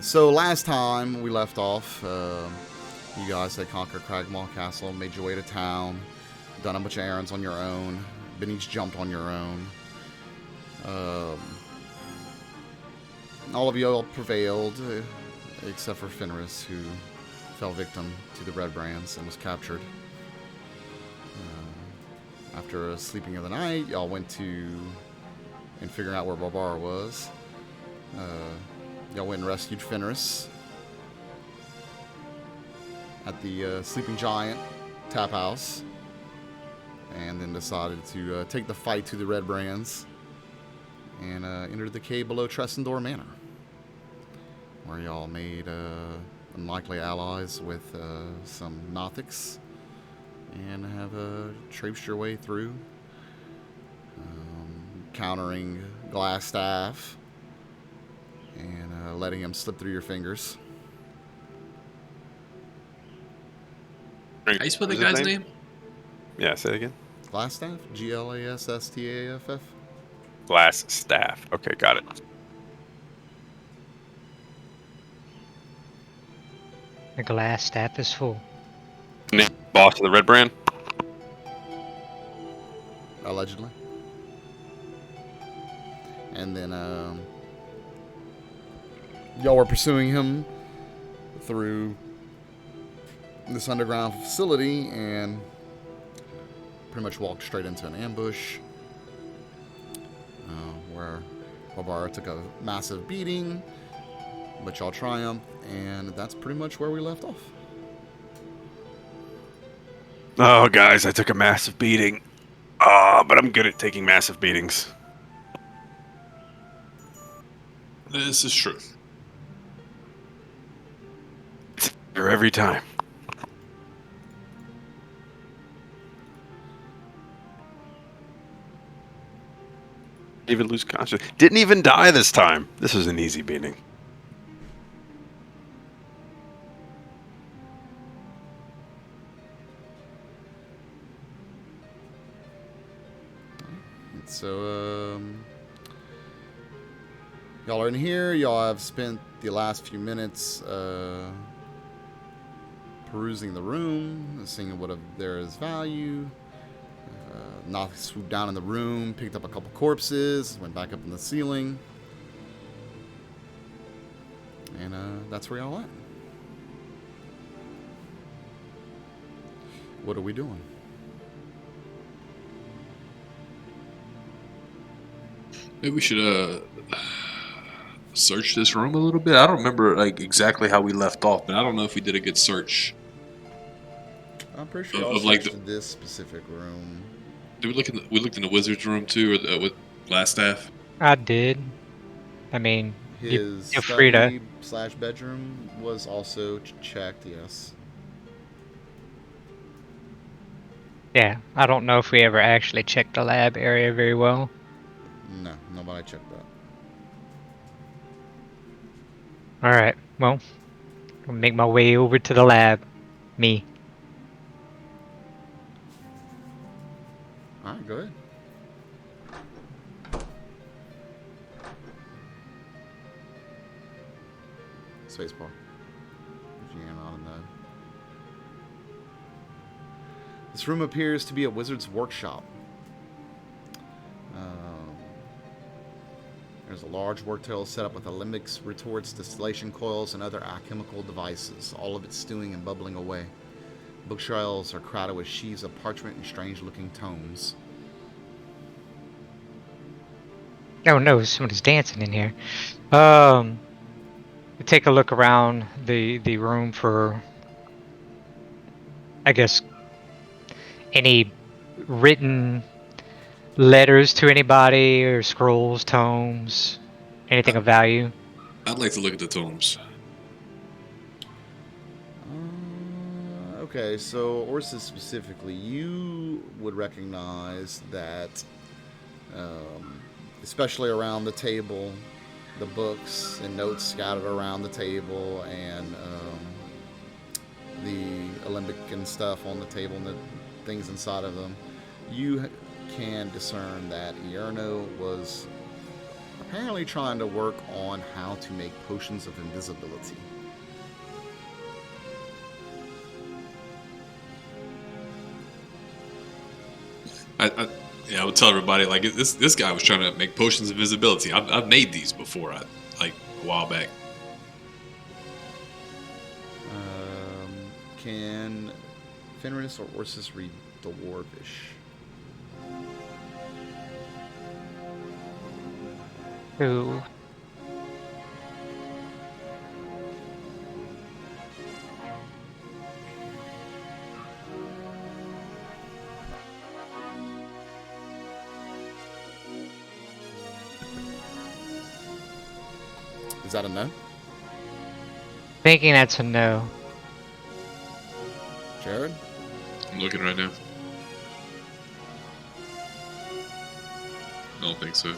So last time we left off, you guys had conquered Cragmaw Castle, made your way to town, done a bunch of errands on your own, been each jumped on your own. All of you all prevailed, except for Fenris, who fell victim to the Redbrands and was captured. After a sleeping of the night, y'all went to and figuring out where Barbara was. Y'all went and rescued Fenris at the Sleeping Giant tap house, and then decided to take the fight to the Redbrands and entered the cave below Tressendor Manor, where y'all made unlikely allies with some Nothics and have traipsed your way through, countering Glassstaff and letting him slip through your fingers. How you spell the guy's name? Yeah, say it again. Glassstaff? Glasstaff? Glassstaff. Okay, got it. The glass staff is full. Boss of the Red Brand. Allegedly. And then y'all were pursuing him through this underground facility and pretty much walked straight into an ambush where Barbara took a massive beating, but y'all triumphed, and that's pretty much where we left off. Oh, guys, I took a massive beating. But I'm good at taking massive beatings. This is true. It's here every time. Even lose consciousness. Didn't even die this time. This was an easy beating. So, y'all are in here. Y'all have spent the last few minutes perusing the room, seeing what there is value. Nothing swooped down in the room, picked up a couple corpses, went back up in the ceiling. And that's where y'all at. What are we doing? Maybe we should search this room a little bit. I don't remember exactly how we left off, but I don't know if we did a good search. I'm pretty sure y'all searched this specific room. Did we looked in the wizard's room too, or with Glassstaff? I did. I mean, his you're free to / bedroom was also checked. Yes. Yeah, I don't know if we ever actually checked the lab area very well. No, nobody checked that. Alright, well, I'll make my way over to the lab. Me. Alright, go ahead. Spacebar. If you're not in that. This room appears to be a wizard's workshop. There's a large work table set up with alembics, retorts, distillation coils, and other alchemical devices, all of it stewing and bubbling away. Bookshelves are crowded with sheaves of parchment and strange-looking tomes. Oh no, somebody's dancing in here. Take a look around the room for, I guess, any written letters to anybody or scrolls, tomes, anything of value. I'd like to look at the tomes. Okay, so Orsis specifically, you would recognize that, especially around the table, the books and notes scattered around the table, and the alembic and stuff on the table and the things inside of them, you can discern that Ierno was apparently trying to work on how to make potions of invisibility. I would tell everybody like this guy was trying to make potions of invisibility. I've made these before, like a while back. Can Fenris or Ursus read Dwarvish? Ooh. Is that a no? Thinking that's a no. Jared? I'm looking right now. I don't think so.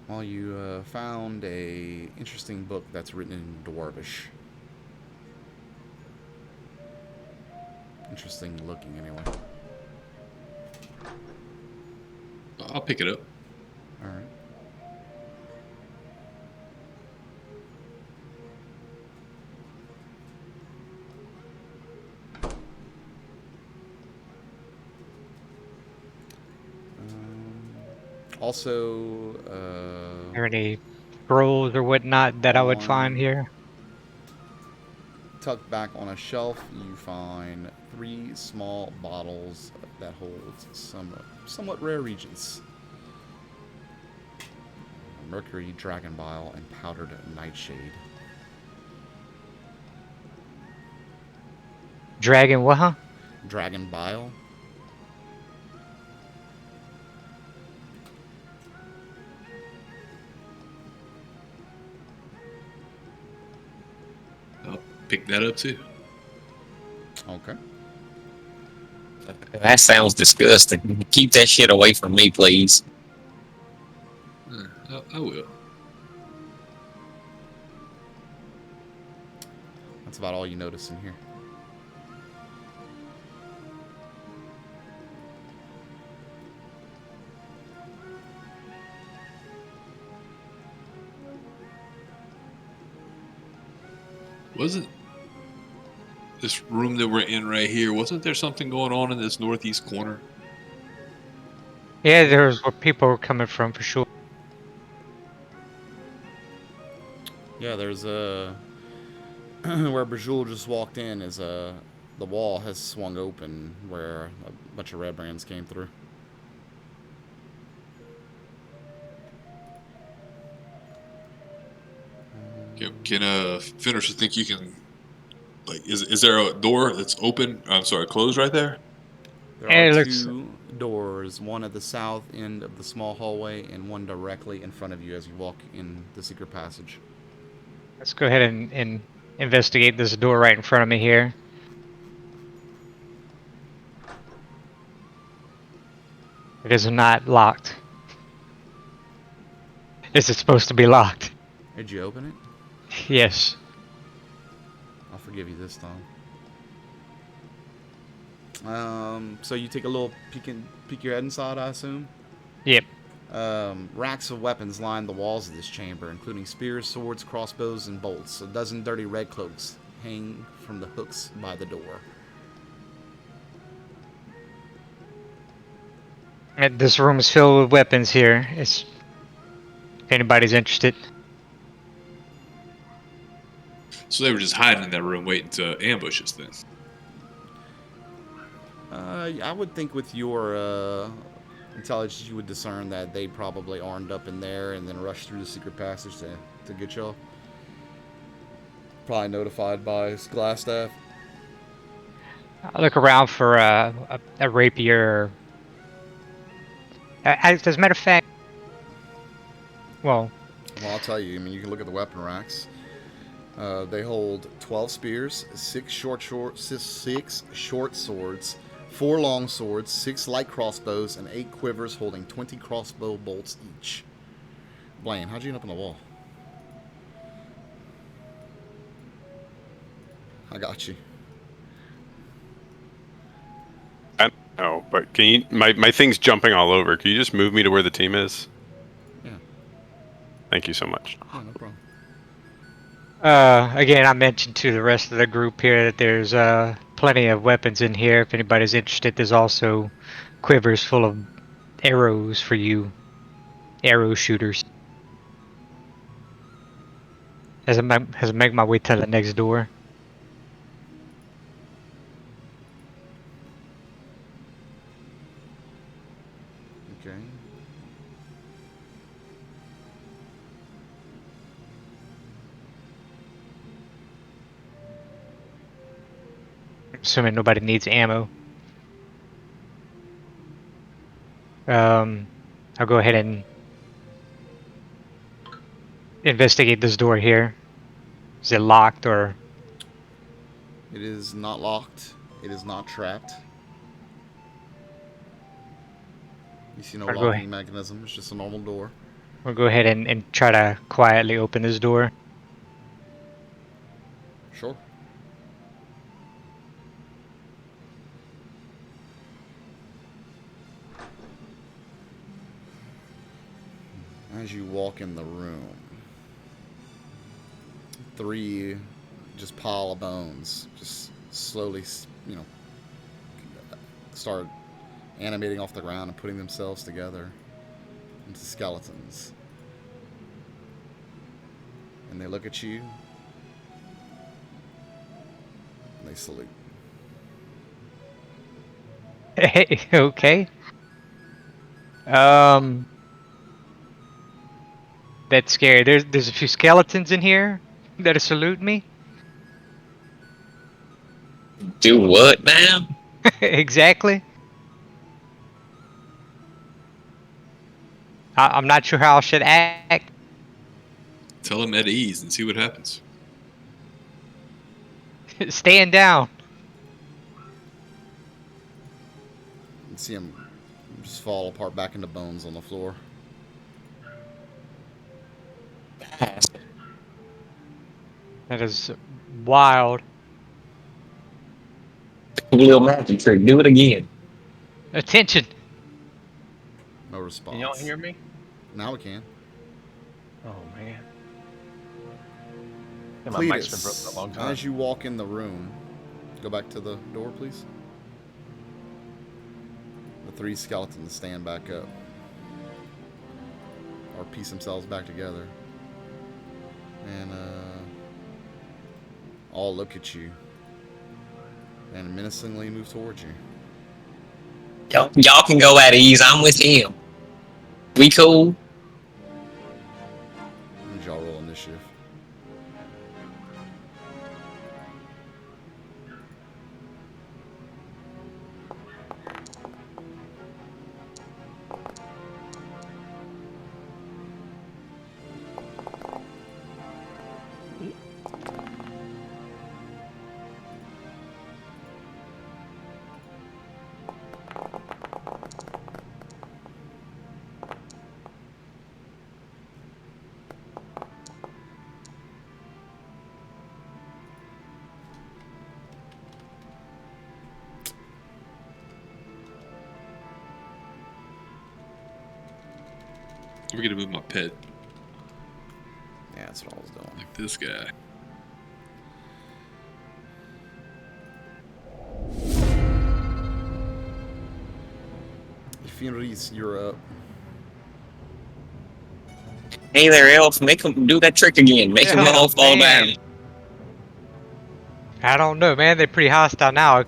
Well, you found a interesting book that's written in Dwarvish. Interesting looking, anyway. I'll pick it up. All right. Also, Are there any scrolls or whatnot that I would find here? tucked back on a shelf, you find 3 small bottles that hold somewhat rare regents: mercury, dragon bile, and powdered nightshade. Dragon what, huh? Dragon bile? I'll pick that up too. Okay. That sounds disgusting. Keep that shit away from me, please. I will. That's about all you notice in here. Wasn't this room that we're in right here? Wasn't there something going on in this northeast corner? Yeah, there's where people were coming from for sure. Yeah, there's a where Bajul just walked in is the wall has swung open where a bunch of Redbrands came through. Can Finisher think you can, like, is there a door that's open? I'm sorry, closed right there? There Hey, are it looks- 2 doors, one at the south end of the small hallway and one directly in front of you as you walk in the secret passage. Let's go ahead and investigate this door right in front of me here. It is not locked. Is it supposed to be locked? Did you open it? Yes. I'll forgive you this time. So you take a little peek your head inside, I assume? Yep. Racks of weapons line the walls of this chamber, including spears, swords, crossbows, and bolts. A dozen dirty red cloaks hang from the hooks by the door. And this room is filled with weapons here. If anybody's interested. So they were just hiding in that room waiting to ambush us then. I would think with your intelligence, you would discern that they probably armed up in there and then rushed through the secret passage to get y'all. Probably notified by glass staff. I look around for a rapier. As a matter of fact, well, I'll tell you. I mean, you can look at the weapon racks. They hold 12 spears, 6 short swords, 4 long swords, 6 light crossbows, and 8 quivers holding 20 crossbow bolts each. Blaine, how'd you end up on the wall? I got you. Oh, but can you? My thing's jumping all over. Can you just move me to where the team is? Yeah. Thank you so much. Yeah, no problem. Again, I mentioned to the rest of the group here that there's plenty of weapons in here. If anybody's interested, there's also quivers full of arrows for you, arrow shooters. As I make my way to the next door. Okay. Assuming nobody needs ammo. I'll go ahead and investigate this door here. Is it locked or? It is not locked. It is not trapped. You see no I'll go ahead. locking mechanism. It's just a normal door. We'll go ahead and try to quietly open this door. Sure. As you walk in the room, 3 just pile of bones just slowly, start animating off the ground and putting themselves together into skeletons. And they look at you and they salute. Hey, okay. That's scary. There's a few skeletons in here that are saluting me. Do what now? Exactly. I'm not sure how I should act. Tell him at ease and see what happens. Stand down. You see them just fall apart back into bones on the floor. That is wild. Little magic trick. Do it again. Attention. No response. Can y'all hear me? Now we can. Oh man. Yeah, my mic's been broken Cletus, a long time. as you walk in the room, go back to the door, please. The 3 skeletons stand back up, or piece themselves back together, and all look at you and menacingly move towards you. Y'all can go at ease. I'm with him. We cool? And y'all roll initiative. We're gonna move my pet Yeah, that's what I was doing. like this guy. Fenris, you're up. Hey there, Elf. Make him do that trick again. Make them all fall man. down. I don't know, man. They're pretty hostile now.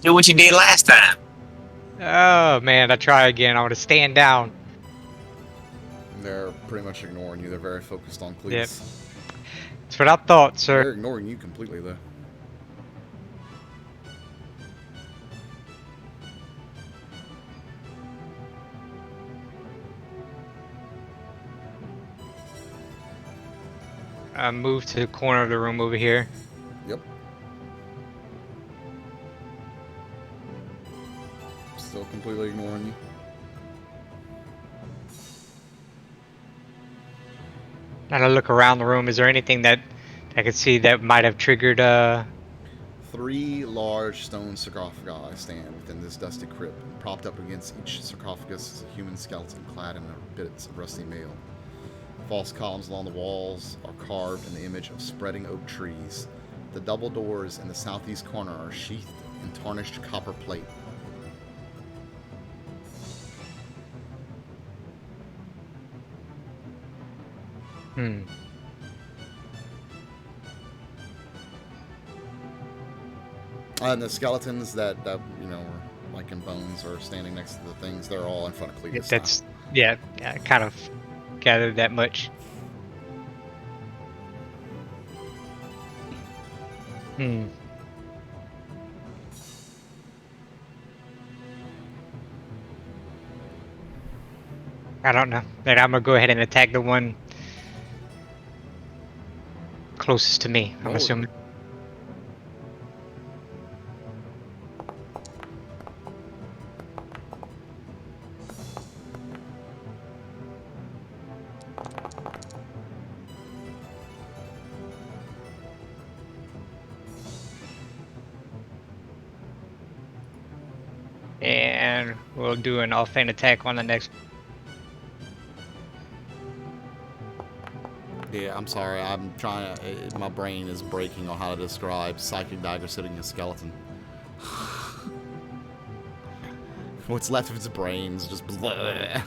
Do what you did last time. Oh man, I try again. I want to stand down. They're pretty much ignoring you. They're very focused on Cletus. Yep. That's what I thought, sir. They're ignoring you completely, though. I moved to the corner of the room over here. Yep. Still completely ignoring you. And I look around the room. Is there anything that I could see that might have triggered 3 large stone sarcophagi stand within this dusty crypt. Propped up against each sarcophagus is a human skeleton clad in bits of rusty mail. False columns along the walls are carved in the image of spreading oak trees. The double doors in the southeast corner are sheathed in tarnished copper plate. Hmm. And the skeletons that you know were like in bones are standing next to the things. They're all in front of Cletus. That's yeah. I kind of gathered that much. Hmm. I don't know. Then I'm gonna go ahead and attack the one closest to me. I'm Roll it. assuming. And we'll do an offhand attack on the next. Yeah, I'm sorry. I'm trying to. My brain is breaking on how to describe psychic dagger sitting a skeleton. What's left of its brain is just. Bleh.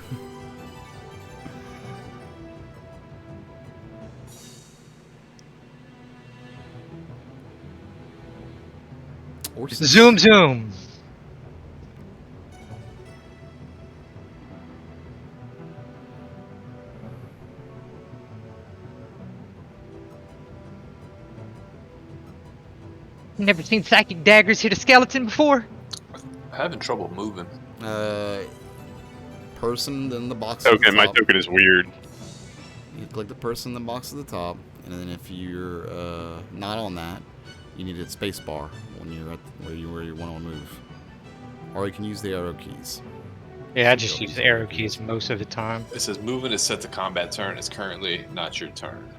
Or Zoom, zoom. Never seen psychic daggers hit a skeleton before. I'm having trouble moving. Person in the box at the Token, my top. token is weird. You click the person in the box at the top, and then if you're not on that, you need a space bar when you're at where you want to move, or you can use the arrow keys. Yeah, I just use the arrow keys most of the time. It says movement is set to combat turn. It's currently not your turn.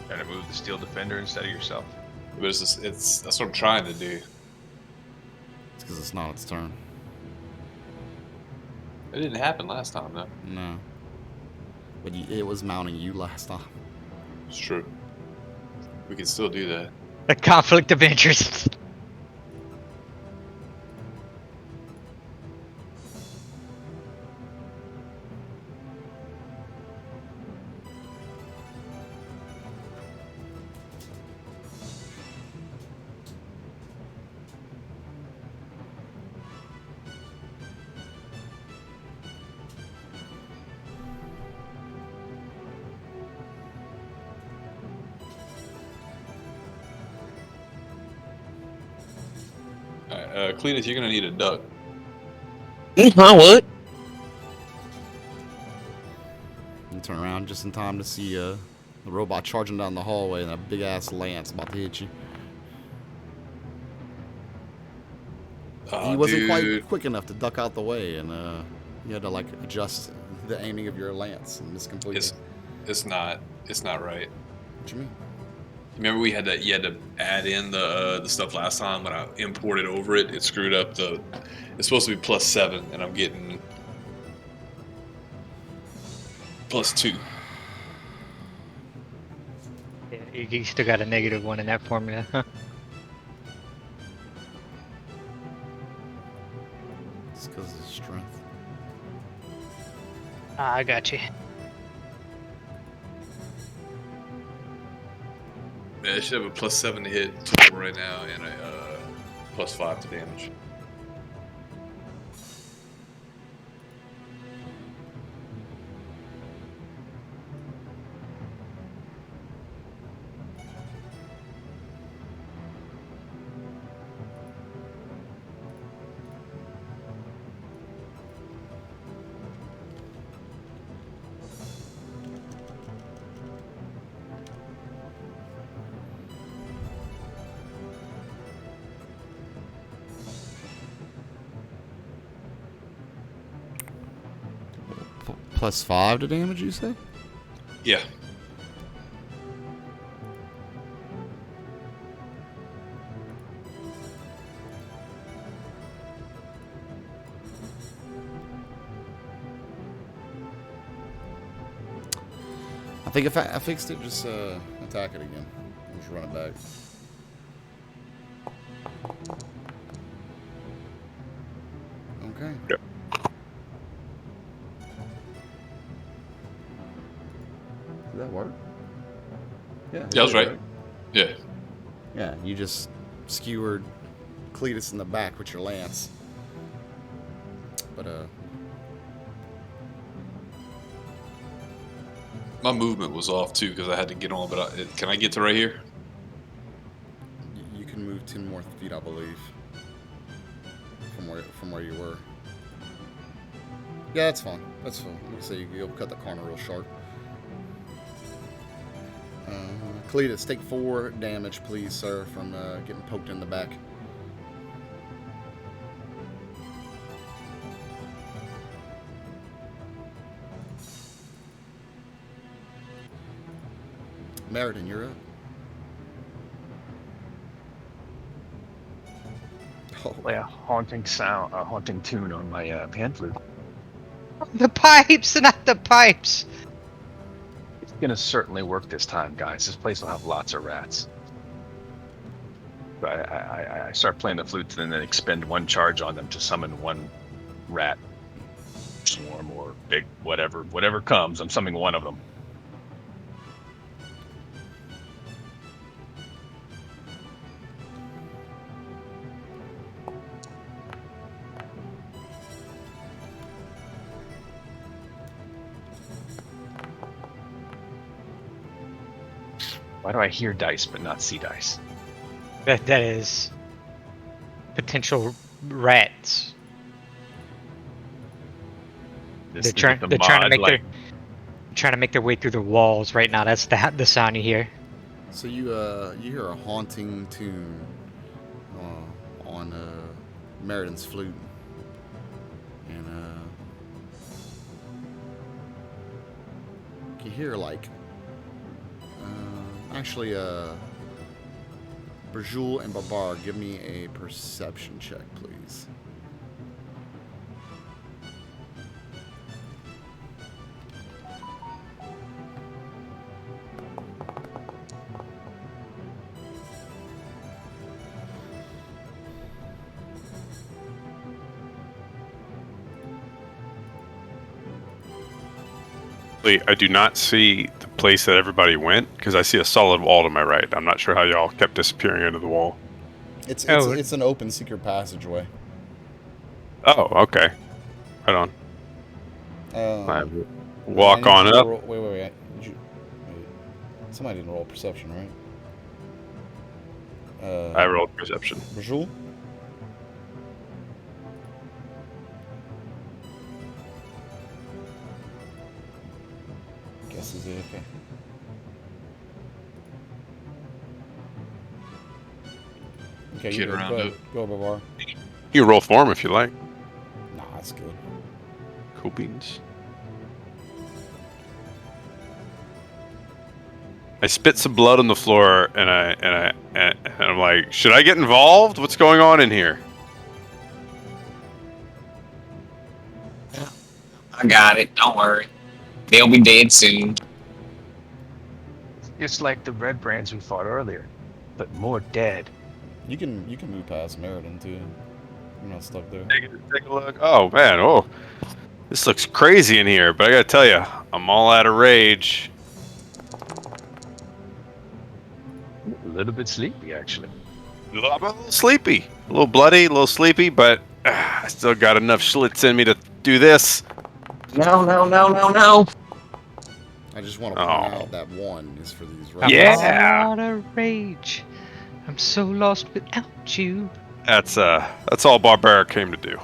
Trying to move the steel defender instead of yourself. But it's that's what I'm trying to do. It's because it's not its turn. It didn't happen last time though. No. But it was mounting you last time. It's true. We can still do that. A conflict of interest. Alright, Cletus, you're gonna need a duck. I would. You turn around just in time to see the robot charging down the hallway and a big ass lance about to hit you. He wasn't quite quick enough to duck out the way, and you had to like adjust the aiming of your lance and miss completely. It's not right. What you mean? Remember we had that you had to add in the stuff last time when I imported over it. It screwed up the. It's supposed to be +7, and I'm getting +2. Yeah, you still got a -1 in that formula, huh? It's because of his strength. Ah, I got you. Yeah, I should have a +7 to hit total right now, and a +5 to damage. +5 to damage, you say? Yeah. I think if I fixed it, just attack it again. Just run it back. Okay. Yep. Did that work? Yeah. Yeah, I was right. Yeah. Yeah, you just skewered Cletus in the back with your lance. But My movement was off too because I had to get on. But can I get to right here? you can move 10 more feet, I believe, from where you were. Yeah, that's fine. That's fine. Like I say, you'll cut the corner real sharp. Cletus, take 4 damage, please, sir, from getting poked in the back. Meriden, you're up. Oh, Play a haunting sound, a haunting tune on my pan flute. The pipes, not the pipes. It's gonna certainly work this time, guys. This place will have lots of rats. But I start playing the flute and then expend 1 charge on them to summon 1 rat swarm or big whatever comes. I'm summoning 1 of them. Why do I hear dice but not see dice? That is potential rats. They're trying to make their way through the walls right now. That's the sound you hear. so you hear a haunting tune on Meriden's flute, and you hear like actually Berjul and Babar, give me a perception check, please. I do not see the place that everybody went because I see a solid wall to my right. I'm not sure how y'all kept disappearing into the wall. It's Oh. it's an open secret passageway. Oh, okay. Right on. I Um, walk I need on you to up. roll- wait. Wait. Somebody didn't roll perception, right? I rolled perception. Berjul? Guess is it okay? Okay, Get you around go it. ahead. Go, Bavar. You can roll for him if you like. Nah, that's good. Cool beans. I spit some blood on the floor, and I'm like, should I get involved? What's going on in here? I got it. Don't worry. They'll be dead soon. It's like the Redbrands we fought earlier, but more dead. You can move past Meriden too. You're not stuck there. Take a look. Oh man, oh, this looks crazy in here. But I gotta tell you, I'm all out of rage. A little bit sleepy, actually. I'm a little sleepy, a little bloody, a little sleepy, but I still got enough schlitz in me to do this. No. I just want to point out that 1 is for these I'm Yeah. out of rage. I'm so lost without you. That's all Barbaric came to do.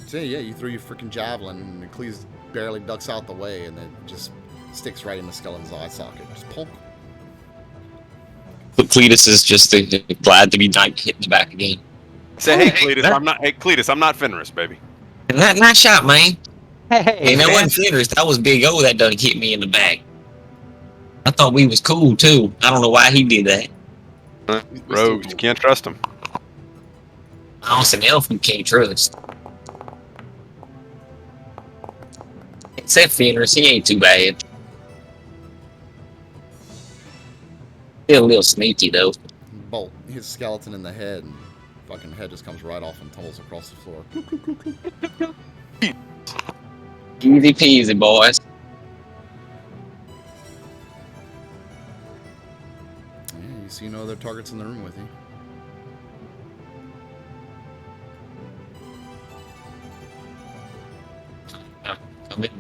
So yeah, you threw your freaking javelin, and Cleese barely ducks out the way, and then just sticks right in the skeleton's eye socket. Just poke. But Cletus is just glad to be hit in the back again. Say, hey Cletus, I'm not. Hey Cletus, I'm not Fenris, baby. Nice shot, man. Hey, And that man. wasn't Fenris. That was Big O that done hit me in the back. I thought we was cool too. I don't know why he did that. Rogues, you can't trust him. I was an elf you can't trust. Except Fenris, he ain't too bad. Still a little sneaky though. Bolt his skeleton in the head, and fucking head just comes right off and tumbles across the floor. Easy peasy, boys. Yeah, you see no other targets in the room with you. Come in.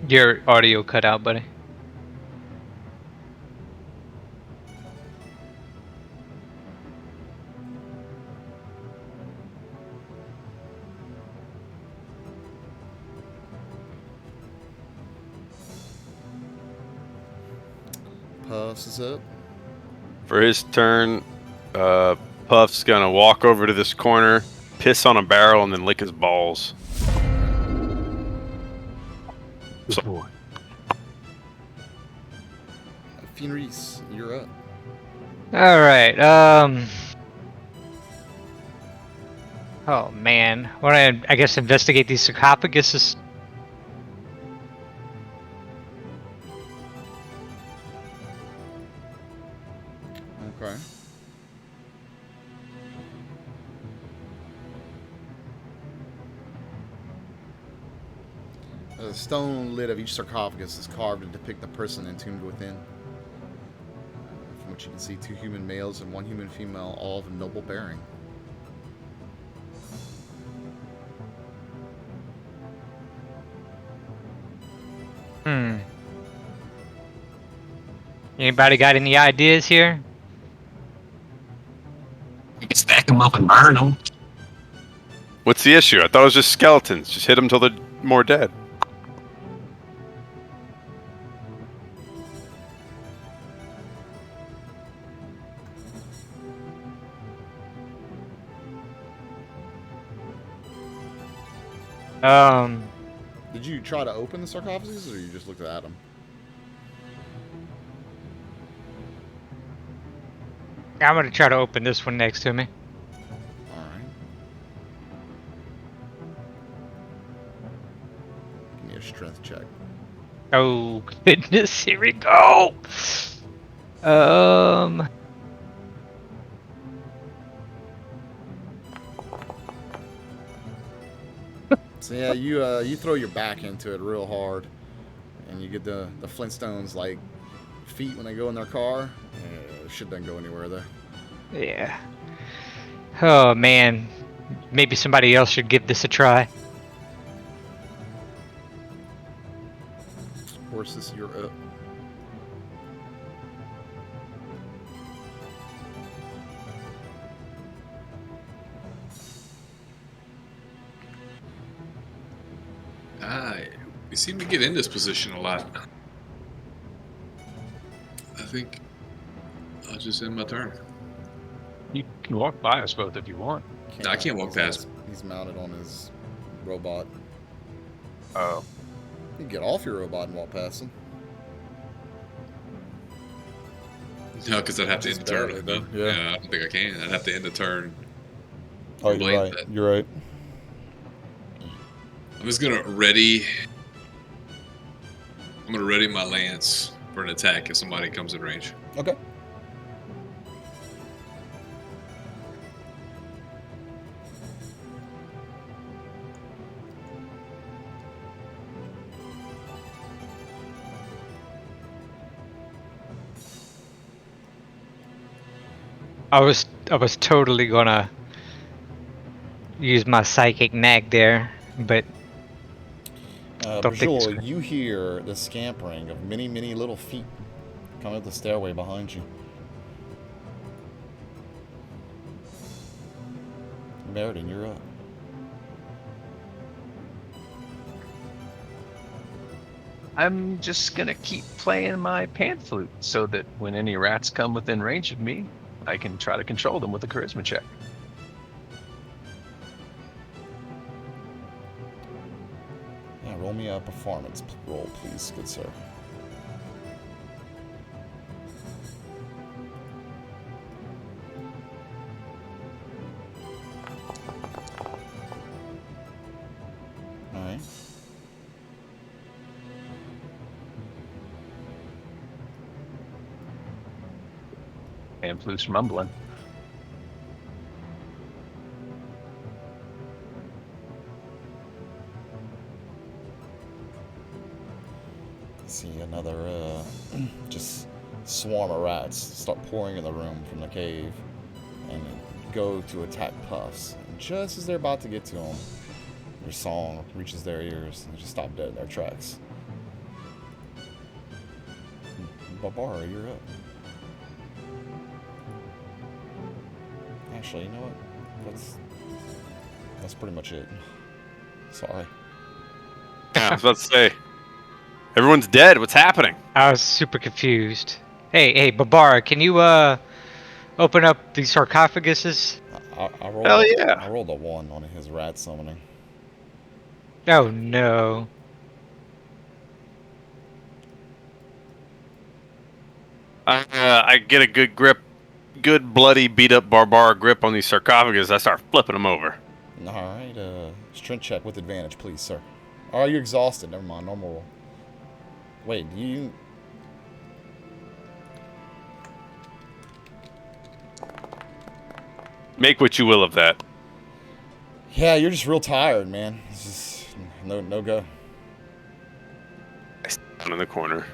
Your audio cut out, buddy. Puffs is up. For his turn, Puff's gonna walk over to this corner, piss on a barrel, and then lick his balls. Good boy. Fenris, you're up. All right. Oh man, want to I guess investigate these sarcophaguses. Okay. The stone lid of each sarcophagus is carved to depict the person entombed within. From which you can see 2 human males and 1 human female, all of noble bearing. Anybody got any ideas here? You can stack them up and burn them. What's the issue? I thought it was just skeletons. Just hit them till they're more dead. Did you try to open the sarcophagus, or you just looked at them? I'm gonna try to open this one next to me. Alright. Give me a strength check. Oh goodness, here we go. So yeah, you throw your back into it real hard, and you get the Flintstones like feet when they go in their car. Shit doesn't go anywhere though. Yeah. Oh man, maybe somebody else should give this a try. Horses, you're up. We seem to get in this position a lot. I think I'll just end my turn. You can walk by us both if you want. No, I can't walk past. He's mounted on his robot. Oh. You can get off your robot and walk past him. No, because I'd have to end the turn. Just No? barely, yeah. I don't think I can. I'd have to end the turn. Oh, you're you're right. right. You're right. I'm just gonna ready. I'm gonna ready my lance for an attack if somebody comes in range. Okay. I was totally gonna use my psychic knack there, but don't think it's Bajul, gonna- you hear the scampering of many, many little feet coming up the stairway behind you. Meriden, you're up. I'm just gonna keep playing my pan flute so that when any rats come within range of me, I can try to control them with a charisma check. Yeah, roll me a performance roll, please, good sir. Pan Flute's mumbling. See another just swarm of rats start pouring in the room from the cave and go to attack Puffs. And just as they're about to get to him, your song reaches their ears and just stop dead in their tracks. Barbara, you're up. Actually, you know what? That's pretty much it. Sorry. Yeah, I was about to say. Everyone's dead. What's happening? I was super confused. Hey, Babara, can you open up these sarcophaguses? I rolled Hell a, yeah. I rolled a 1 on his rat summoning. Oh no. I get a good bloody beat up Barbara grip on these sarcophagus. I start flipping them over. Alright, strength check with advantage, please, sir. Oh, you're exhausted. Never mind, normal roll. Wait, do you... Make what you will of that. Yeah, you're just real tired, man. It's just... No go. I stand in the corner.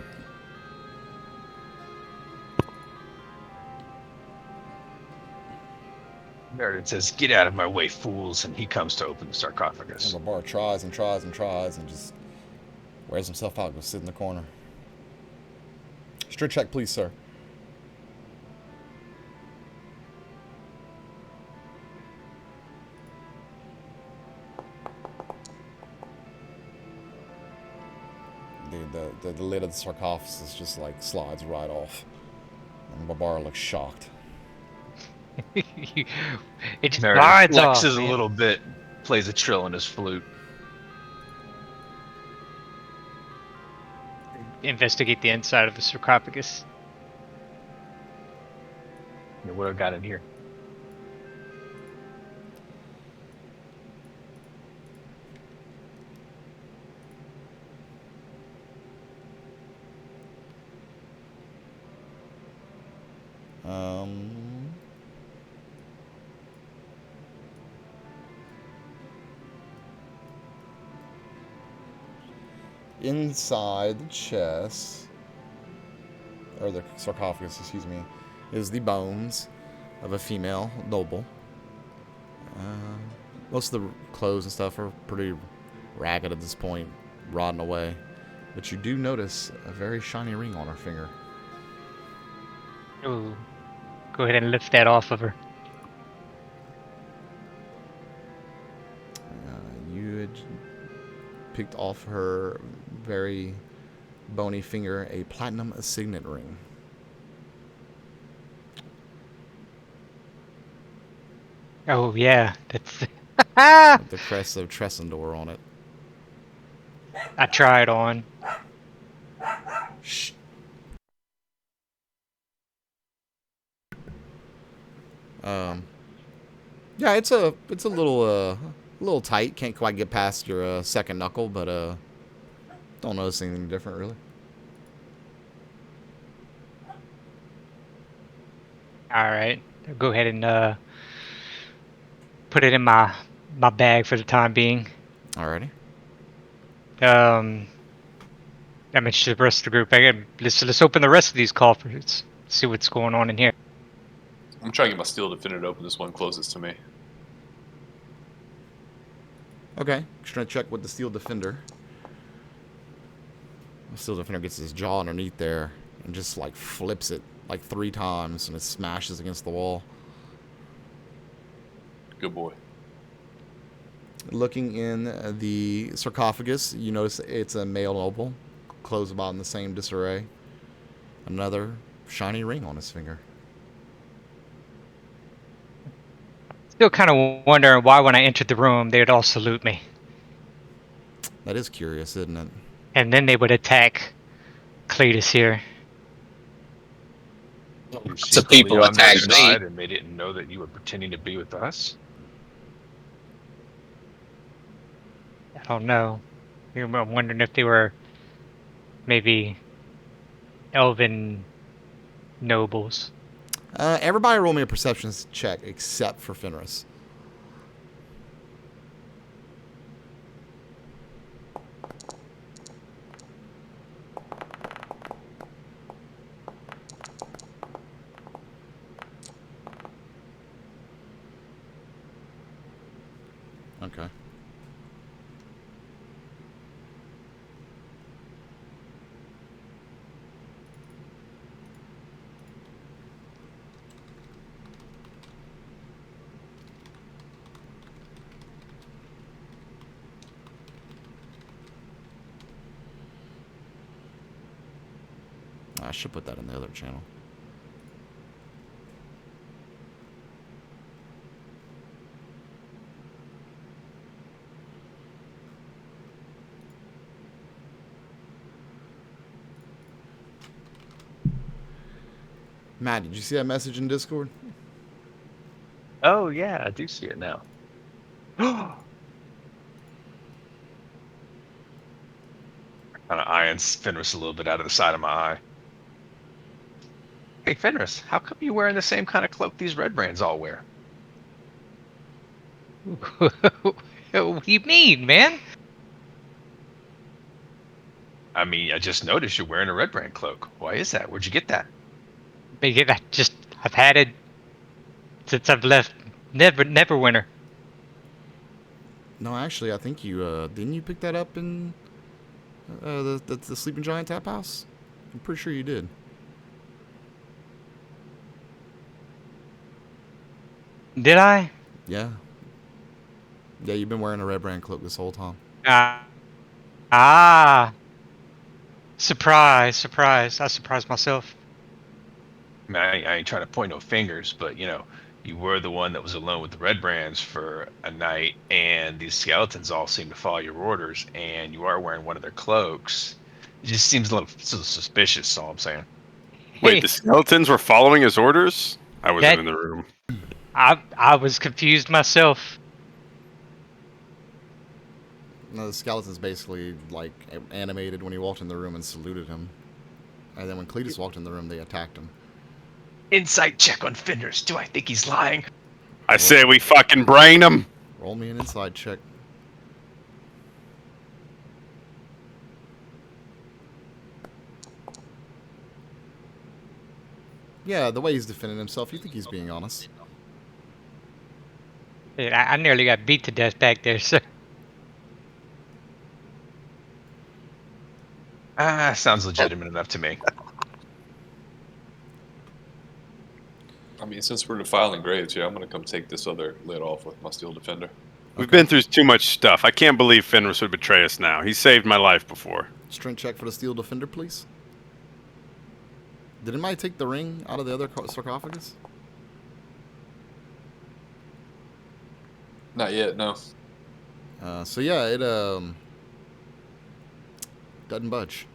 Meredith says, "Get out of my way, fools!" And he comes to open the sarcophagus. And Babar tries and tries and tries and just wears himself out, goes sit in the corner. Strength check, please, sir. The lid of the sarcophagus just like slides right off. And Babar looks shocked. It just Meredith slides off. flexes a Man. little bit, plays a trill on his flute. Investigate the inside of the sarcophagus. What have I got in here? Inside the chest, or the sarcophagus, excuse me, is the bones of a female noble. Most of the clothes and stuff are pretty ragged at this point, rotting away. But you do notice a very shiny ring on her finger. Ooh. Go ahead and lift that off of her. You had picked off her very bony finger a platinum signet ring. Oh yeah, that's. With the crest of Tressendor on it. I tried on. Shh. Yeah, it's a little tight. Can't quite get past your second knuckle, but don't notice anything different really. All right, go ahead and put it in my bag for the time being. Alrighty. I mentioned the rest of the group. Let's open the rest of these coffers. See what's going on in here. I'm trying to get my steel defender to open this one closest to me. Okay, strength check with the steel defender. The steel defender gets his jaw underneath there and just like flips it like 3 times and it smashes against the wall. Good boy. Looking in the sarcophagus, you notice it's a male noble, clothes about in the same disarray. Another shiny ring on his finger. Still kind of wondering why when I entered the room they would all salute me, That is curious, isn't it? and then they would attack Cletus here. You So secretly people on their attacked me. side and they didn't know that you were pretending to be with us. I don't know. I'm wondering if they were maybe elven nobles. Everybody roll me a perception check except for Fenris. Okay. I should put that in the other channel. Matt, did you see that message in Discord? Oh yeah, I do see it now. Kind of irons Fenris a little bit out of the side of my eye. Hey Fenris, how come you wearing the same kind of cloak these Redbrands all wear? What do you mean, man? I mean, I just noticed you're wearing a Redbrand cloak. Why is that? Where'd you get that? I've had it since I've left Neverwinter. No, actually, I think you didn't you pick that up in the Sleeping Giant Tap House? I'm pretty sure you did. Did I? Yeah. Yeah, you've been wearing a Redbrand cloak this whole time. Ah. Surprise, surprise. I surprised myself. I mean, I ain't trying to point no fingers, but you were the one that was alone with the Redbrands for a night, and these skeletons all seem to follow your orders, and you are wearing one of their cloaks. It just seems a little suspicious. All I'm saying. Wait, Hey, the skeletons were following his orders? I wasn't that in the room. I was confused myself. No, the skeleton's basically like animated when he walked in the room and saluted him. And then when Cletus walked in the room, they attacked him. Insight check on Fenris. Do I think he's lying? I say we fucking brain him. Roll me an inside check. Yeah, the way he's defending himself, you think he's being honest. I nearly got beat to death back there, sir. Sounds legitimate enough to me. I mean, since we're defiling graves, yeah, I'm gonna come take this other lid off with my steel defender. We've been through too much stuff. I can't believe Fenris would betray us now. He saved my life before. Strength check for the steel defender, please. Did anybody take the ring out of the other sarcophagus? Not yet, no. So yeah, it doesn't budge.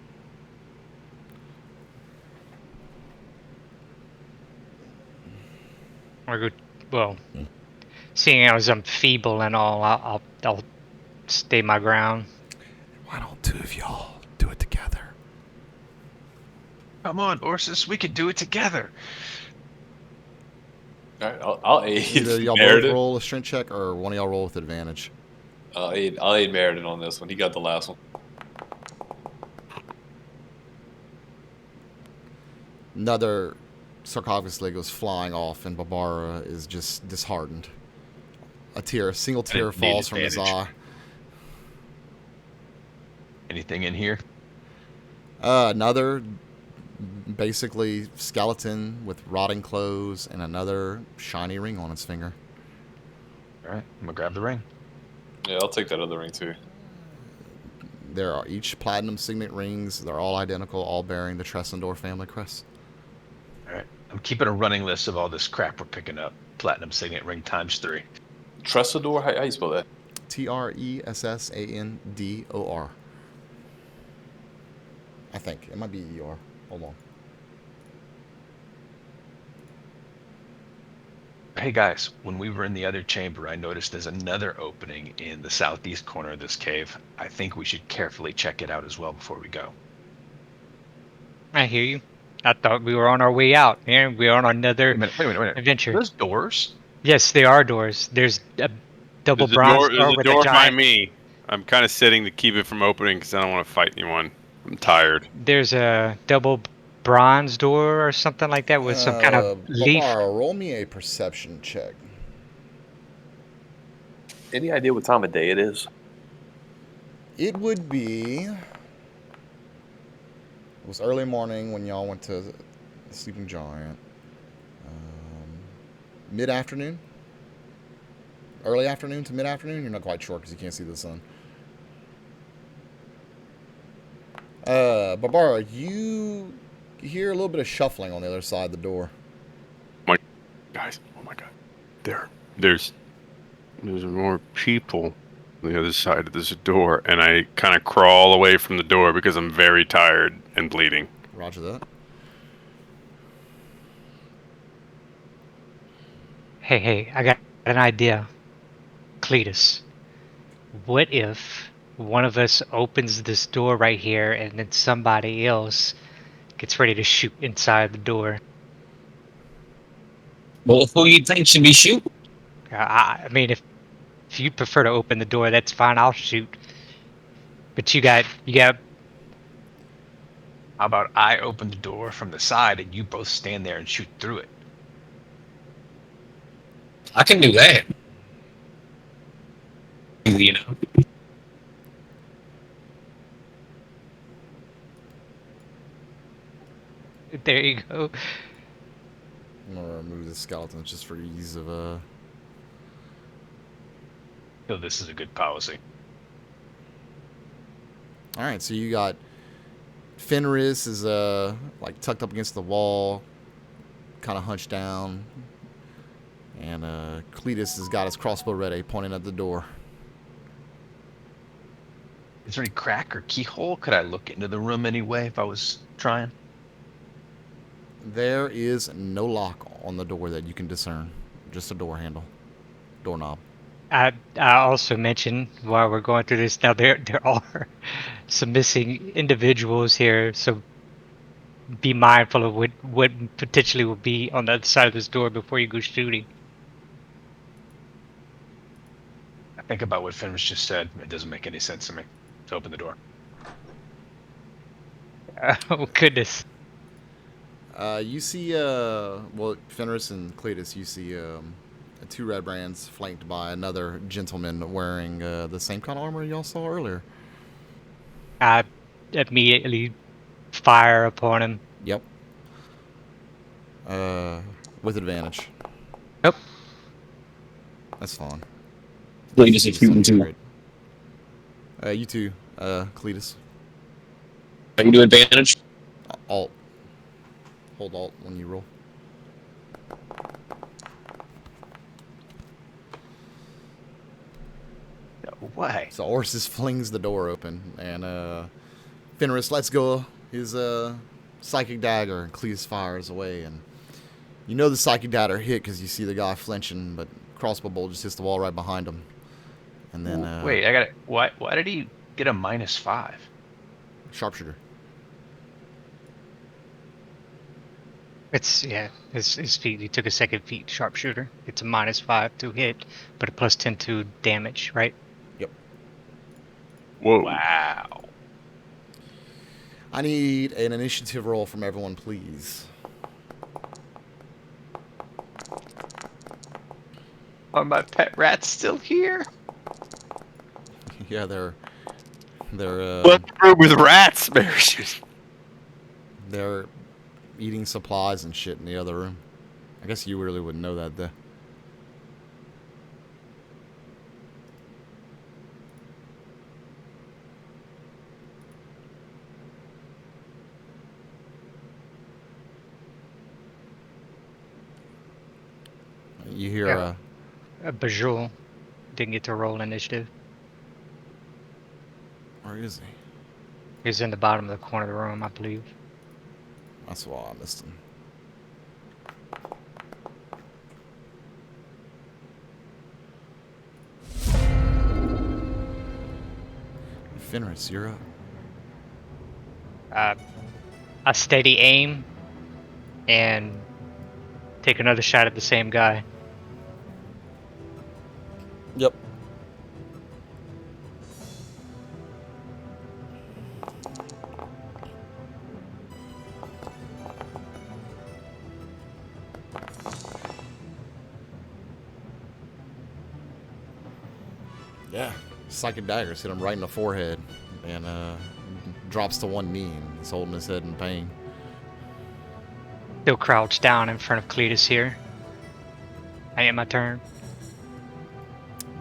Well, seeing as I'm feeble and all, I'll stay my ground. Why don't two of y'all do it together? Come on, Ursus, we can do it together. All right, I'll aid Either y'all both Meriden. roll a strength check, or one of y'all roll with advantage. I'll aid Meriden on this one. He got the last one. Another sarcophagus lid goes flying off, and Barbara is just disheartened. A single tear didn't need falls from his advantage. eye. Anything in here? Another basically skeleton with rotting clothes and another shiny ring on its finger. All right, I'm gonna grab the ring. Yeah, I'll take that other ring too. There are each platinum signet rings. They're all identical, all bearing the Tressendor family crest. All right, I'm keeping a running list of all this crap we're picking up. Platinum signet ring ×3. Tressendor? How you spell that? Tressandor. I think. It might be ER. Hold on. Hey guys, when we were in the other chamber, I noticed there's another opening in the southeast corner of this cave. I think we should carefully check it out as well before we go. I hear you. I thought we were on our way out, and we are on another Wait a minute. adventure. Those doors? Yes, there are doors. There's a double bronze There's door a with door a by giant. me. I'm kind of sitting to keep it from opening because I don't want to fight anyone. I'm tired. There's a double bronze door or something like that with some kind of leaf. Barbara, roll me a perception check. Any idea what time of day it is? It would be. It was early morning when y'all went to the Sleeping Giant. Mid afternoon? Early afternoon to mid afternoon? You're not quite sure because you can't see the sun. Barbara, you hear a little bit of shuffling on the other side of the door. Guys, oh my god. There's more people on the other side of this door, and I kind of crawl away from the door because I'm very tired and bleeding. Roger that. Hey, I got an idea. Cletus, what if one of us opens this door right here and then somebody else gets ready to shoot inside the door? Well, who you think should be shooting? I mean, if you prefer to open the door, that's fine. I'll shoot. But you got. How about I open the door from the side and you both stand there and shoot through it? I can do that. You know. There you go. I'm going to remove the skeletons just for ease of... I feel this is a good policy. Alright, so you got... Fenris is like tucked up against the wall, kind of hunched down. And Cletus has got his crossbow ready, pointing at the door. Is there any crack or keyhole? Could I look into the room anyway if I was trying? There is no lock on the door that you can discern. Just a door handle. Doorknob. I also mentioned while we're going through this now, there are some missing individuals here, so be mindful of what potentially will be on the other side of this door before you go shooting. I think about what Fenris just said. It doesn't make any sense to me to open the door. Oh goodness. You see, well, Fenris and Cletus, you see two Redbrands flanked by another gentleman wearing the same kind of armor y'all saw earlier. I immediately fire upon him. Yep. With advantage. Nope. That's fine. Cletus is shooting too. You too, Cletus. I can do advantage. Alt. Hold Alt when you roll. No way. So Orsis flings the door open, and Fenris lets go his psychic dagger, and Cletus fires away. And you know the psychic dagger hit because you see the guy flinching, but crossbow bolt just hits the wall right behind him. And then Wait, I got it. Why did he get a -5? sharpshooter. It's his feat. He took a second feat sharpshooter. It's a -5 to hit, but a +10 to damage, right? Yep. Whoa. Wow. I need an initiative roll from everyone, please. Are my pet rats still here? Yeah, they're What's the room with rats, Marishus? they're eating supplies and shit in the other room. I guess you really wouldn't know that, though. You hear Yeah. Bajul didn't get to roll initiative. where is he? He's in the bottom of the corner of the room, I believe. That's why I missed him. Fenris, you're up. A steady aim and take another shot at the same guy. Yep. Yeah, psychic daggers hit him right in the forehead, and drops to one knee, and he's holding his head in pain. Still crouched down in front of Cletus here. I am my turn.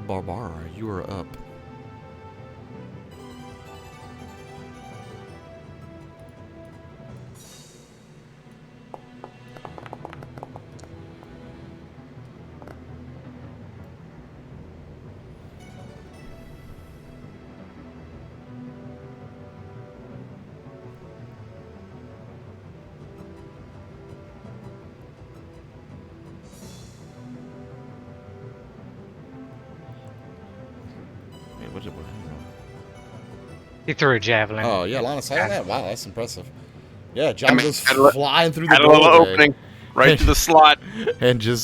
Barbara, you are up. Wait, what? He threw a javelin. Oh, yeah, line of sight on that? Wow, that's impressive. Yeah, John goes had a flying through the Had a little doorway opening right to the slot. and just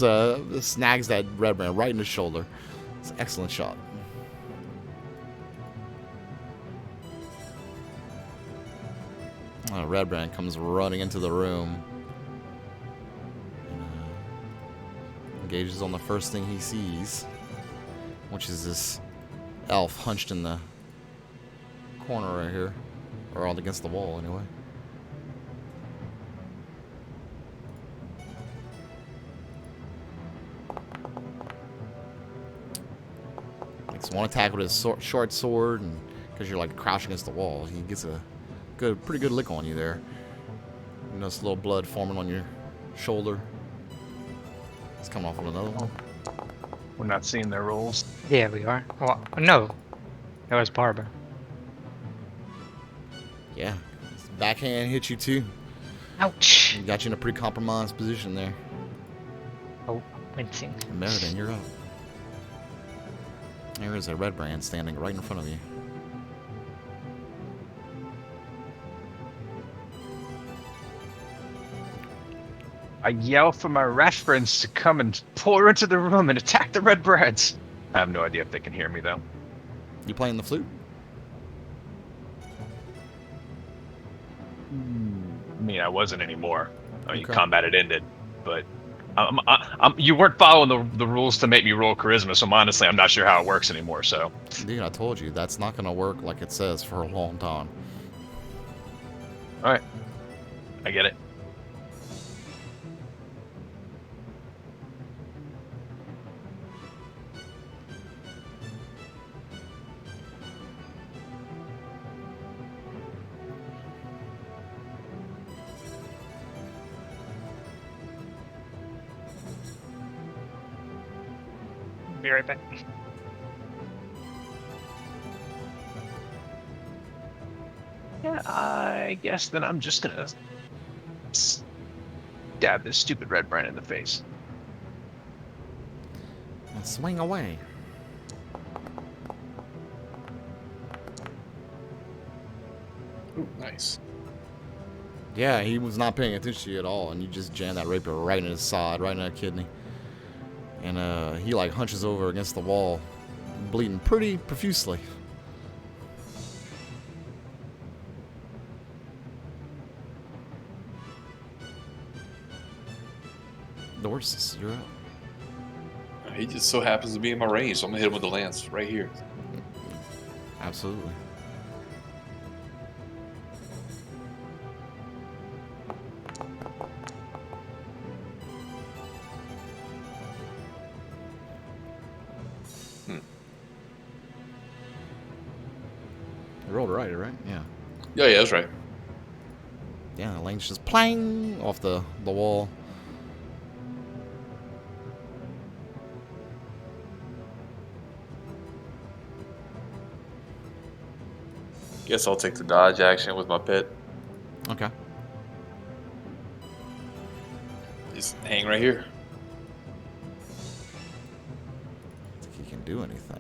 snags that Redbrand right in the shoulder. It's an excellent shot. Redbrand comes running into the room and engages on the first thing he sees, which is this elf hunched in the corner right here, or all against the wall anyway. Makes one attack with his short sword, and because you're like crouched against the wall, he gets a pretty good lick on you there. You notice a little blood forming on your shoulder. It's coming off on another one. We're not seeing their rolls. Yeah, we are. Oh, no. That was Barbara. Yeah, his backhand hit you too. Ouch. He got you in a pretty compromised position there. Oh, wincing. Meriden, you're up. There is a Redbrand standing right in front of you. I yell for my rat friends to come and pour into the room and attack the Redbrands. I have no idea if they can hear me, though. You playing the flute? I mean, I wasn't anymore. I mean, Okay. combat had ended, but you weren't following the rules to make me roll charisma, so honestly, I'm not sure how it works anymore, so. Dude, I told you, that's not going to work like it says for a long time. Alright. I get it. Be right back. Yeah, I guess then I'm just gonna stab this stupid Redbrand in the face. And swing away. Ooh, nice. Yeah, he was not paying attention to you at all, and you just jammed that rapier right in his side, right in that kidney. And he like hunches over against the wall, bleeding pretty profusely. Dorsus, you're up. He just so happens to be in my range, so I'm gonna hit him with the lance right here. Absolutely. You rolled right, right? Yeah. Yeah, that's right. Yeah, the lance just plang off the wall. Guess I'll take the dodge action with my pet. Okay. Just hang right here. I think he can do anything.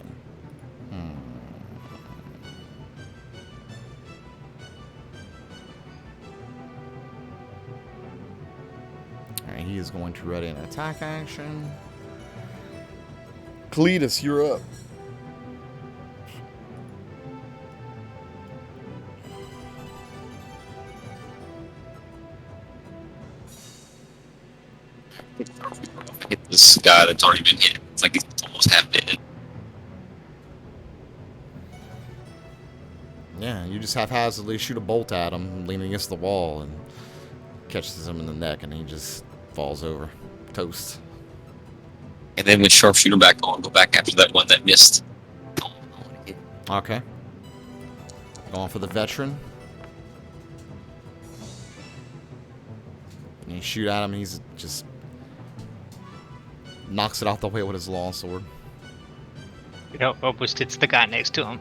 he is going to ready an attack action. Cletus, you're up. Hit this guy that's already been hit. It's like he's almost half dead. Yeah, you just haphazardly shoot a bolt at him, leaning against the wall, and catches him in the neck, and he just falls over. Toast. And then with sharpshooter back on, go back after that one that missed. Okay. Going for the veteran. And you shoot at him, and he's just knocks it out the way with his longsword. It almost hits the guy next to him.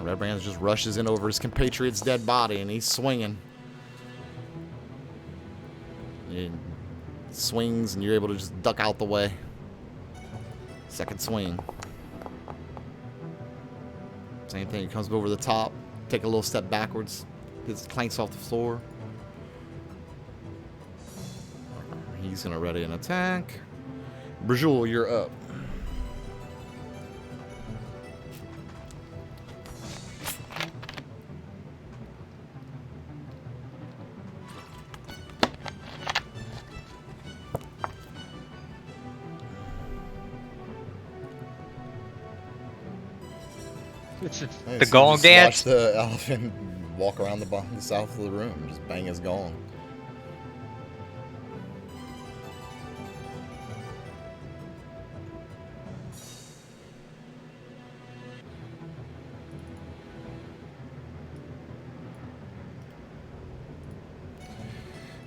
Redbrands just rushes in over his compatriot's dead body, and he's swinging. He swings, and you're able to just duck out the way. Second swing. Same thing. He comes over the top, take a little step backwards, his clanks off the floor. He's gonna ready an attack. Brajul, you're up. It's Hey, the so gong just dance. Watch the elephant walk around the south of the room and just bang his gong.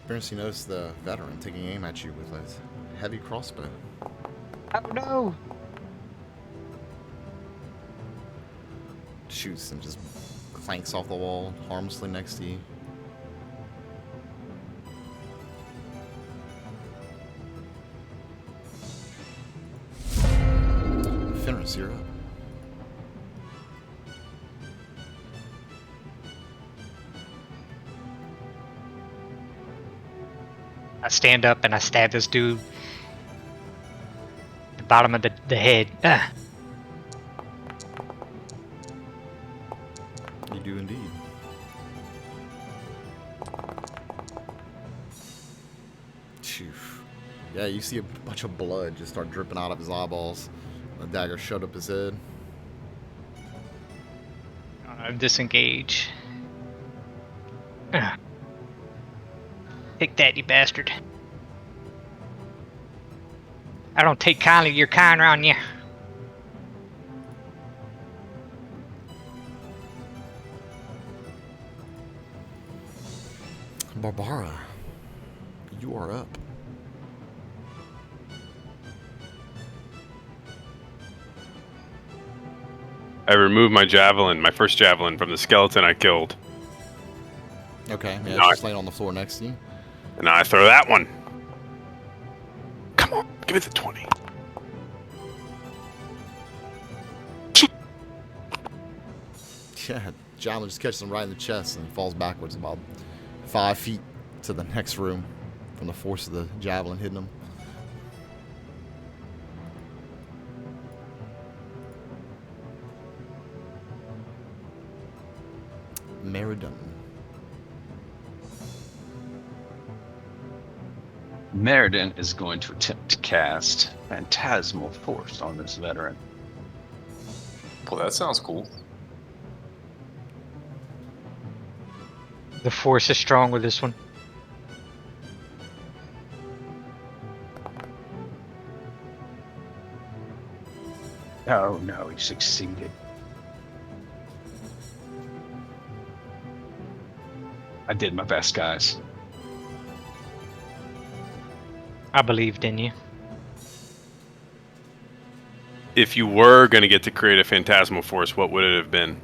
Apparently, you notice the veteran taking aim at you with a heavy crossbow. Oh no! Shoots and just clanks off the wall harmlessly next to you. Fenris, you're up. I stand up and I stab this dude. The bottom of the head. You do indeed. Phew. Yeah, you see a bunch of blood just start dripping out of his eyeballs. The dagger shut up his head. Disengage. Take that, you bastard. I don't take kindly to your kind around you. Barbara, you are up. I removed my javelin, my first javelin, from the skeleton I killed. Okay, yeah, No, it's just laying on the floor next to you. And now I throw that one. Come on, give me the 20. Yeah, javelin just catches him right in the chest and he falls backwards about 5 feet to the next room from the force of the javelin hitting him. Meriden. Meriden is going to attempt to cast Phantasmal Force on this veteran. Well, that sounds cool. The force is strong with this one. Oh no, he succeeded. I did my best, guys. I believed in you. If you were going to get to create a phantasmal force, what would it have been?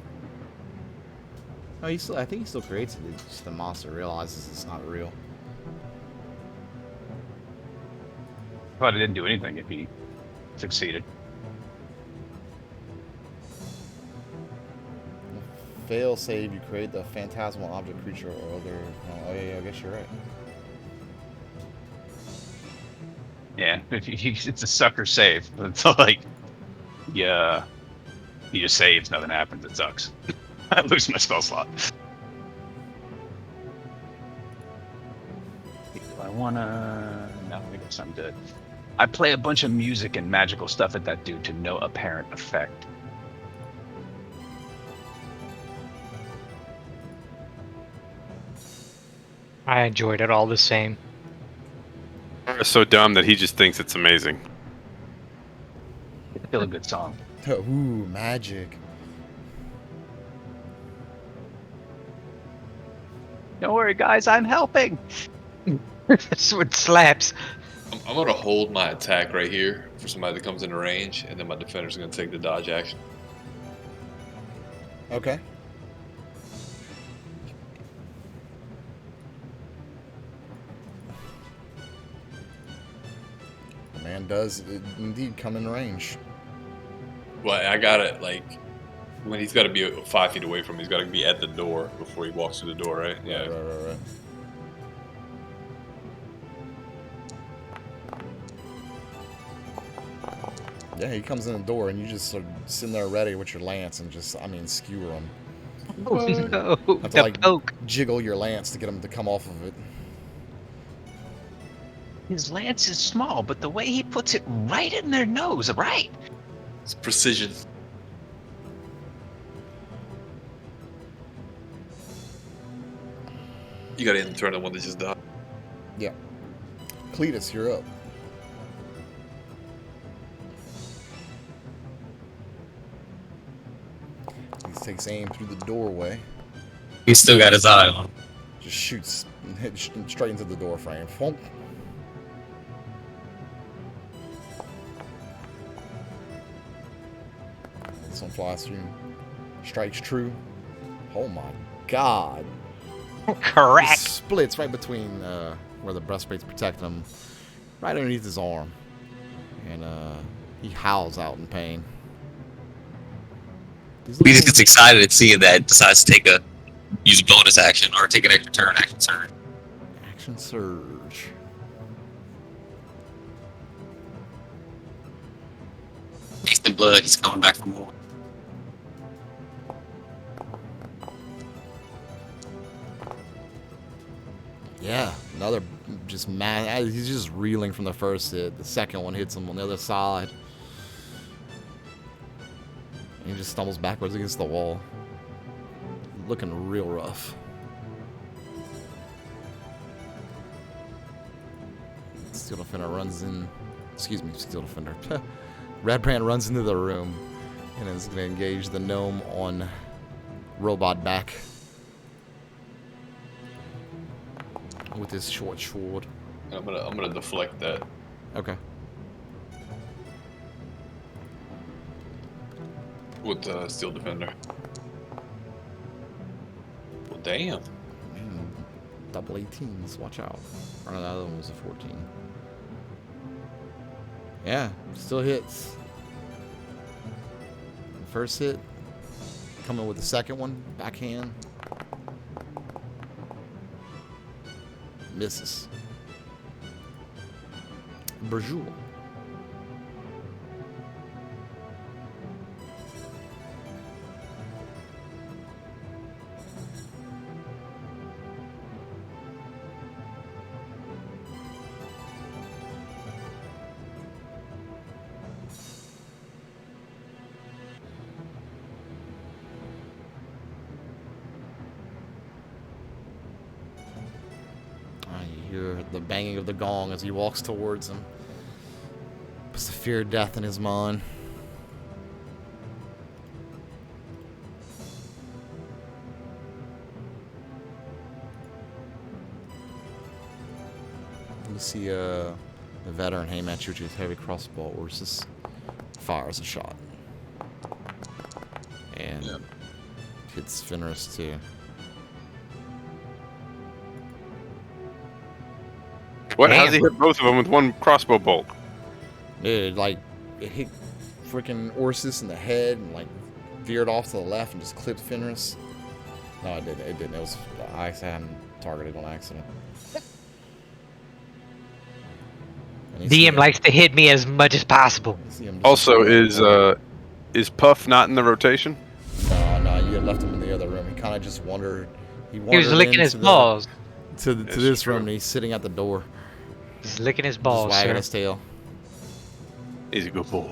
Oh, I think he still creates it. It's just the monster realizes it's not real. thought it didn't do anything if he succeeded. Fail save, you create the phantasmal object, creature, or other. Oh, yeah, I guess you're right. Yeah, if it's a sucker save. It's like, yeah, he just saves, nothing happens. It sucks. I lose my spell slot. Do I wanna? No, I guess I'm good. I play a bunch of music and magical stuff at that dude to no apparent effect. I enjoyed it all the same. It's so dumb that he just thinks it's amazing. It's still a good song. Ooh, magic. Don't worry, guys, I'm helping. Sword slaps. I'm gonna hold my attack right here for somebody that comes into range, and then my defender's gonna take the dodge action. Okay. The man does indeed come in range. Well, I got it like when he's got to be 5 feet away from me. He's got to be at the door before he walks through the door, right? Yeah. Right. Yeah, he comes in the door and you just sort of sitting there ready with your lance and just, skewer him. Oh no, Have to the like poke. jiggle your lance to get him to come off of it. His lance is small, but the way he puts it right in their nose, right? It's precision. You got to turn the one that just died. Yeah. Cletus, you're up. He takes aim through the doorway. He's still got his eye on. Just shoots straight into the door frame. Thump. This one flies through. Strikes true. Oh my god. Correct. It splits right between where the breastplate's protecting him. Right underneath his arm. And he howls out in pain. He just gets excited at seeing that, decides to use a bonus action or take an extra turn, action surge. Action surge. Tasting blood, he's coming back for more. Yeah, another just mad. He's just reeling from the first hit. The second one hits him on the other side. And he just stumbles backwards against the wall. Looking real rough. Steel Defender runs in. Excuse me, Steel Defender. Redbrand runs into the room and is going to engage the gnome on robot back with his short sword. I'm gonna deflect that. Okay. With Steel Defender. Well, damn. Double 18s, watch out. Or no, the other one was a 14. Yeah, still hits. First hit. Coming with the second one, backhand. Misses. Berjoul. You hear the banging of the gong as he walks towards him. Puts the fear of death in his mind. You see the veteran aim at you with his heavy crossbow, or just fires a shot. And hits Fenris too. What? Damn. How's he hit both of them with one crossbow bolt? Dude, like, it hit freaking Ursus in the head and, like, veered off to the left and just clipped Fenris. No, it didn't. It didn't. It was, I hadn't targeted on accident. And you see DM him- likes to hit me as much as possible. you see him just Also, appear out of nowhere. is Puff not in the rotation? No, you had left him in the other room. He kind of just wandered. He He was wandered licking his into balls. to It's this true. room, and he's sitting at the door, He's licking his just balls, wagging sir. his tail. He's a good boy.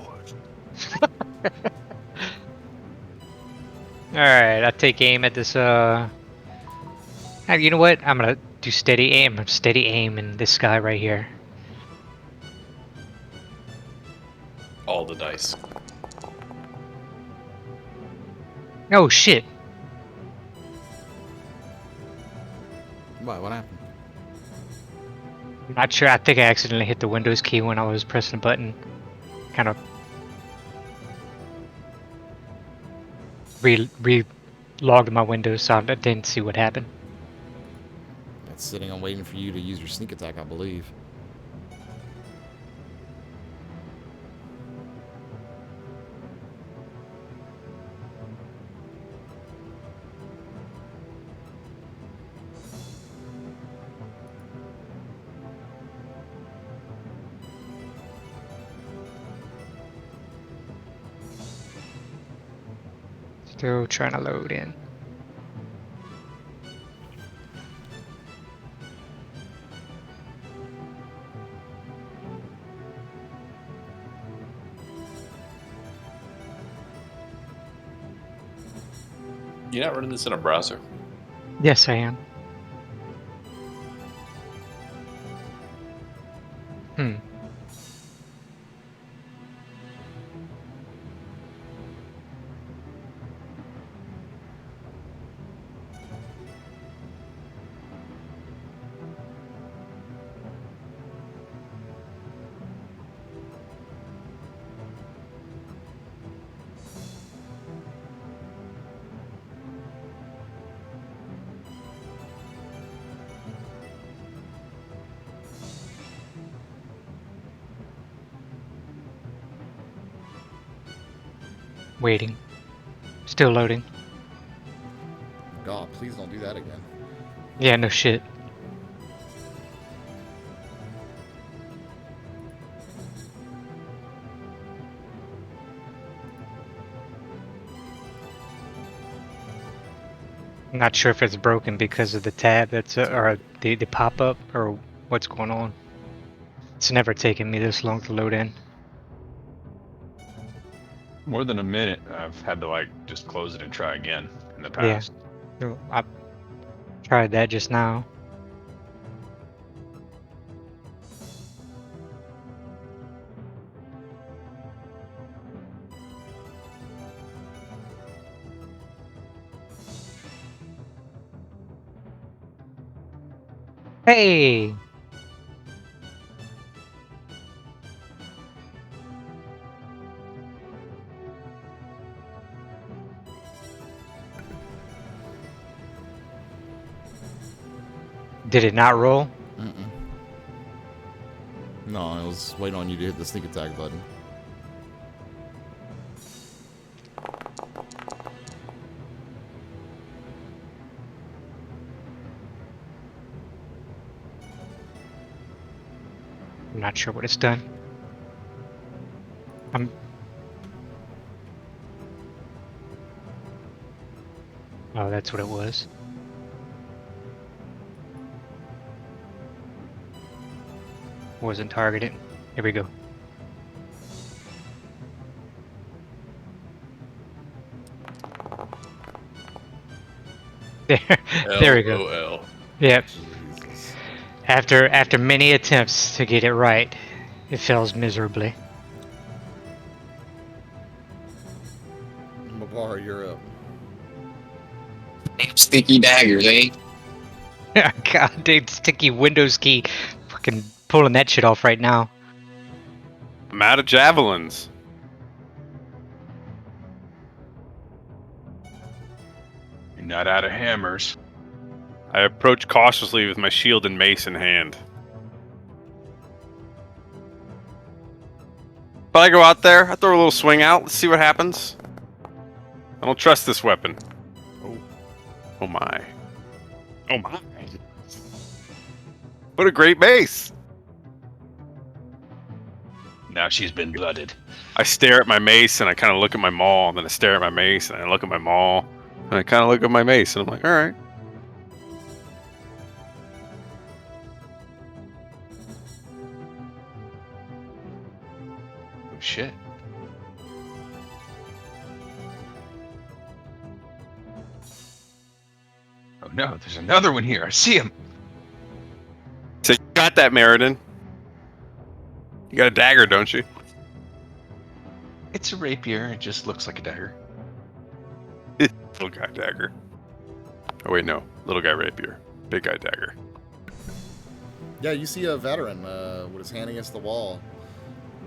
Alright, I take aim at this, you know what? I'm gonna do steady aim. Steady aim in this guy right here. All the dice. Oh, shit. What happened? Not sure. I think I accidentally hit the Windows key when I was pressing the button. Kind of re-logged my Windows, so I didn't see what happened. It's sitting on waiting for you to use your sneak attack, I believe. Still trying to load in. You're not running this in a browser? Yes, I am. Hmm. Waiting. Still loading. God, please don't do that again. Yeah, no shit. I'm not sure if it's broken because of the tab that's or the pop-up or what's going on. It's never taken me this long to load in. More than a minute, I've had to like just close it and try again in the Yeah. past. So I tried that just now. Hey! Did it not roll? Mm-mm. No, I was waiting on you to hit the sneak attack button. I'm not sure what it's done. Oh, that's what it was. Wasn't targeted. Here we go. There we go. LOL. Yep. Jesus. After many attempts to get it right, it fails miserably. Mabar, you're up. Damn sticky daggers, eh? God, dude, sticky Windows key. Fucking pulling that shit off right now. I'm out of javelins. You're not out of hammers. I approach cautiously with my shield and mace in hand. But I go out there, I throw a little swing out, let's see what happens. I don't trust this weapon. Oh. Oh my. Oh my. What a great mace! Now she's been blooded. I stare at my mace and I kind of look at my maul, and then I stare at my mace and I look at my maul, and I kind of look at my mace, and I'm like, alright. Oh shit. Oh no, there's another one here. I see him. So you got that, Meriden. You got a dagger, don't you? It's a rapier. It just looks like a dagger. Little guy dagger. Oh wait, no. Little guy rapier. Big guy dagger. Yeah, you see a veteran with his hand against the wall,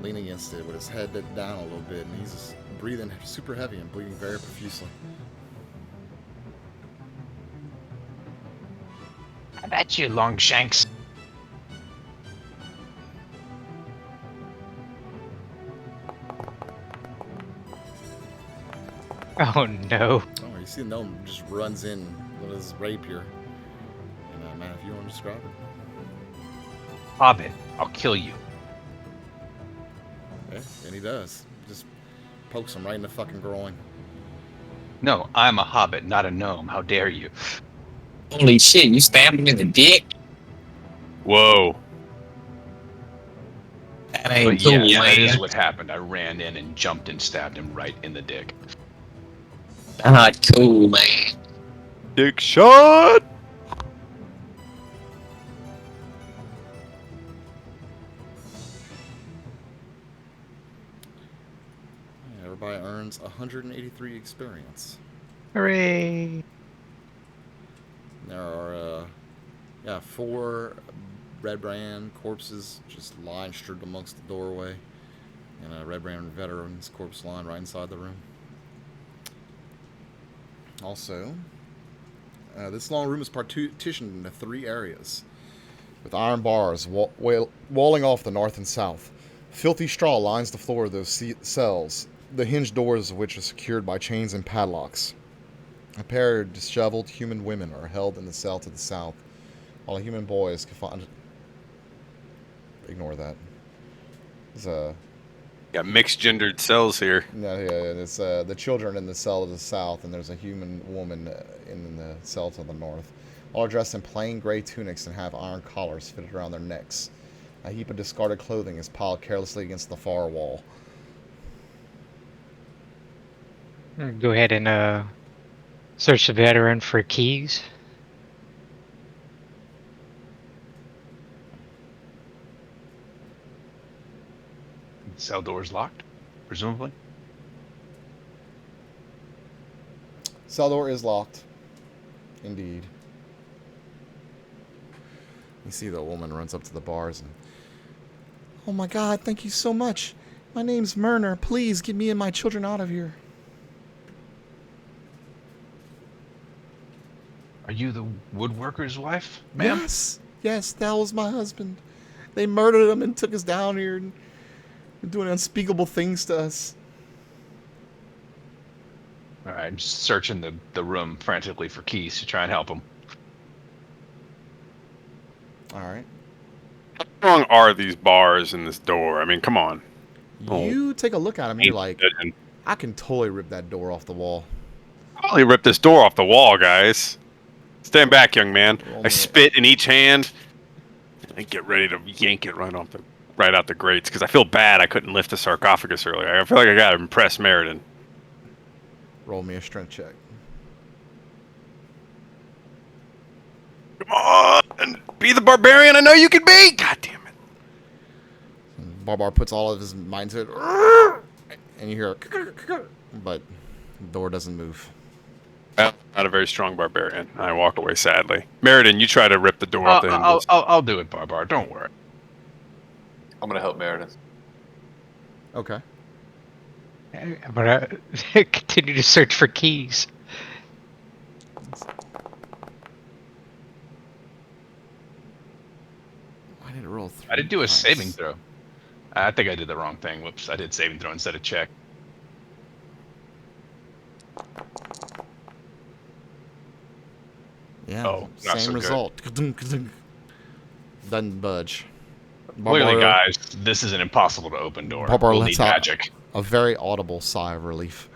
leaning against it with his head down a little bit, and he's just breathing super heavy and bleeding very profusely. How about you, Longshanks? Oh no. Oh, you see the gnome just runs in with his rapier. And man, if you want to describe it. Hobbit, I'll kill you. Yeah, and he does. Just pokes him right in the fucking groin. No, I'm a hobbit, not a gnome. How dare you? Holy shit, you stabbed him in the dick? Whoa. That ain't But cool, yeah, that is man. what happened. I ran in and jumped and stabbed him right in the dick. Not cool, man. Dick shot! Yeah, everybody earns 183 experience. Hooray. There are, 4 Redbrand corpses just lying strewed amongst the doorway, and a Redbrand veteran's corpse lying right inside the room. Also, this long room is partitioned into 3 areas, with iron bars walling off the north and south. Filthy straw lines the floor of those cells, the hinged doors of which are secured by chains and padlocks. A pair of disheveled human women are held in the cell to the south, while a human boy is confined. Ignore that. There's Got mixed gendered cells here. it's the children in the cell to the south, and there's a human woman in the cell to the north. All are dressed in plain gray tunics and have iron collars fitted around their necks. A heap of discarded clothing is piled carelessly against the far wall. Go ahead and search the veteran for keys. Cell door's locked, presumably. Cell door is locked. Indeed. You see the woman runs up to the bars and... Oh my god, thank you so much. My name's Myrner. Please get me and my children out of here. Are you the woodworker's wife, ma'am? Yes, that was my husband. They murdered him and took us down here and doing unspeakable things to us. All right, I'm just searching the room frantically for keys to try and help him. Alright. How long are these bars in this door? I mean, come on. You take a look at him and you're like, I can totally rip that door off the wall. I'll only rip this door off the wall, guys. Stand back, young man. I spit in each hand and get ready to yank it right out the grates, because I feel bad I couldn't lift the sarcophagus earlier. I feel like I gotta impress Meriden. Roll me a strength check. Come on! Be the barbarian I know you can be! God damn it. Barbar puts all of his mind to it. And you hear but the door doesn't move. Well, not a very strong barbarian. I walk away sadly. Meriden, you try to rip the door off the hinges. I'll do it, Barbar. Don't worry. I'm gonna help Meriden. Okay. I'm gonna continue to search for keys. I did roll 3 I did do a dice. saving throw. I think I did the wrong thing. Whoops! I did save and throw instead of check. Yeah, Oh, not same so good. result. Doesn't budge. Clearly, Barbara, guys, this is an impossible to open door. Barbara We'll lets need out magic. a very audible sigh of relief.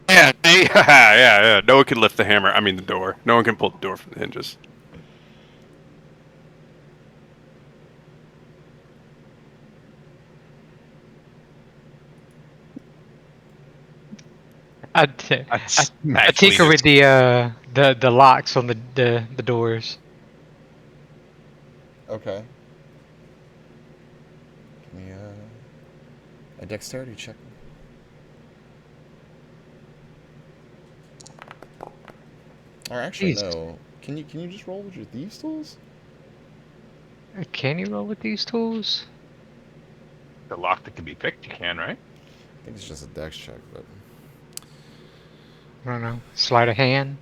Yeah, yeah. No one can lift the hammer. I mean, the door. No one can pull the door from the hinges. I Magically tinker with just- the locks on the doors. Okay. Give me a dexterity check. Or actually, Jeez. no. Can you just roll with your thieves tools? Can you roll with these tools? the lock that can be picked. You can, right? I think it's just a dex check, but I don't know. Sleight of hand.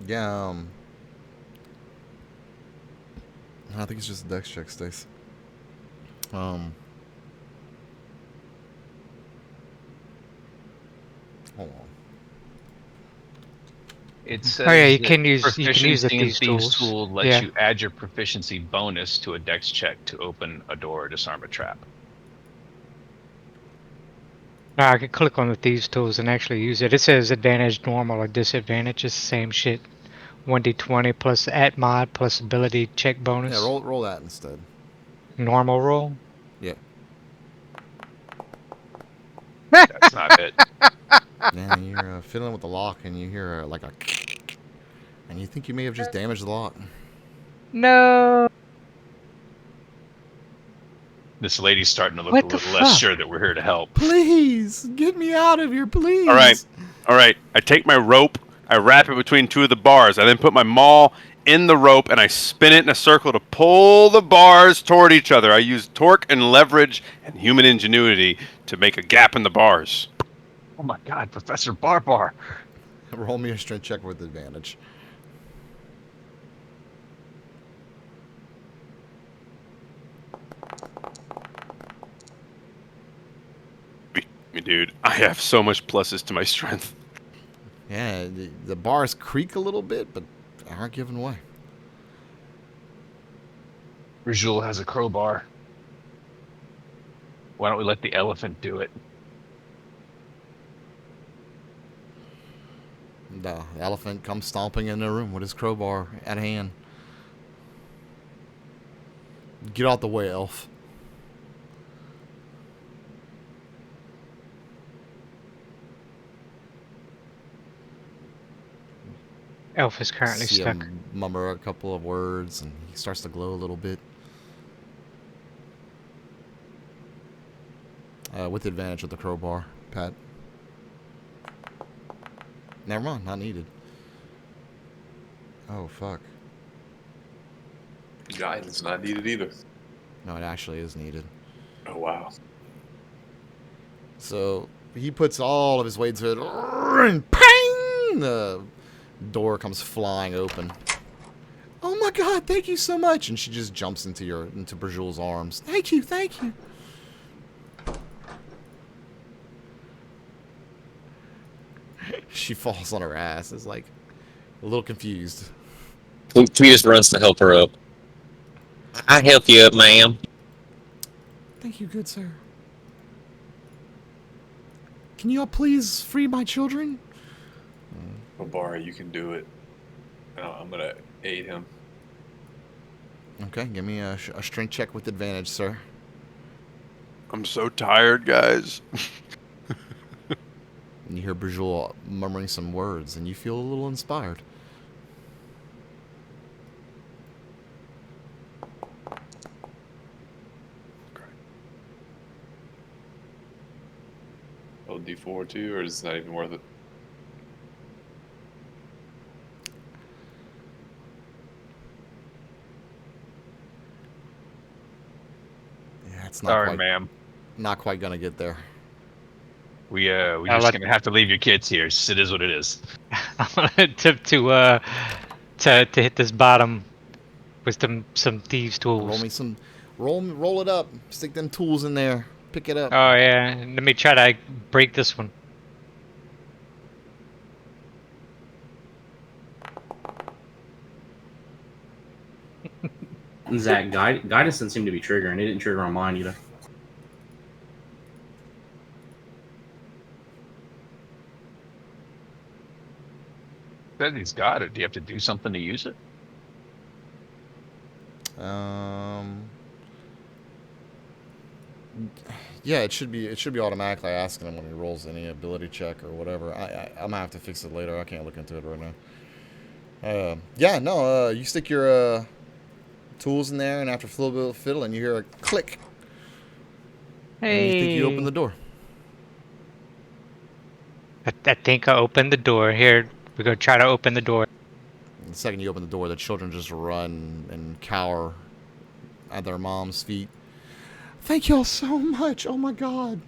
yeah. I think it's just a dex check, Stace. Hold on. It says Oh yeah, you that can use the proficiency in thieves thieves tools. tool lets Yeah. you add your proficiency bonus to a dex check to open a door or disarm a trap. Now I can click on the thieves tools and actually use it. It says advantage, normal, or disadvantage. It's the same shit. 1d20 plus at mod plus ability check bonus. Yeah, roll that instead. Normal roll. Yeah. That's not it. Yeah, you're fiddling with the lock, and you hear like a, and you think you may have just damaged the lock. No. This lady's starting to look What a the little less fuck? sure that we're here to help. Please get me out of here, please. All right. I take my rope, I wrap it between two of the bars. I then put my maul in the rope and I spin it in a circle to pull the bars toward each other. I use torque and leverage and human ingenuity to make a gap in the bars. Oh my God, Professor Barbar! Roll me a strength check with advantage. Dude, I have so much pluses to my strength. Yeah, the bars creak a little bit, but aren't giving way. Rajul has a crowbar. Why don't we let the elephant do it? The elephant comes stomping in the room with his crowbar at hand. Get out the way, elf. Elf is currently See stuck. him mummer a couple of words, and he starts to glow a little bit. With advantage with the crowbar, Pat. Never mind, not needed. Oh, fuck. Guidance not needed either. No, it actually is needed. Oh wow. So he puts all of his weight to it, and pang! The door comes flying open. Oh my god, thank you so much! And she just jumps into Brajul's arms. Thank you, thank you. She falls on her ass. Is like a little confused. Cletus runs to help her up. I help you up, ma'am. Thank you, good sir. Can you all please free my children? Obara, you can do it. I'm gonna aid him. Okay, give me a strength check with advantage, sir. I'm so tired, guys. And you hear Brajul murmuring some words, and you feel a little inspired. Oh, D4 too, or is it not even worth it? Yeah, it's not Sorry, quite, ma'am. not quite gonna get there. we're I'll just let- gonna have to leave your kids here. It is what it is. I'm gonna attempt to hit this bottom with some thieves' Roll tools. me some. Roll it up. Stick them tools in there. Pick it up. Oh yeah, let me try to break this one. Zach, guidance didn't seem to be triggering. It didn't trigger on mine either. Said he's got it. Do you have to do something to use it? Yeah, it should be automatically asking him when he rolls any ability check or whatever. I'm gonna have to fix it later. I can't look into it right now. Yeah, no. You stick your tools in there, and after a little bit of fiddle, and you hear a click, and you think you open the door. I think I opened the door. Here, we're gonna try to open the door. And the second you open the door, the children just run and cower at their mom's feet. Thank y'all so much. Oh my God.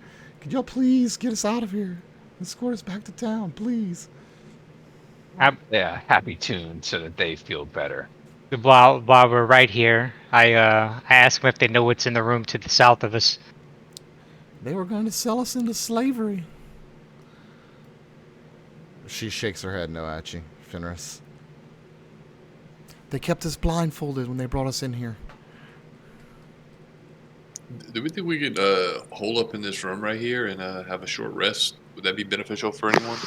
Could y'all please get us out of here? Escort us back to town, please. Yeah, happy tune so that they feel better. While we're right here, I ask them if they know what's in the room to the south of us. They were going to sell us into slavery. She shakes her head no at you, Fenris. They kept us blindfolded when they brought us in here. Do we think we could hole up in this room right here and have a short rest? Would that be beneficial for anyone?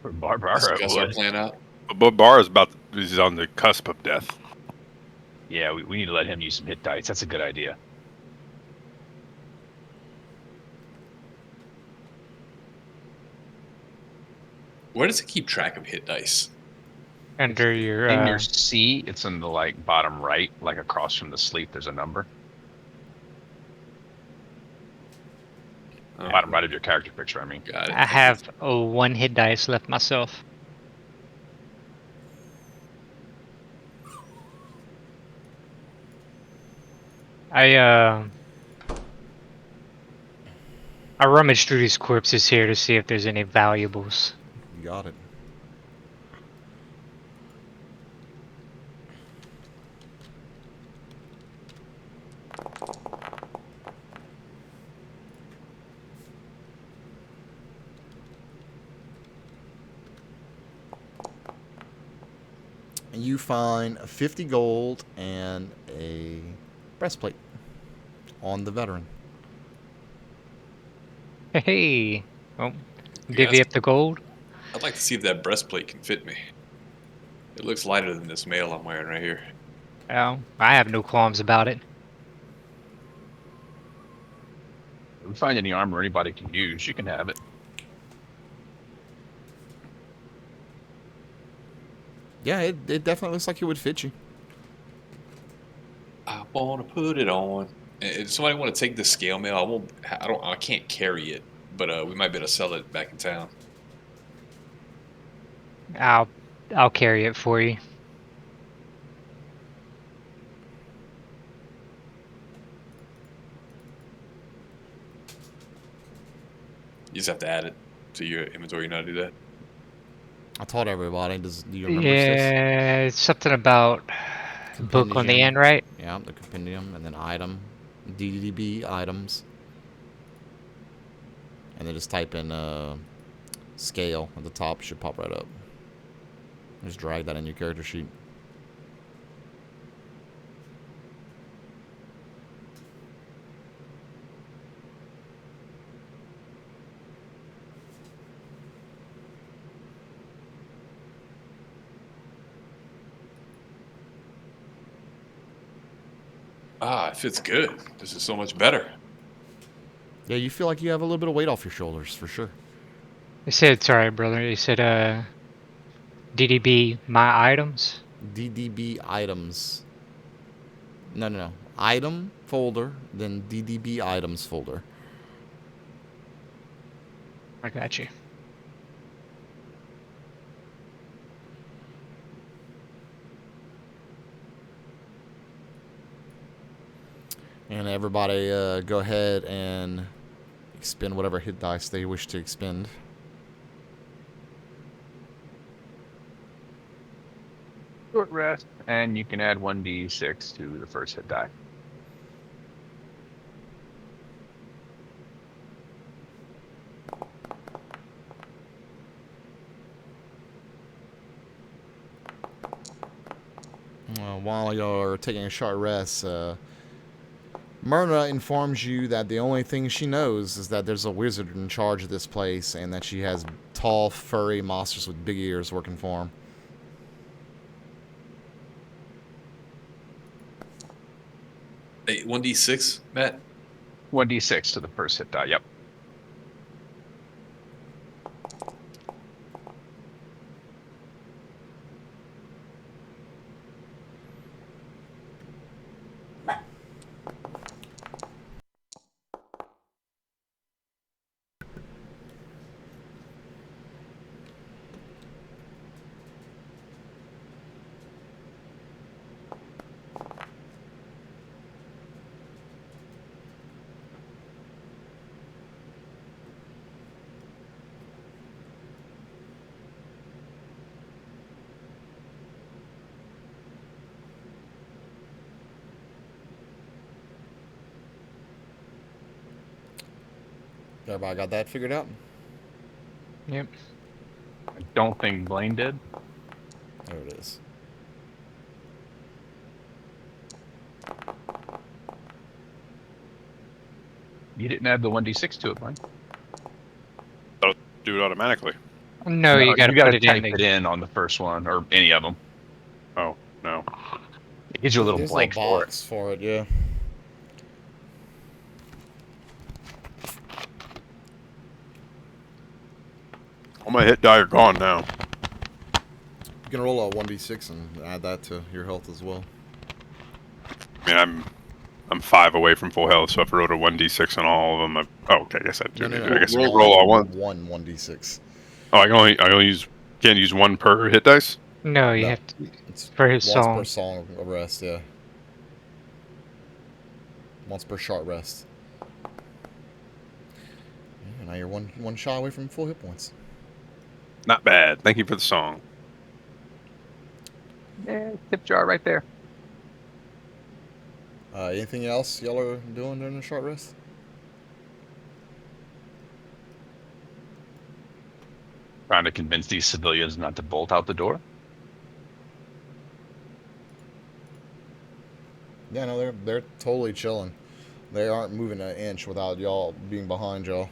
For Barbara, it Got our would. plan out. But Bar is on the cusp of death. Yeah, we need to let him use some hit dice. That's a good idea. Where does it keep track of hit dice? Under your In your C, it's in the like bottom right, like across from the sleep. There's a number. Oh, Bottom right of your character picture. I mean, got it. I have one hit dice left myself. I rummage through these corpses here to see if there's any valuables. You got it. And you find 50 gold and a breastplate on the veteran. Hey, oh, Yes. divvy up the gold. I'd like to see if that breastplate can fit me. It looks lighter than this mail I'm wearing right here. Oh, I have no qualms about it. if we find any armor anybody can use, you can have it. Yeah, it definitely looks like it would fit you. I want to put it on. If somebody want to take the scale mail, I can't carry it, but we might be able to sell it back in town. I'll carry it for you. You just have to add it to your inventory. You know how to do that? I taught everybody. Do you remember this? Yeah, it's something about book on the Compendium. end, right? Yeah, the compendium, and then item, DDB items, and then just type in scale at the top. Should pop right up. Just drag that in your character sheet. Ah, it fits good. This is so much better. Yeah, you feel like you have a little bit of weight off your shoulders for sure. They said, sorry, brother. They said, DDB my items. DDB items. No. Item folder, then DDB items folder. I got you. And everybody go ahead and expend whatever hit dice they wish to expend. Short rest, and you can add 1d6 to the first hit die. While you're taking a short rest, Myrna informs you that the only thing she knows is that there's a wizard in charge of this place and that she has tall, furry monsters with big ears working for him. Hey, 1d6, Matt? 1d6 to the first hit die, yep. Everybody got that figured out? Yep. I don't think Blaine did. There it is. You didn't add the 1d6 to it, Blaine. Do it automatically. No, you gotta put it type in. it in on the first one, or any of them. Oh, no. It gives you a little There's blank a box for it, yeah. All my hit die are gone now. You can roll a 1d6 and add that to your health as well. I mean, I'm 5 away from full health, so if I rolled a 1d6 on all of them, okay, I guess I do. No. I guess I can roll all one. 1d6. Oh, I only can't use one per hit dice. No, you No. have to. It's For his once song. per song of rest, yeah. Once per short rest. Yeah, now you're one shot away from full hit points. Not bad. Thank you for the song. Yeah, tip jar right there. Anything else y'all are doing during the short rest? Trying to convince these civilians not to bolt out the door. Yeah, no, they're totally chilling. They aren't moving an inch without y'all being behind y'all.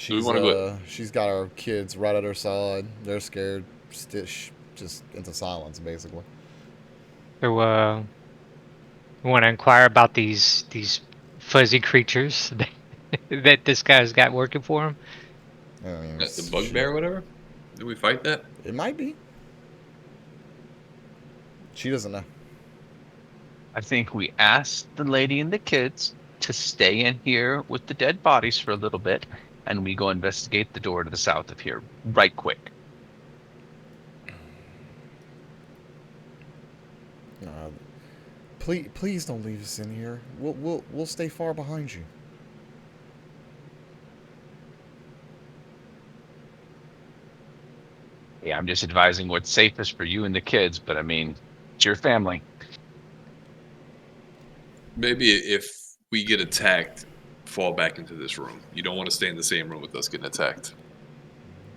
we wanna go- She's got her kids right at her side. They're scared, just into silence, basically. So, want to inquire about these fuzzy creatures that this guy's got working for him? I mean, The bugbear or whatever? Did we fight that? It might be. She doesn't know. I think we asked the lady and the kids to stay in here with the dead bodies for a little bit, and we go investigate the door to the south of here right quick. Please don't leave us in here. We'll stay far behind you. Yeah, I'm just advising what's safest for you and the kids, but I mean, it's your family. Maybe if we get attacked, fall back into this room. You don't want to stay in the same room with us getting attacked.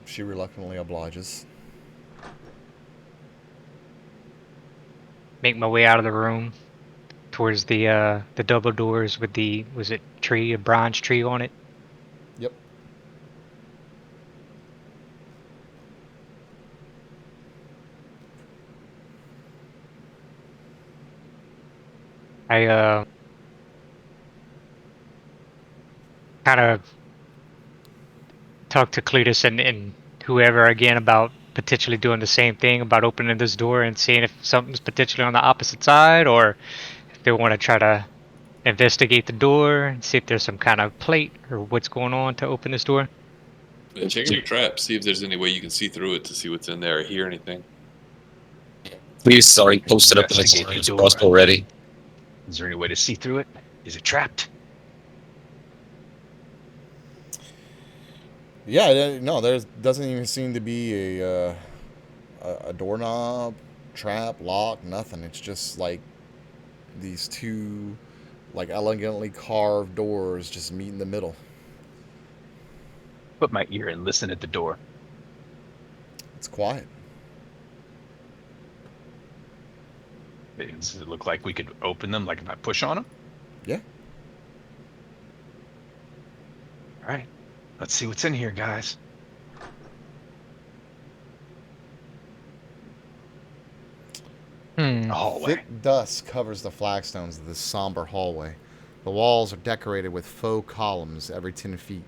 She reluctantly obliges. Make my way out of the room towards the double doors with the, was it a bronze tree on it? Yep. I kind of talk to Cletus and whoever again about potentially doing the same thing, about opening this door and seeing if something's potentially on the opposite side, or if they want to try to investigate the door and see if there's some kind of plate or what's going on to open this door. Yeah, check your trap. See if there's any way you can see through it to see what's in there or hear anything. We've already posted up Investigate against the us door. already. Is there any way to see through it? Is it trapped? Yeah, no, there doesn't even seem to be a doorknob, trap, lock, nothing. It's just like these two, like elegantly carved doors just meet in the middle. Put my ear and listen at the door. It's quiet. Does it look like we could open them, like if I push on them? Yeah. All right, let's see what's in here, guys. Hmm. A hallway. Thick dust covers the flagstones of this somber hallway. The walls are decorated with faux columns every 10 feet,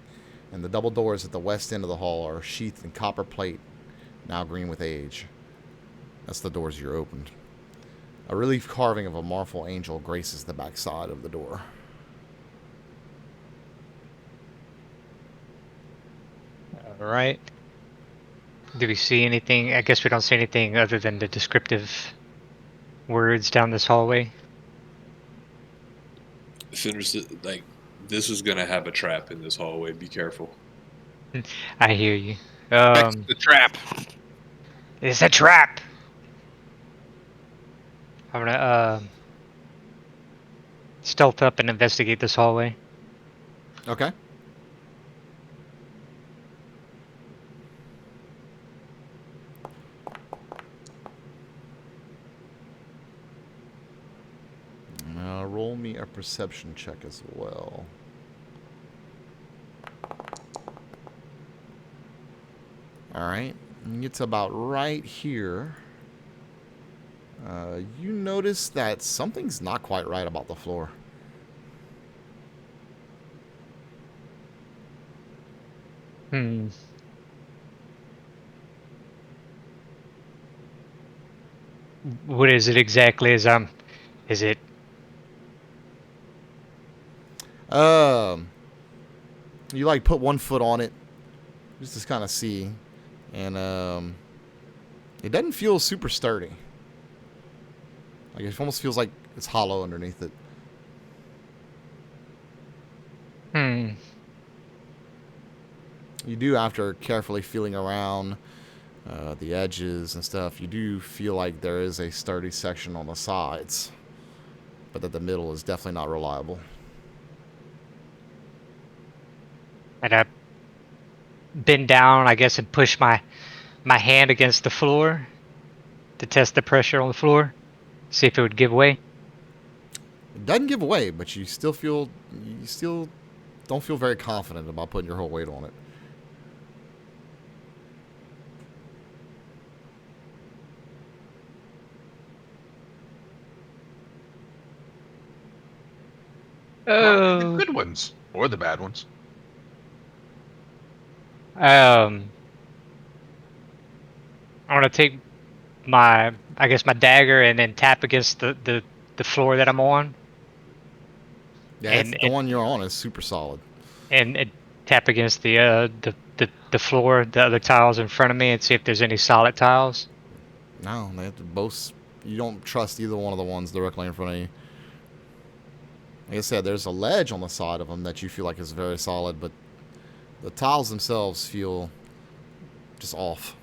and the double doors at the west end of the hall are sheathed in copper plate, now green with age. That's the doors you opened. A relief carving of a marble angel graces the backside of the door. All right. Do we see anything? I guess we don't see anything other than the descriptive words down this hallway. Finish it, like, this is gonna have a trap in this hallway. Be careful. I hear you. The trap. It's a trap. I'm gonna stealth up and investigate this hallway. Okay. Roll me a perception check as well. Alright. It's about right here. You notice that something's not quite right about the floor. Hmm. What is it exactly? Is it? You like put one foot on it, just to kind of see, and it doesn't feel super sturdy. Like it almost feels like it's hollow underneath it. Hmm. You do, after carefully feeling around the edges and stuff, you do feel like there is a sturdy section on the sides, but that the middle is definitely not reliable. And I bend down, I guess, and push my hand against the floor to test the pressure on the floor, see if it would give way. It doesn't give away, but you still don't feel very confident about putting your whole weight on it. The good ones or the bad ones. I'm gonna take my dagger and then tap against the floor that I'm on. Yeah, the one you're on is super solid. And tap against the floor, the other tiles in front of me, and see if there's any solid tiles. No, they have to both. You don't trust either one of the ones directly in front of you. Like I said, there's a ledge on the side of them that you feel like is very solid, but the tiles themselves feel just off.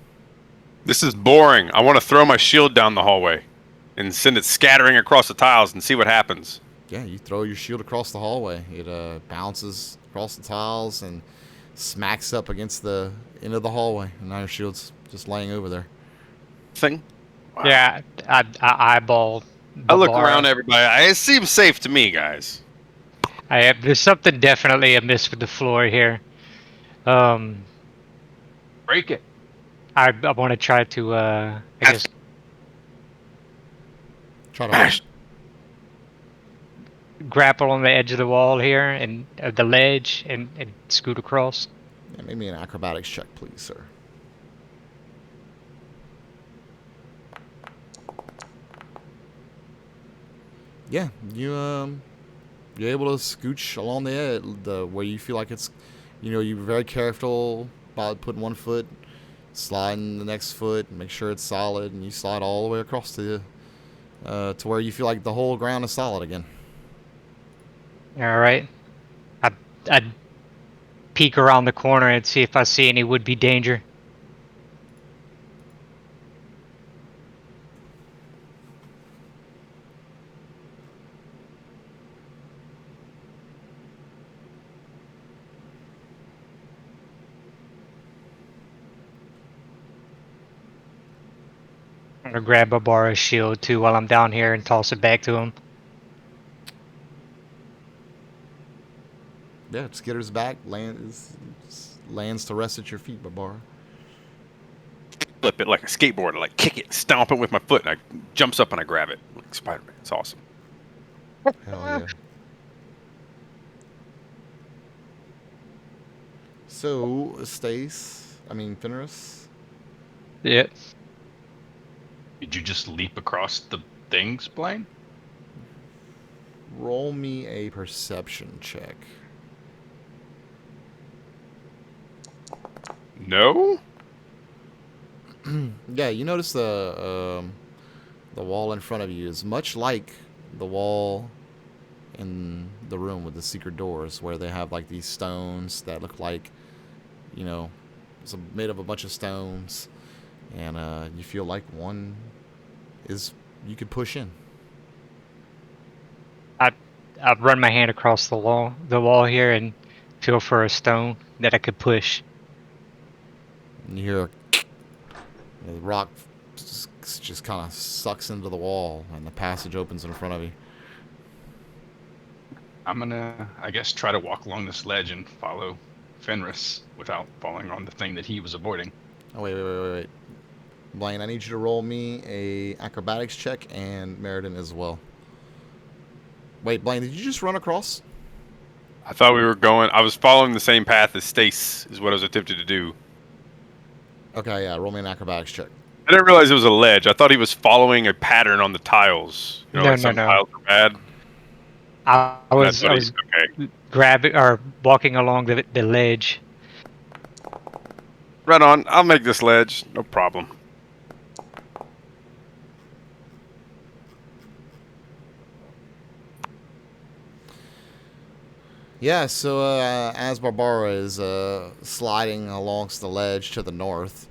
This is boring. I want to throw my shield down the hallway and send it scattering across the tiles and see what happens. Yeah, you throw your shield across the hallway. It bounces across the tiles and smacks up against the end of the hallway. And now your shield's just laying over there. Thing. Wow. Yeah, I eyeball. I look around everybody. It seems safe to me, guys. There's something definitely amiss with the floor here. Break it. I want to try to I guess Try to grapple on the edge of the wall here and the ledge and scoot across. Yeah, make me an acrobatics check, please, sir. Yeah, you're able to scooch along the edge, where you feel like it's, you're very careful about putting one foot, sliding the next foot, make sure it's solid, and you slide all the way across to where you feel like the whole ground is solid again. All right, I peek around the corner and see if I see any would-be danger. I'm gonna grab Barbara's shield too while I'm down here and toss it back to him. Yeah, skitters back, lands to rest at your feet, Barbara. Flip it like a skateboard, like kick it, stomp it with my foot, and I jumps up and I grab it like Spider-Man. It's awesome. Hell yeah. So, Fenris. Yeah. Did you just leap across the things, Blaine? Roll me a perception check. No? Yeah, you notice the wall in front of you is much like the wall in the room with the secret doors, where they have like these stones that look like, it's made of a bunch of stones, and you feel like one is you could push in. I'd run my hand across the wall here and feel for a stone that I could push. And you hear the rock just kind of sucks into the wall, and the passage opens in front of you. I'm gonna, I guess, try to walk along this ledge and follow Fenris without falling on the thing that he was avoiding. Oh, wait. Blaine, I need you to roll me a acrobatics check, and Meriden as well. Wait, Blaine, did you just run across? I thought we were going... I was following the same path as Stace, is what I was attempting to do. Okay, yeah, roll me an acrobatics check. I didn't realize it was a ledge. I thought he was following a pattern on the tiles. Some tiles are bad. I was okay. grabbing or walking along the ledge. Right on. I'll make this ledge. No problem. Yeah, so as Barbara is sliding along the ledge to the north,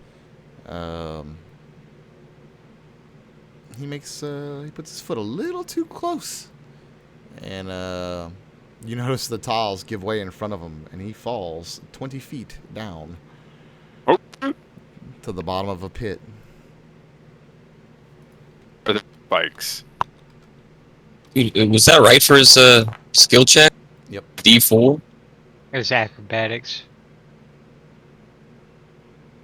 he puts his foot a little too close, and you notice the tiles give way in front of him, and he falls 20 feet down to the bottom of a pit. For the bikes. Was that right for his skill check? Yep. D4? It's acrobatics.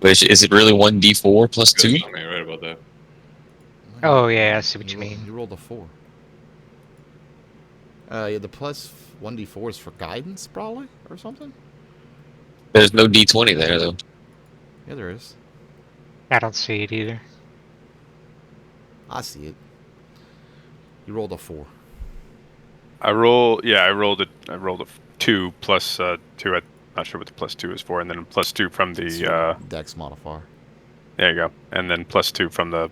But is it really 1D4 plus 2? I mean, right about that. Oh yeah, I see what you mean. You rolled a 4. Yeah, the plus 1d4 is for guidance, probably, or something? There's no D20 there, though. Yeah, there is. I don't see it either. I see it. You rolled a 4. I rolled a 2 plus 2. I'm not sure what the plus 2 is for, and then plus 2 from the Dex modifier. There you go, and then plus 2 from the.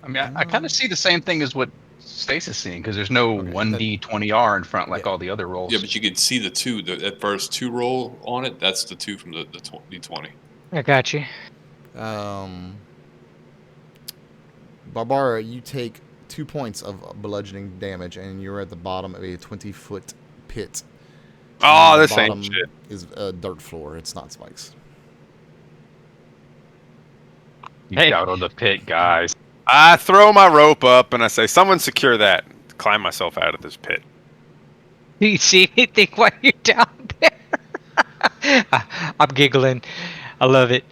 I mean, I kind of see the same thing as what Stace is seeing, because there's no 1D20R in front like all the other rolls. Yeah, but you can see the 2, that first 2 roll on it. That's the 2 from the D20. I got you. Barbara, you take 2 points of bludgeoning damage, and you're at the bottom of a 20-foot pit. Oh, this ain't shit. Is a dirt floor. It's not spikes. You out of the pit, guys. I throw my rope up and I say, "Someone secure that." Climb myself out of this pit. Do you see anything while you're down there? I'm giggling. I love it.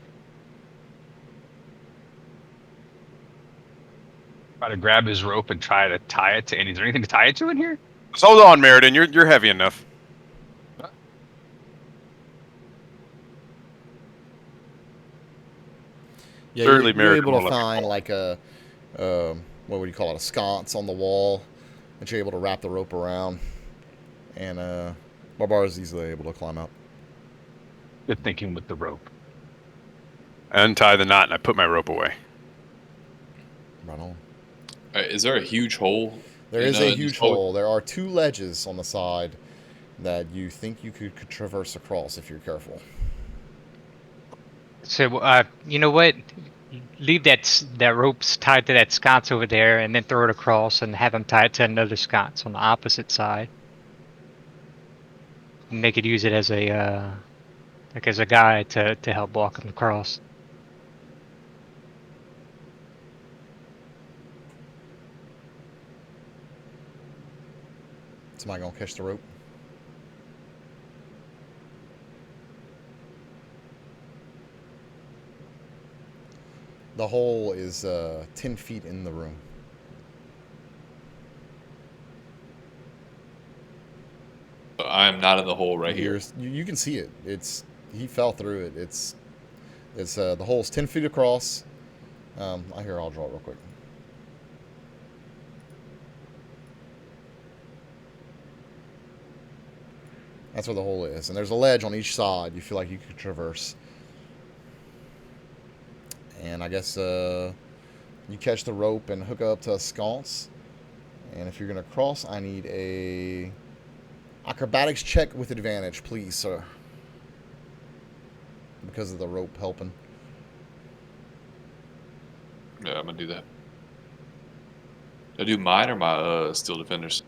Try to grab his rope and try to tie it to. And is there anything to tie it to in here? Just hold on, Meriden. You're heavy enough. Yeah, you're able to find like a what would you call it, a sconce on the wall that you're able to wrap the rope around, and Barbara is easily able to climb up. Good thinking with the rope. I untie the knot and I put my rope away. Right on. Is there a huge hole? There is a huge hole. There are 2 ledges on the side. that you think you could traverse across if you're careful. So, you know what? Leave that ropes tied to that sconce over there, and then throw it across, and have them tied to another sconce on the opposite side. And they could use it as a like as a guide to help walk them across. Somebody gonna catch the rope? The hole is 10 feet in the room. I am not in the hole right here. You can see it. He fell through it. It's the hole's 10 feet across. I'll draw it real quick. That's where the hole is, and there's a ledge on each side. You feel like you could traverse. And I guess you catch the rope and hook up to a sconce. And if you're gonna cross, I need a acrobatics check with advantage, please, sir. Because of the rope helping. Yeah, I'm gonna do that. Did I do mine or my steel defenders?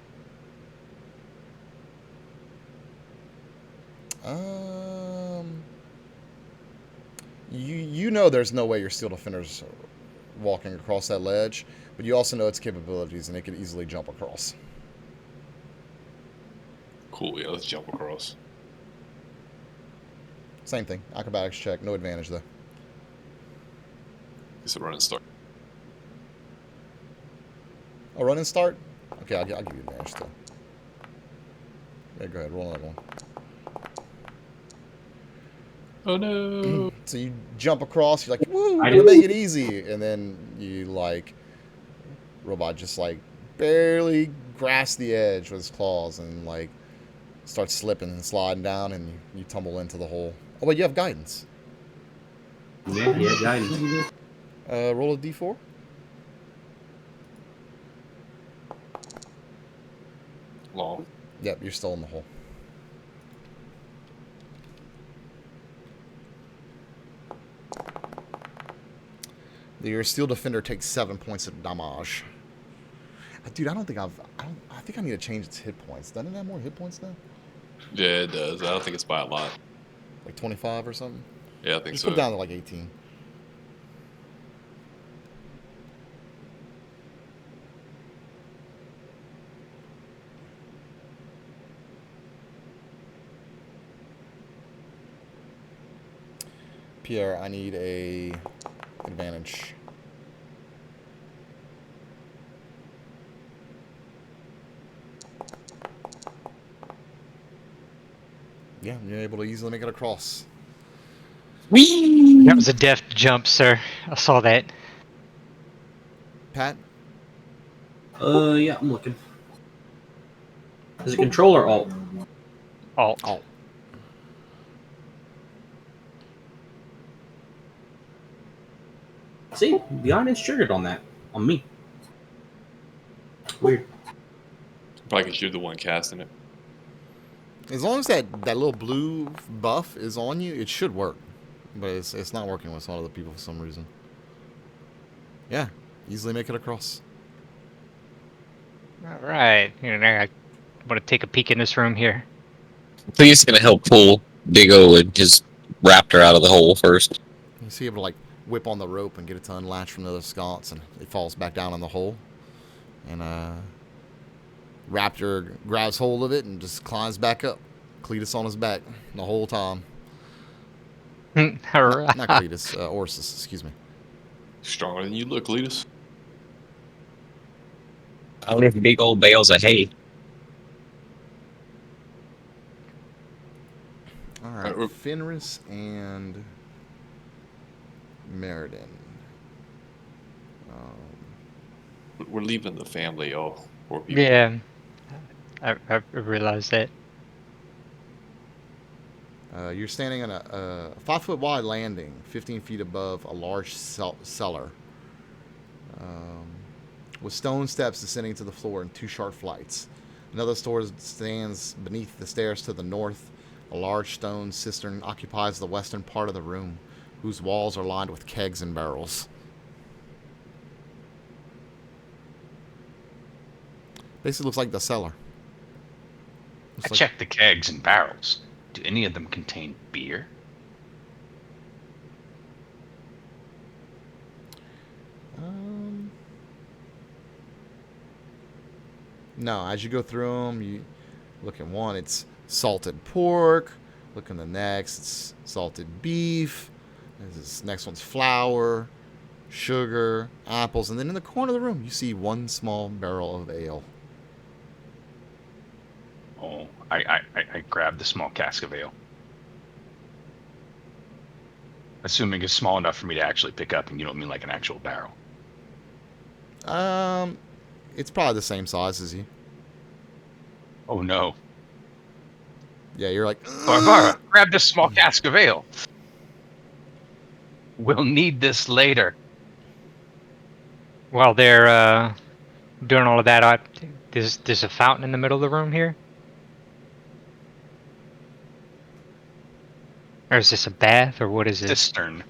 You know there's no way your steel defenders are walking across that ledge, but you also know its capabilities, and it could easily jump across. Cool, yeah, let's jump across. Same thing. Acrobatics check, no advantage though. It's a run and start. Oh, run and start? Okay, I'll give you advantage still. Yeah, go ahead, roll another one. Oh no! So you jump across, you're like, woo, I I'm gonna did. make it easy. And then you, robot just, barely grasps the edge with his claws and, starts slipping and sliding down, and you tumble into the hole. Oh, wait, you have guidance. Yeah, guidance. Roll a d4. Long. Yep, you're still in the hole. Your steel defender takes 7 points of damage. Dude, I think I need to change its hit points. Doesn't it have more hit points now? Yeah, it does. I don't think it's by a lot. Like 25 or something? Yeah, I think Just so. put it down to 18. Pierre, I need a advantage. Yeah, you're able to easily make it across. Whee! That was a deft jump, sir. I saw that. Pat? Yeah, I'm looking. Is it control or alt? Alt. Oh. See, the audience triggered on that. On me. Weird. Probably because you're the one casting it. As long as that little blue buff is on you, it should work. But it's not working with some other people for some reason. Yeah, easily make it across. All right. I want to take a peek in this room here. I think it's gonna help pull Big O and his raptor out of the hole first. You see able to whip on the rope and get it to unlatch from the other sconce, and it falls back down in the hole. And Raptor grabs hold of it and just climbs back up. Cletus on his back the whole time. All right. Not Cletus, Orsus, excuse me. Stronger than you look, Letus. I lift big old bales of hay. All right, Fenris and Meriden. We're leaving the family, y'all. Poor people. Yeah. I realized that. You're standing on a 5-foot wide landing, 15 feet above a large cellar, with stone steps descending to the floor in 2 sharp flights. Another store stands beneath the stairs to the north. A large stone cistern occupies the western part of the room, whose walls are lined with kegs and barrels. Basically looks like the cellar. I checked the kegs and barrels. Do any of them contain beer? No, as you go through them, you look at one, it's salted pork. Look in the next, it's salted beef. This next one's flour, sugar, apples. And then in the corner of the room, you see one small barrel of ale. Oh, I grabbed the small cask of ale. Assuming it's small enough for me to actually pick up, and you don't mean like an actual barrel. It's probably the same size as you. Oh no. Yeah, you're like, Barbara, grab this small cask of ale. We'll need this later. While they're doing all of that, there's a fountain in the middle of the room here? Or is this a bath, or what is this? Cistern.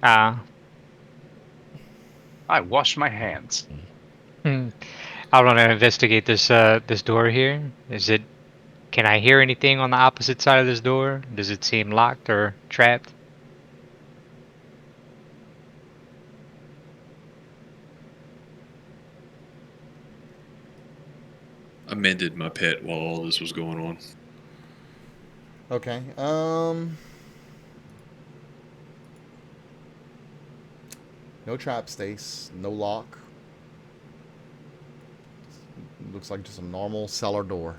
Ah. I washed my hands. I want to investigate this door here. Can I hear anything on the opposite side of this door? Does it seem locked or trapped? I mended my pet while all this was going on. okay. No trap stace, no lock. Looks like just a normal cellar door.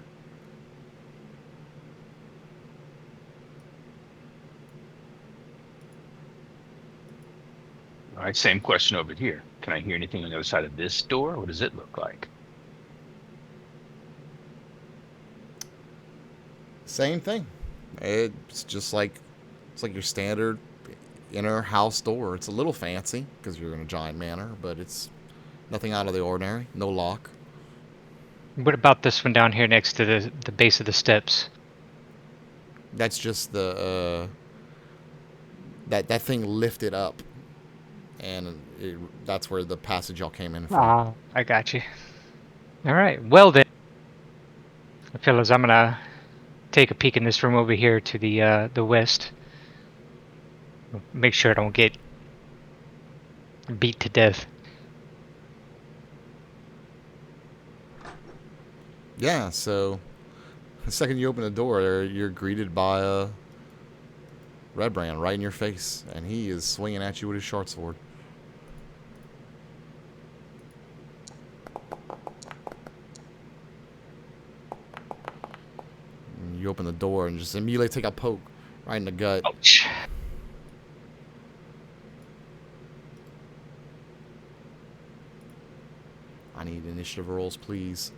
All right, same question over here. Can I hear anything on the other side of this door? What does it look like? Same thing. It's just like your standard inner house door. It's a little fancy because you're in a giant manor, but it's nothing out of the ordinary. No lock. What about this one down here next to the base of the steps? That's just the that thing lifted up, and that's where the passage y'all came in from. Ah, I got you. All right. Well then, fellas, I'm gonna take a peek in this room over here to the west. Make sure I don't get beat to death. Yeah, so the second you open the door, you're greeted by a Redbrand right in your face, and he is swinging at you with his short sword. And you open the door and just immediately take a poke right in the gut. Ouch. I need initiative rolls, please.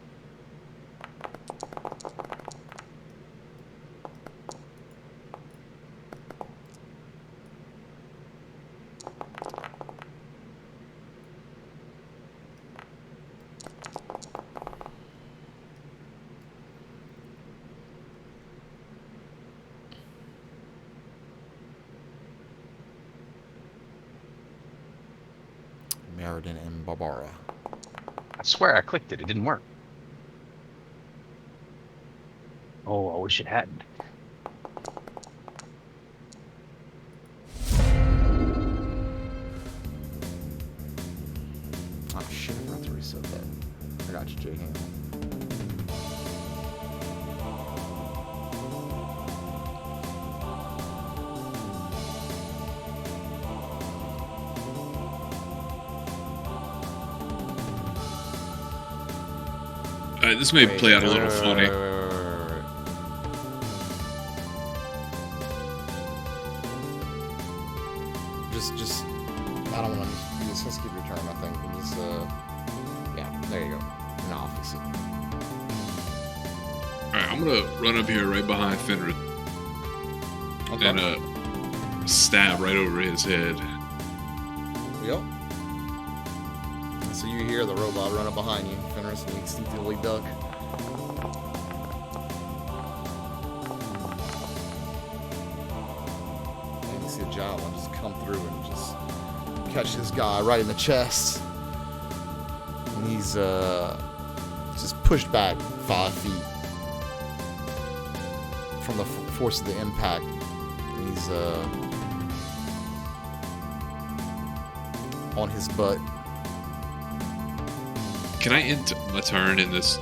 Meriden and Barbara. I swear I clicked it. It didn't work. Oh, I wish it hadn't. Oh shit, I forgot to reset that. I got you, Jay Ham. This may play out a little funny. Just, I don't want to just skip your turn, I think. And just, yeah, there you go. An office. Alright, I'm gonna run up here right behind Fenrir Okay. and stab right over his head. Yep. So you hear the robot run up behind you. Fenris and you instinctively duck. And you see a javelin just come through and just catch this guy right in the chest. And he's just pushed back 5 feet from the force of the impact. And he's on his butt. Can I end my turn in this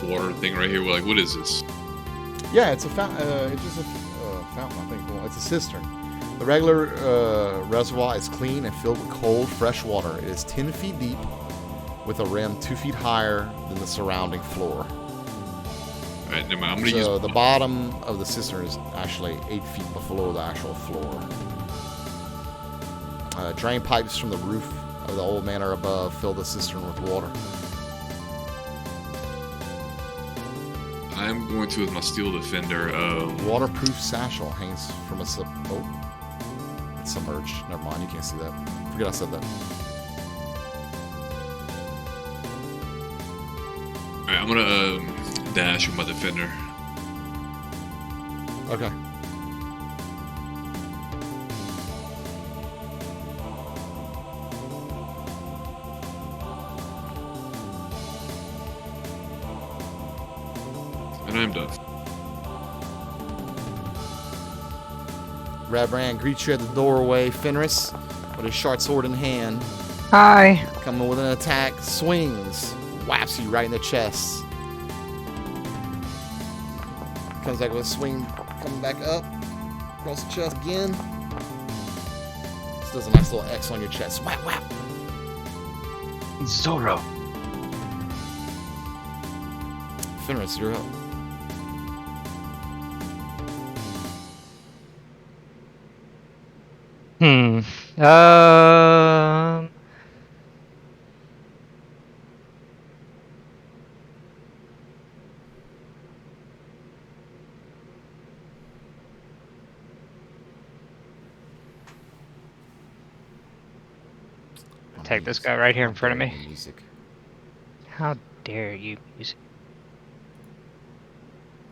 water thing right here? Like, what is this? Yeah, it's a fountain. It's just a fountain, I think. Well, it's a cistern. The regular reservoir is clean and filled with cold, fresh water. It is 10 feet deep, with a rim 2 feet higher than the surrounding floor. All right, never mind. I'm gonna use The bottom of the cistern is actually 8 feet below the actual floor. Drain pipes from the roof of the old manor above fill the cistern with water. I'm going to with my steel defender. Waterproof satchel hangs from a it's submerged. Never mind, you can't see that. Forget I said that. All right, I'm gonna dash with my defender. Okay. And I'm done. Redbrand greets you at the doorway. Fenris, with his short sword in hand, Hi. coming with an attack, swings, whaps you right in the chest. Comes back with a swing, coming back up, across the chest again. Just does a nice little X on your chest. Whap, whap. Zorro. Fenris, you're up. Um. Take this guy right here in front of me. Music. How dare you?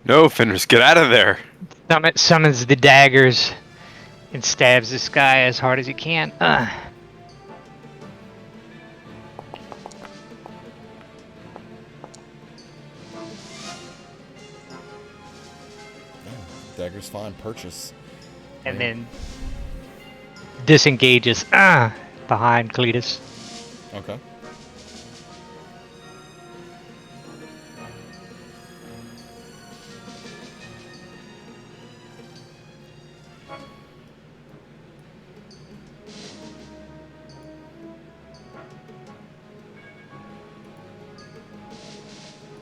No, Fenris, get out of there. Summons the daggers and stabs this guy as hard as he can. Dagger's fine. Purchase. And then disengages behind Cletus. Okay.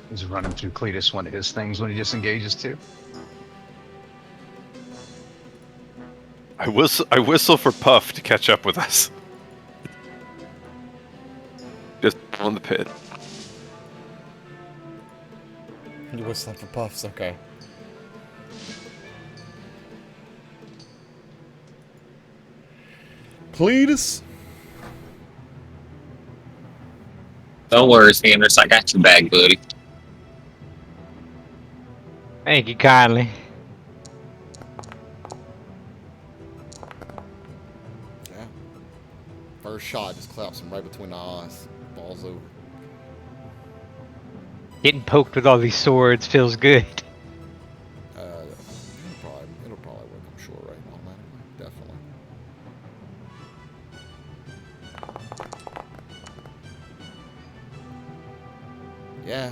He's running through Cletus, one of his things when he disengages too. I whistle for Puff to catch up with us. Just on the pit. You whistling for puffs, okay. Cletus. Don't worry, Fenris. I got your back, buddy. Thank you kindly. Yeah. First shot just claps him right between the eyes. Falls over. Getting poked with all these swords feels good. It'll probably work, I'm sure, right now, man. Definitely. Yeah.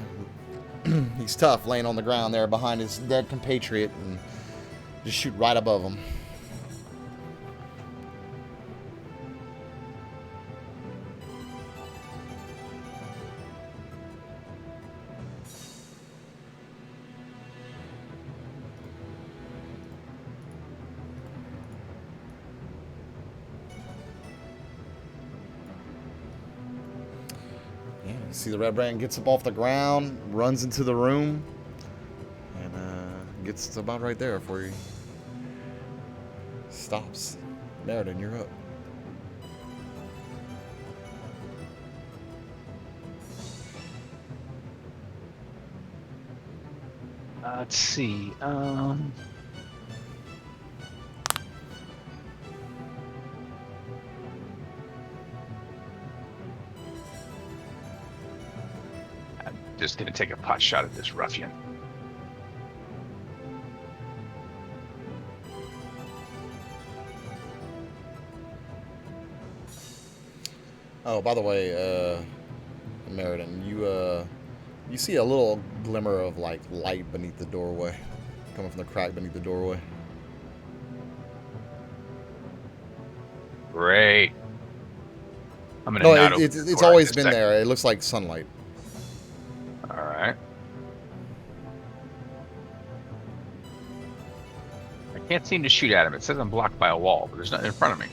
He's tough, laying on the ground there behind his dead compatriot, and just shoot right above him. Yeah, you see the Redbrand gets up off the ground, runs into the room, and gets about right there before he stops. Meriden, you're up. Let's see. I'm just gonna take a pot shot at this ruffian. Oh, by the way, Meriden, you see a little glimmer of like light beneath the doorway, coming from the crack beneath the doorway. Great. I'm gonna No, not open it's the it's door always this been second. there. It looks like sunlight. All right. I can't seem to shoot at him. It says I'm blocked by a wall, but there's nothing in front of me.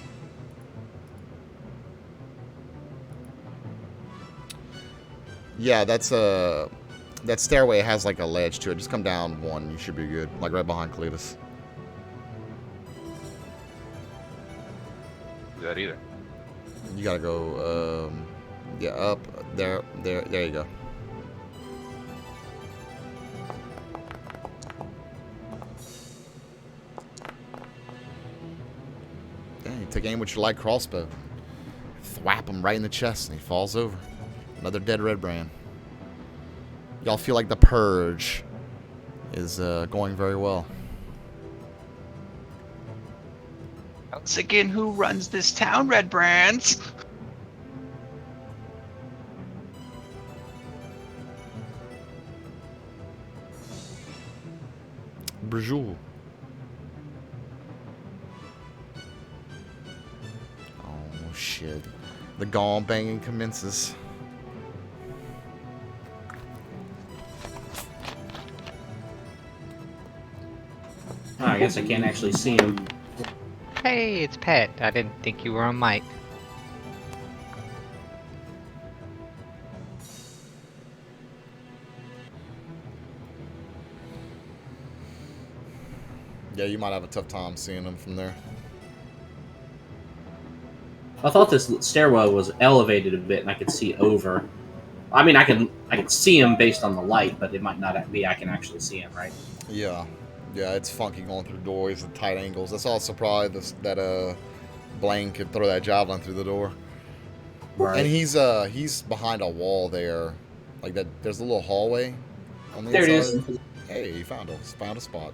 Yeah, that stairway has like a ledge to it. Just come down one, you should be good. Like right behind Cletus. Do that either. You gotta go, yeah, up there. There you go. Yeah, you take aim with your light crossbow. Thwap him right in the chest, and he falls over. Another dead Redbrand. Y'all feel like the purge is going very well. Once again, who runs this town, Redbrands? Bonjour. Oh shit. The gong banging commences. Oh, I guess I can't actually see him. Hey, it's Pat. I didn't think you were on mic. Yeah, you might have a tough time seeing him from there. I thought this stairwell was elevated a bit, and I could see over. I mean, I can see him based on the light, but it might not be. I can actually see him, right? Yeah. Yeah, it's funky going through doors at tight angles. That's all surprised that Blaine could throw that javelin through the door. Right. And he's behind a wall there. Like that there's a little hallway on the There it inside. is. Hey, you found a spot.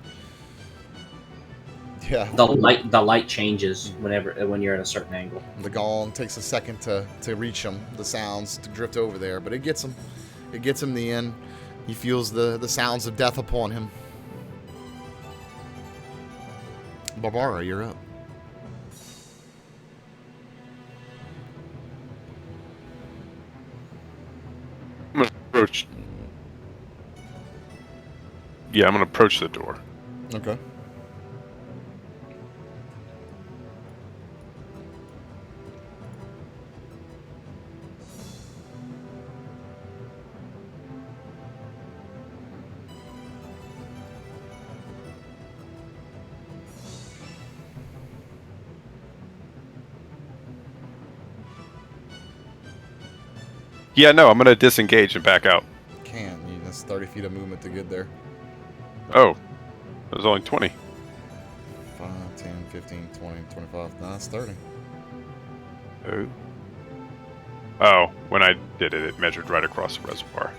Yeah. The light changes when you're at a certain angle. The gong takes a second to reach him, the sounds to drift over there, but it gets him. It gets him in the end. He feels the sounds of death upon him. Barbara, you're up. I'm gonna approach. Yeah, I'm gonna approach the door. Okay. Yeah, no, I'm gonna disengage and back out. Can't. That's 30 feet of movement to get there. Oh, it was only 20. 5, 10, 15, 20, 25. No, that's 30. Oh. Oh, when I did it, it measured right across the reservoir.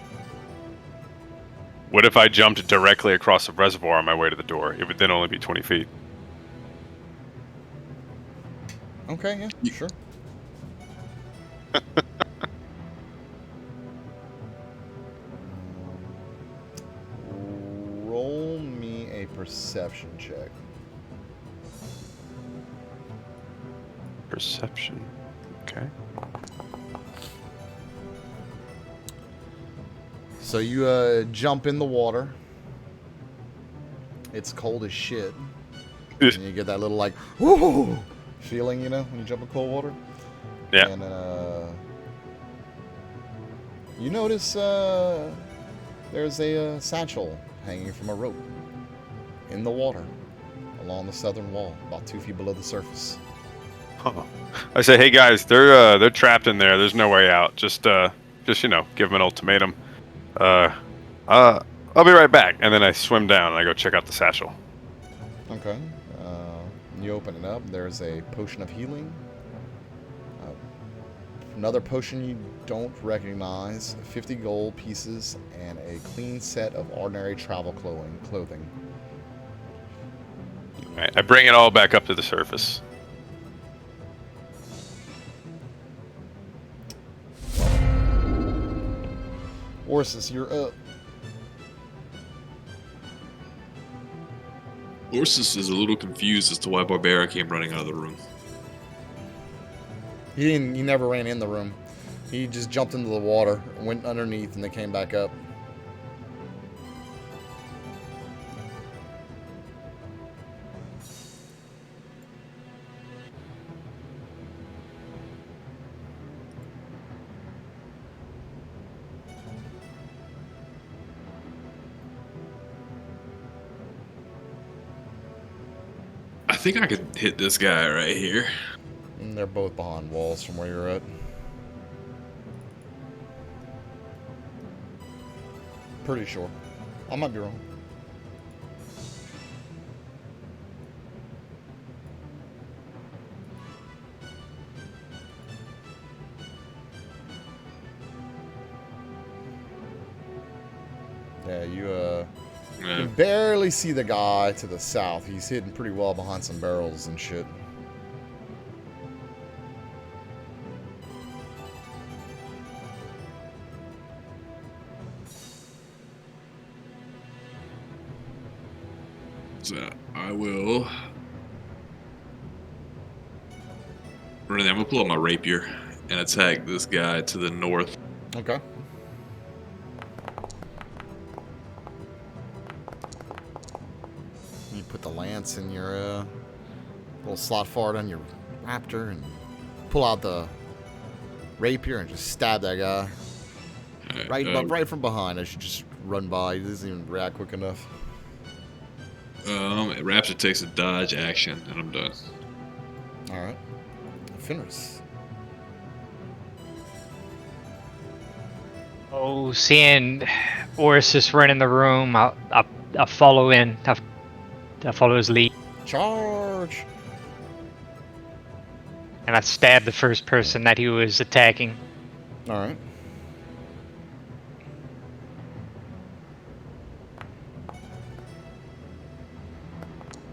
What if I jumped directly across the reservoir on my way to the door? It would then only be 20 feet. Okay, yeah, sure. Roll me a perception check. Perception. Okay. So you jump in the water. It's cold as shit. And you get that little like whoo feeling, you know, when you jump in cold water. Yeah. And you notice there's a satchel hanging from a rope in the water along the southern wall, about 2 feet below the surface. Huh. I say, hey guys, they're trapped in there. There's no way out. Just give them an ultimatum. I'll be right back. And then I swim down and I go check out the satchel. Okay. You open it up. There's a potion of healing. Another potion you don't recognize. 50 gold pieces and a clean set of ordinary travel clothing. All right, I bring it all back up to the surface. Orsis, you're up. Ursus is a little confused as to why Barbara came running out of the room. He never ran in the room. He just jumped into the water, went underneath, and then came back up. I think I could hit this guy right here. And they're both behind walls from where you're at. Pretty sure. I might be wrong. Yeah, you Yeah. can barely see the guy to the south. He's hidden pretty well behind some barrels and shit. So I will. I'm gonna pull out my rapier and attack this guy to the north. Okay. You put the lance in your little slot forward on your raptor and pull out the rapier and just stab that guy right from behind as you just run by. He doesn't even react quick enough. Raptor takes a dodge action, and I'm done. All right, Fenris. Oh, seeing Orsis run in the room, I'll follow in. I'll follow his lead, Charge! and I stab the first person that he was attacking. All right.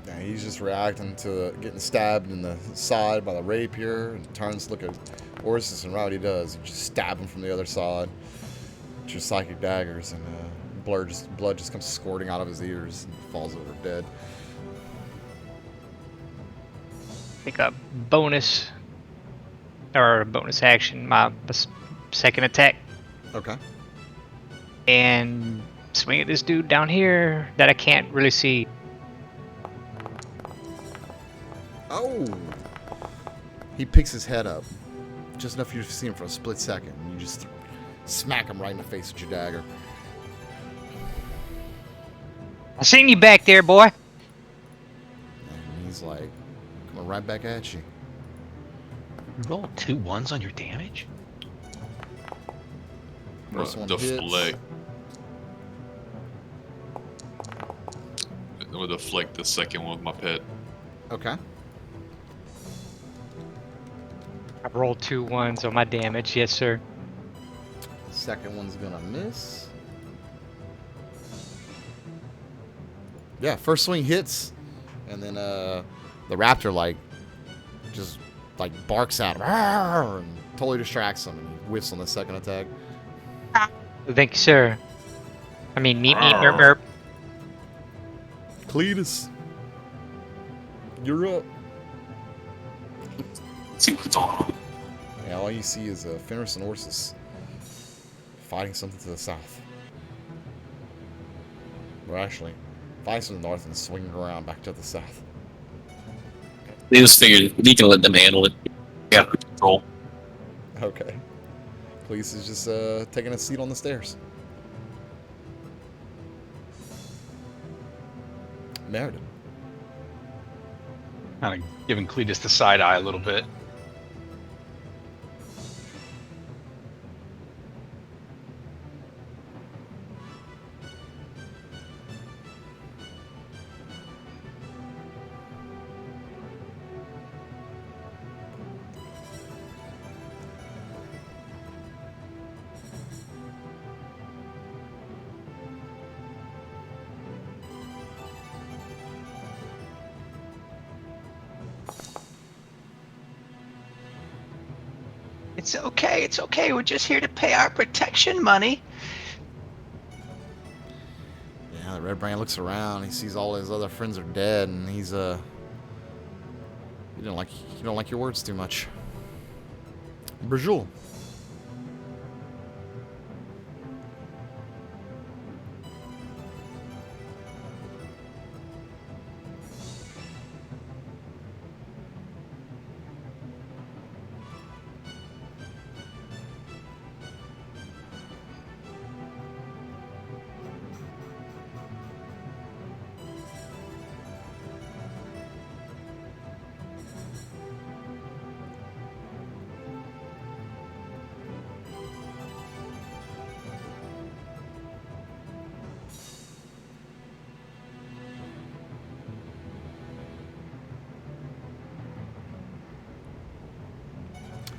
Yeah, he's just reacting to getting stabbed in the side by the rapier and turns to look at Orsis, and right what he does, he just stab him from the other side. Your psychic daggers, and blood just comes squirting out of his ears and falls over dead. Pick up bonus action, my second attack, Okay. and swing at this dude down here that I can't really see. Oh! He picks his head up. Just enough for you to see him for a split second, and you just smack him right in the face with your dagger. I seen you back there, boy. And he's like, coming right back at you. Roll 2 1s on your damage. First one hits. Deflect. I'm gonna deflect the second one with my pet. Okay. I rolled 2 1s on my damage, yes sir. Second one's gonna miss. Yeah, first swing hits, and then the raptor just barks at him and totally distracts him, and he whiffs on the second attack. Thank you, sir. I mean, meep meep merp merp. Cletus, you're up. See what's on. Yeah, all you see is Fenris and Orsis fighting something to the south. Well, actually, fighting to the north and swinging around back to the south. They just figured we can let them handle it. Yeah, control. Okay. Police is just taking a seat on the stairs. Meriden. Kind of giving Cletus the side eye a little bit. It's okay. It's okay. We're just here to pay our protection money. Yeah, the Red Brand looks around. He sees all his other friends are dead, and he's you don't like your words too much. Brajul.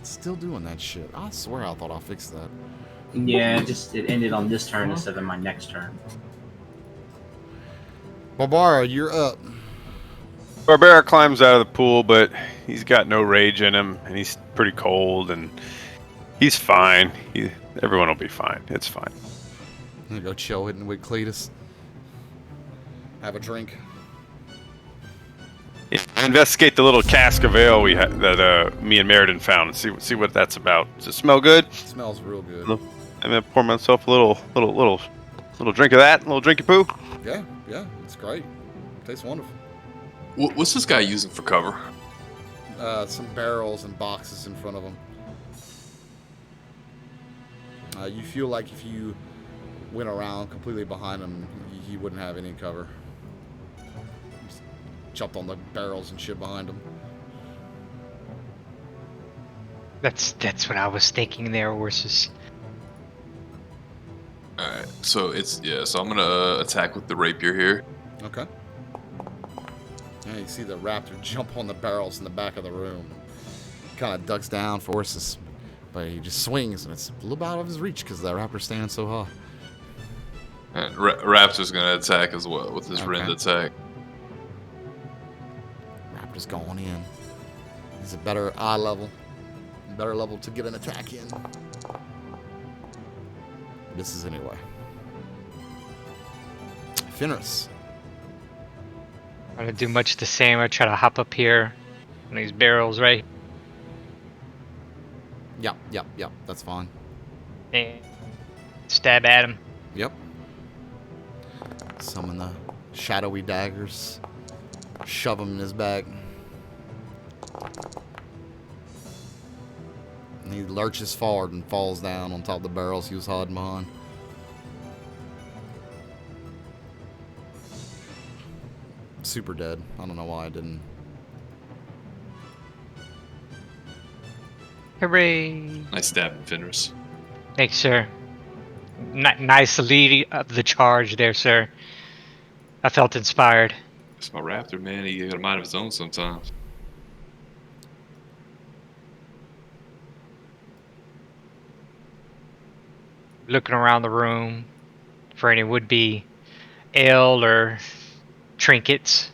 Still doing that shit. I swear I thought I fixed that. Yeah, it ended on this turn instead of my next turn. Barbara, you're up. Barbara climbs out of the pool, but he's got no rage in him, and he's pretty cold, and he's fine. Everyone will be fine. It's fine. I'm gonna go chill with Cletus. Have a drink. Yeah, investigate the little cask of ale that me and Meriden found, and see what that's about. Does it smell good? It smells real good. I'm gonna pour myself a little drink of that, a little drinky poo. Yeah, it's great. Tastes wonderful. What's this guy using for cover? Some barrels and boxes in front of him. You feel like if you went around completely behind him, he wouldn't have any cover. Just jumped on the barrels and shit behind him. That's what I was thinking there, Ursus. Alright, so so I'm gonna attack with the rapier here. Okay. Yeah, you see the raptor jump on the barrels in the back of the room. Kind of ducks down for Ursus, but he just swings, and it's a little bit out of his reach because the raptor's standing so high. And Raptor's gonna attack as well with his rend attack. Raptor's going in. He's a better eye level. Better level to get an attack in. This is anyway. Fenris. I'm gonna do much the same. I try to hop up here on these barrels, right? Yep. That's fine. And stab at him. Yep. Summon the shadowy daggers. Shove him in his back. And he lurches forward and falls down on top of the barrels he was hiding behind. Super dead. I don't know why I didn't. Hooray! Nice stab, Fenris. Thanks, sir. Nice lead of the charge there, sir. I felt inspired. It's my raptor, man. He got a mind of his own sometimes. Looking around the room for any would-be ale or trinkets.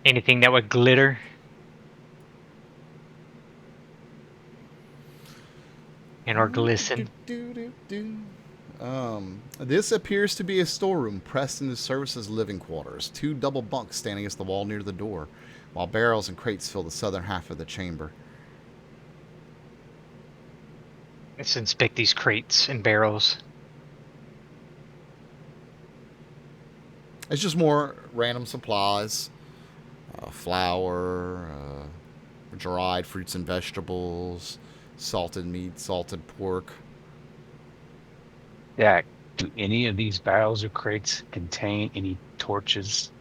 Anything that would glitter. And or glisten. This appears to be a storeroom pressed into service as living quarters. 2 double bunks standing against the wall near the door, while barrels and crates fill the southern half of the chamber. Let's inspect these crates and barrels. It's just more random supplies. Flour, dried fruits and vegetables, salted meat, salted pork. Jack, do any of these barrels or crates contain any torches?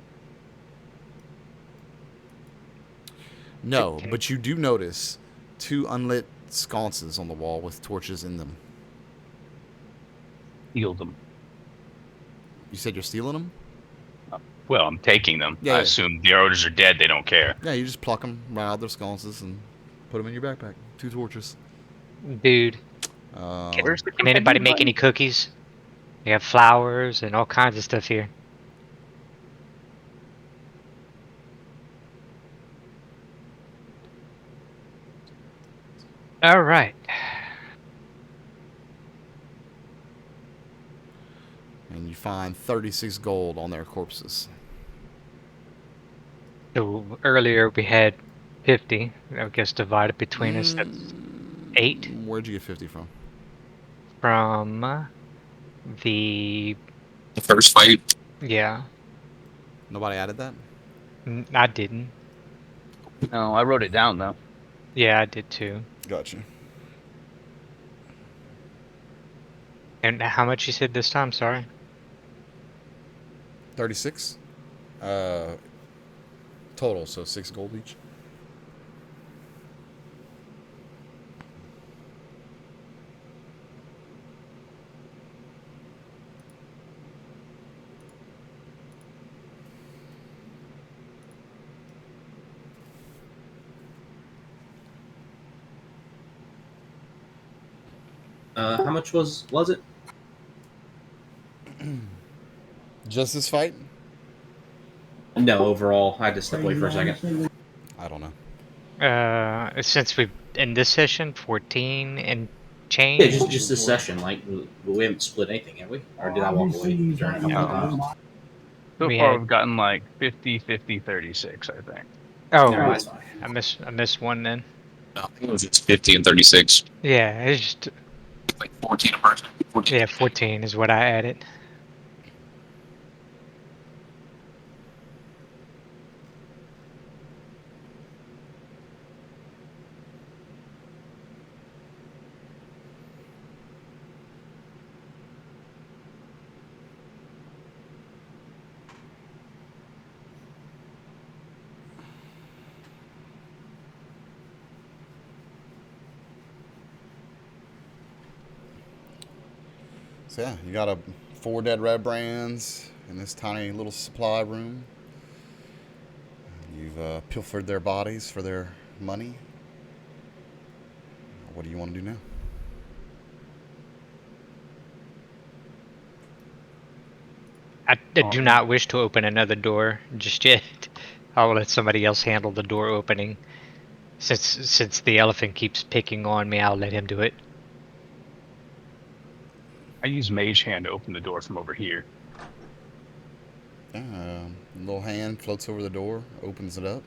No, but you do notice 2 unlit sconces on the wall with torches in them. Steal them. You said you're stealing them? Well, I'm taking them. Yeah, I yeah. assume the owners are dead. They don't care. Yeah, you just pluck them right out of their sconces and put them in your backpack. 2 torches. Dude, Where's the can anybody companion make button? any cookies? We have flowers and all kinds of stuff here. All right. And you find 36 gold on their corpses. So earlier we had 50. I guess divided between us, that's 8 Where'd you get 50 from? from the The first fight. yeah. Nobody added that? I didn't. No, I wrote it down though. Yeah, I did too. Gotcha. And how much you said this time? Sorry. 36? Uh, total, so 6 gold each. How much was it? Just this fight? No, overall. I had to step away for a second. I don't know. Since we in this session 14 and Yeah, change. just this session. Like we haven't split anything, have we? Or did I walk away during a couple of times? So We far, had- we've gotten like 50, 50, 36, I think. Oh, No, that's fine. I missed one then. No, I think it was just 50 and 36. Yeah, it's just Like 14 a person. 14. yeah 14 is what I added. So yeah, you got 4 dead Redbrands in this tiny little supply room. You've pilfered their bodies for their money. What do you want to do now? I do not wish to open another door just yet. I will let somebody else handle the door opening. Since the elephant keeps picking on me, I'll let him do it. I use Mage Hand to open the door from over here. Yeah, little hand floats over the door, opens it up,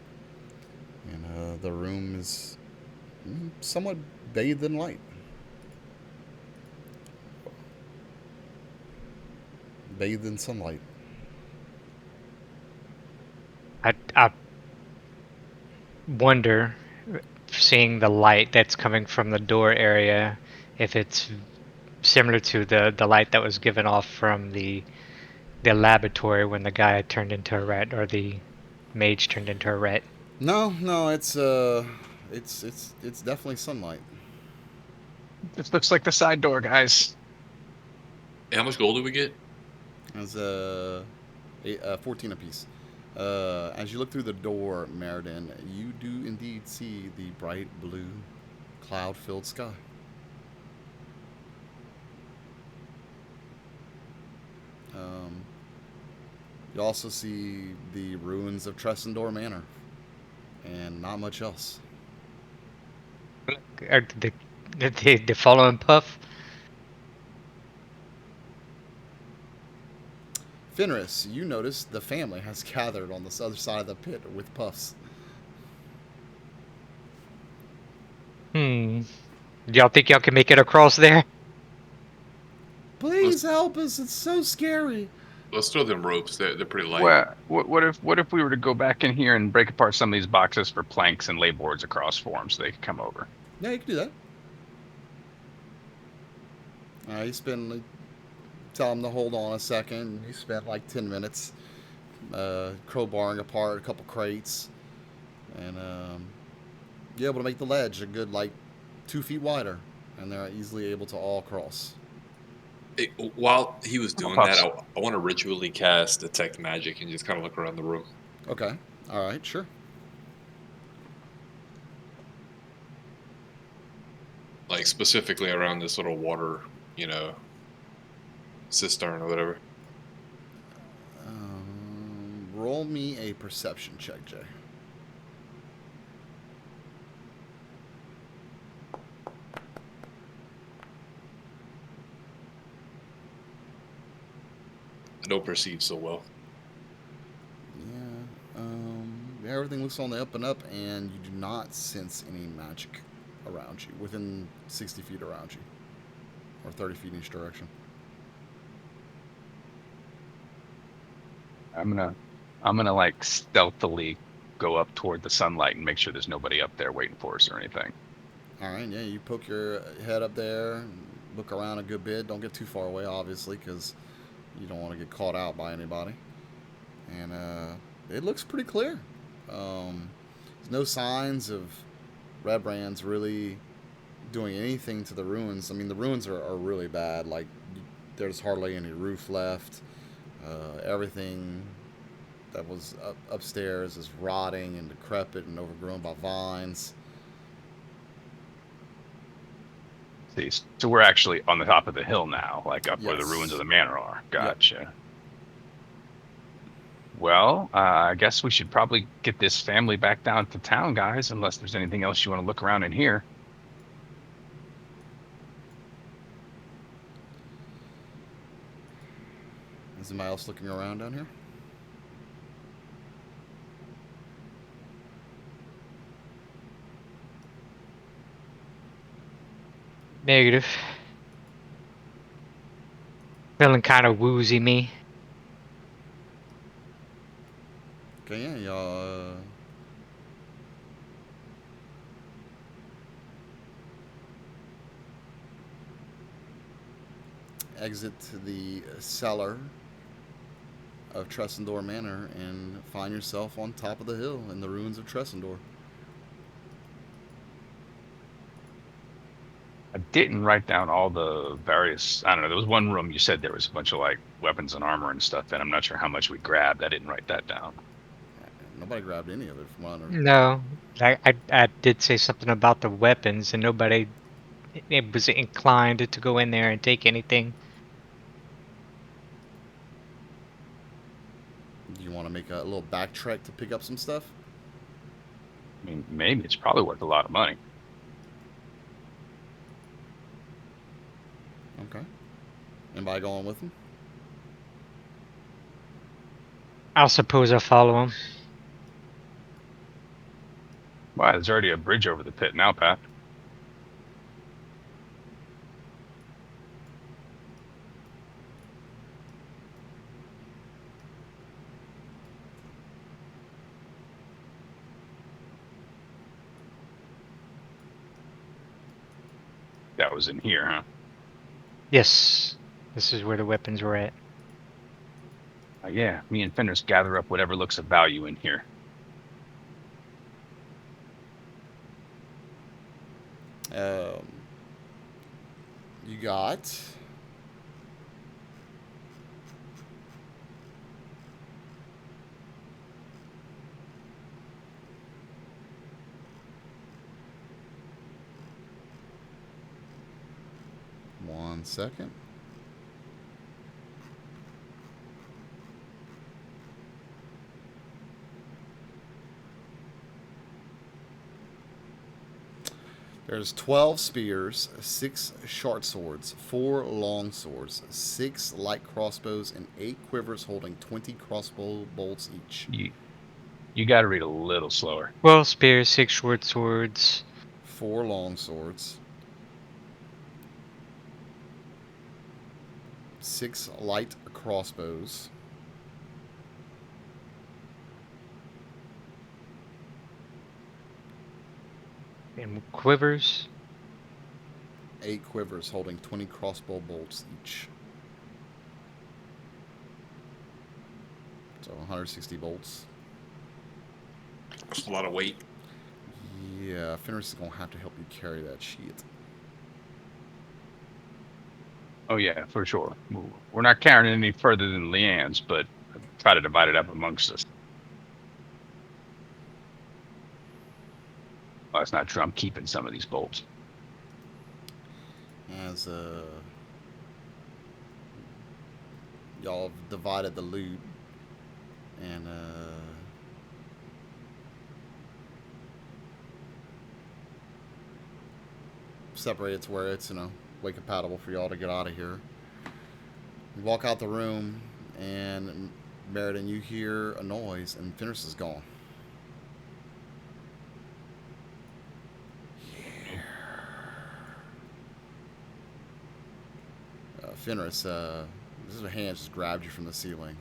and the room is somewhat bathed in light. Bathed in sunlight. I wonder, seeing the light that's coming from the door area, if it's similar to the light that was given off from the laboratory when the guy turned into a rat, or the mage turned into a rat. No, it's definitely sunlight. This looks like the side door, guys. Hey, how much gold did we get? It's 14 apiece. As you look through the door, Meriden, you do indeed see the bright blue, cloud-filled sky. You also see the ruins of Tressendor Manor, and not much else. Did they follow him, Puff? Fenris, you notice the family has gathered on the other side of the pit with Puffs. Do y'all think y'all can make it across there? Please help us, it's so scary. Let's throw them ropes. They're pretty light. Well, what if we were to go back in here and break apart some of these boxes for planks and lay boards across for them so they could come over? Yeah, you can do that. You spend, tell them to hold on a second. You spent like 10 minutes crowbarring apart a couple crates, and you're able to make the ledge a good like 2 feet wider, and they're easily able to all cross. Hey, while he was doing Puffs. that, I want to ritually cast Detect Magic and just kind of look around the room. Okay, all right, sure. Like specifically around this little water, cistern or whatever. Roll me a perception check, Jay. I don't perceive so well. Yeah, everything looks on the up and up, and you do not sense any magic around you, within 60 feet around you, or 30 feet in each direction. I'm gonna like stealthily go up toward the sunlight and make sure there's nobody up there waiting for us or anything. All right, yeah, you poke your head up there, and look around a good bit. Don't get too far away, obviously, because you don't want to get caught out by anybody. And it looks pretty clear. There's no signs of Redbrands really doing anything to the ruins. I mean, the ruins are really bad. Like, there's hardly any roof left. Everything that was upstairs is rotting and decrepit and overgrown by vines. See, so we're actually on the top of the hill now, like up where the Yes. ruins of the manor are. Yep. Gotcha. Well, I guess we should probably get this family back down to town, guys, unless there's anything else you want to look around in here. Is anybody else looking around down here? Negative. Feeling kind of woozy, me. Okay, yeah, y'all. Exit the cellar of Tressendor Manor and find yourself on top of the hill in the ruins of Tressendor. I didn't write down all the various. I don't know. There was one room you said there was a bunch of like weapons and armor and stuff, and I'm not sure how much we grabbed. I didn't write that down. Nobody grabbed any of it from what I understand. No, I did say something about the weapons, and nobody it was inclined to go in there and take anything. Do you want to make a little backtrack to pick up some stuff? I mean, maybe it's probably worth a lot of money. Okay. Anybody going with him? I'll suppose I'll follow him. Wow, there's already a bridge over the pit now, Pat. That was in here, huh? Yes, this is where the weapons were at. Yeah, me and Fenris gather up whatever looks of value in here. You got one second. There's 12 spears, 6 short swords, 4 long swords, 6 light crossbows, and 8 quivers holding 20 crossbow bolts each. You got to read a little slower. 12 spears, 6 short swords. 4 long swords, 6 light crossbows, And quivers. 8 quivers holding 20 crossbow bolts each. So 160 bolts. That's a lot of weight. Yeah, Fenris is going to have to help you carry that sheet. Oh, yeah, for sure. We're not carrying it any further than Leanne's, but try to divide it up amongst us. Well, that's not true. I'm keeping some of these bolts. As y'all have divided the loot, and separated to where it's way compatible for y'all to get out of here. You walk out the room, and Meriden, you hear a noise, and Fenris is gone. Fenris, this is a hand just grabbed you from the ceiling,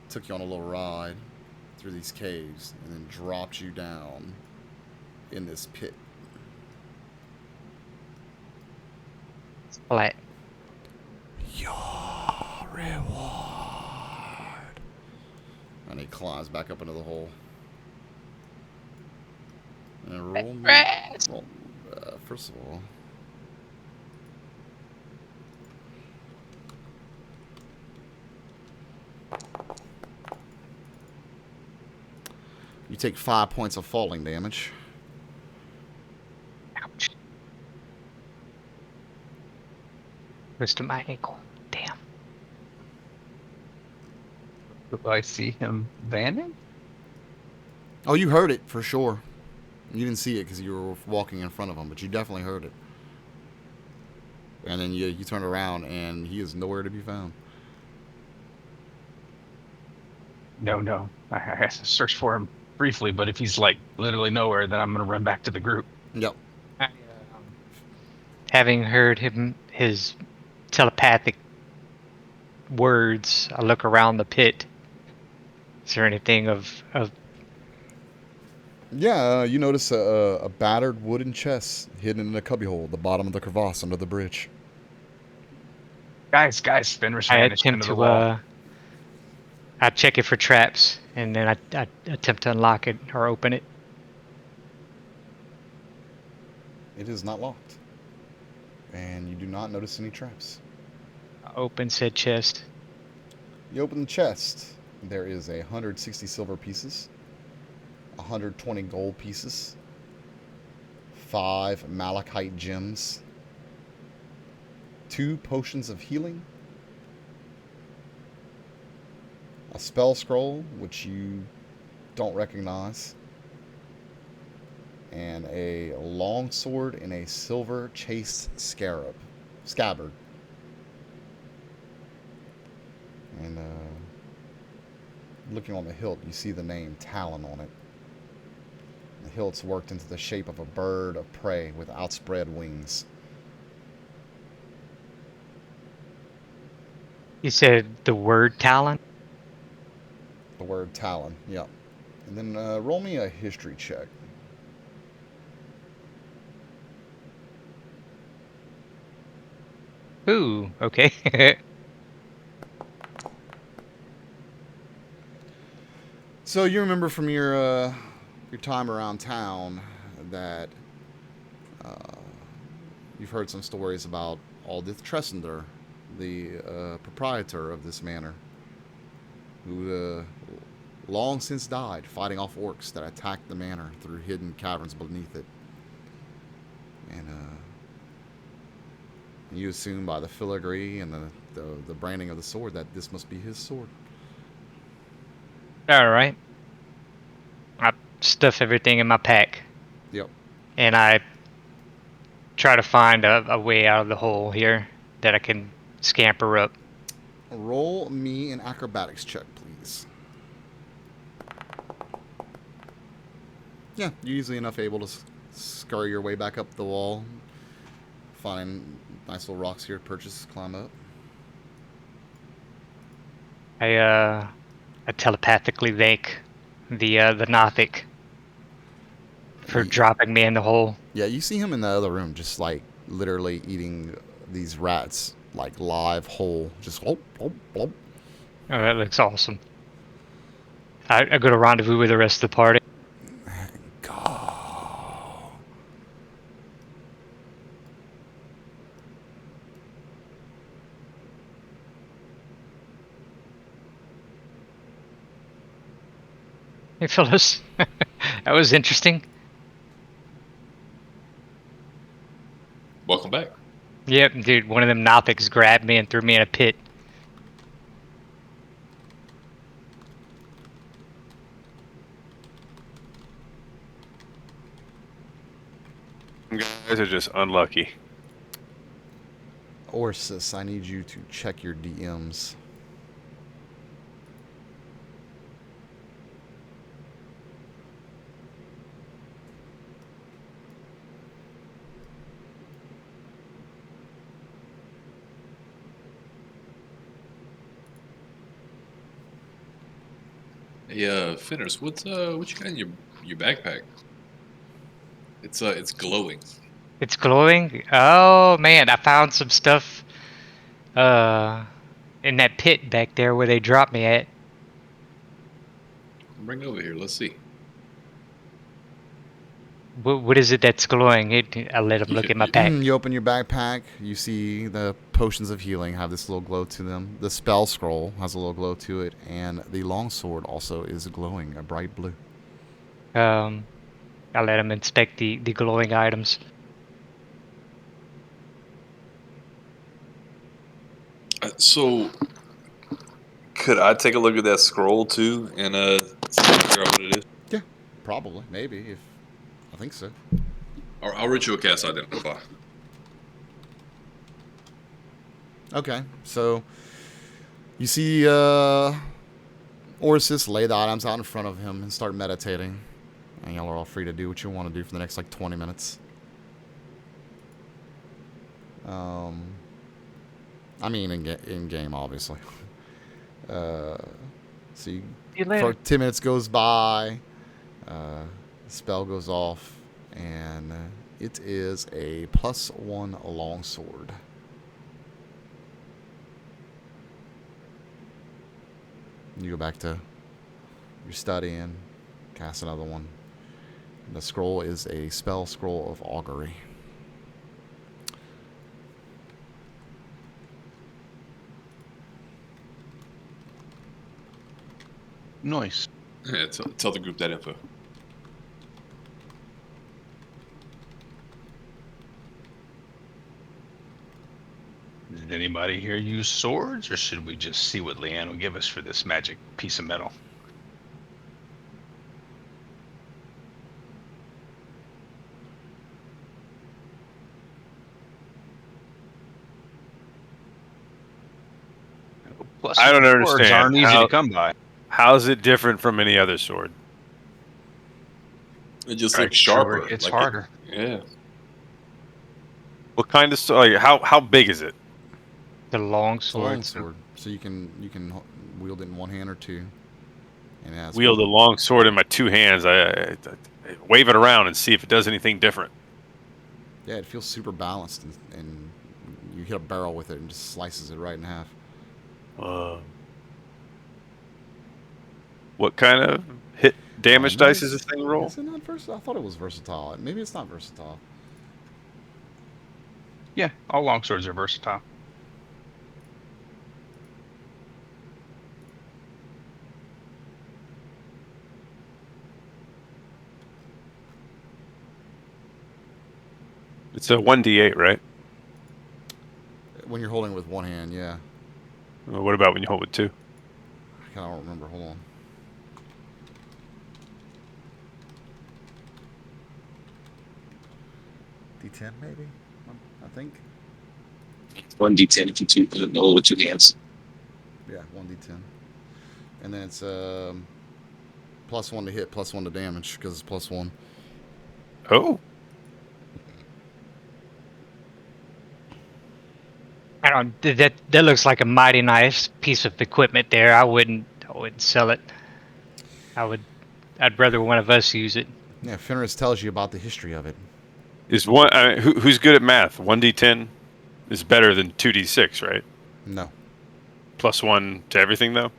took you on a little ride through these caves, and then dropped you down in this pit. Flat. Your reward. And he climbs back up into the hole. And roll me. Roll, first of all. You take 5 points of falling damage. Ouch. Twisted my ankle. Damn. Do I see him vanish? Oh, you heard it for sure. You didn't see it because you were walking in front of him, but you definitely heard it. And then you turn around, and he is nowhere to be found. No. I have to search for him briefly, but if he's like literally nowhere, then I'm gonna run back to the group. Yep. Having heard his telepathic words, I look around the pit. Is there anything of Yeah, you notice a battered wooden chest hidden in a cubbyhole at the bottom of the crevasse under the bridge. Guys, Fenris I vanished attempt into the to wall. I check it for traps, and then I attempt to unlock it or open it. It is not locked. And you do not notice any traps. I open said chest. You open the chest. There is 160 silver pieces, 120 gold pieces, 5 malachite gems, 2 potions of healing, a spell scroll, which you don't recognize, and a long sword and a silver chased scabbard. And looking on the hilt, you see the name Talon on it. The hilt's worked into the shape of a bird of prey with outspread wings. You said the word talent? The word Talon, yep. And then roll me a history check. Ooh, okay. So you remember from your time around town that you've heard some stories about Aldith Tressender, the proprietor of this manor, who long since died fighting off orcs that attacked the manor through hidden caverns beneath it. And you assume by the filigree and the branding of the sword that this must be his sword. All right. I stuff everything in my pack. Yep. And I try to find a way out of the hole here that I can scamper up. Roll me an acrobatics check, please. Yeah, you're easily enough able to scurry your way back up the wall. Find nice little rocks here to purchase, climb up. I telepathically thank the Nothic for dropping me in the hole. Yeah, you see him in the other room, just like literally eating these rats, like live whole, just glop, glop, glop. Oh, that looks awesome. I go to rendezvous with the rest of the party. Go. Hey, fellas. That was interesting. Welcome back. Yep, dude, one of them Nothics grabbed me and threw me in a pit. You guys are just unlucky. Orsis, I need you to check your DMs. Hey, Finners, what you got in your backpack? It's glowing. It's glowing. Oh man, I found some stuff in that pit back there where they dropped me at. Bring it over here. Let's see. What is it that's glowing? I let him look at my pack. You open your backpack. You see the potions of healing have this little glow to them. The spell scroll has a little glow to it, and the longsword also is glowing a bright blue. I let him inspect the glowing items. So, could I take a look at that scroll too and figure out what it is? Yeah, probably, maybe. If I think so. I'll ritual cast identify. Okay, so you see Orsis lay the items out in front of him and start meditating. And y'all are all free to do what you want to do for the next, 20 minutes. I mean, in game, obviously. See, for 10 minutes goes by, the spell goes off, and it is a +1 longsword. You go back to your study and cast another one. The scroll is a spell scroll of augury. Nice. Yeah, tell the group that info. Did anybody here use swords, or should we just see what Leanne will give us for this magic piece of metal? Plus, I don't swords understand. aren't easy to come by. How's it different from any other sword? It just Right, looks sharper. sure, it's harder. Yeah. What kind of sword? Like, how big is it? The long It's a long sword. sword, so you can wield it in one hand or two. And it has Wield a long sword in my two hands. I wave it around and see if it does anything different. Yeah, it feels super balanced, and you hit a barrel with it and just slices it right in half. What kind of hit damage dice does this thing roll? Is it not versatile? I thought it was versatile. Maybe it's not versatile. Yeah, all longswords are versatile. It's a 1d8, right? When you're holding it with one hand, yeah. What about when you hold it two? I don't remember. Hold on. D10 maybe? I think. 1d10 if you know with 2 hands. Yeah, 1d10. And then it's +1 to hit, +1 to damage, because it's +1. Oh. I don't. That looks like a mighty nice piece of equipment there. I wouldn't sell it. I'd rather one of us use it. Yeah, Fenris tells you about the history of it. Is one who's good at math? 1d10 is better than 2d6, right? No. +1 to everything, though?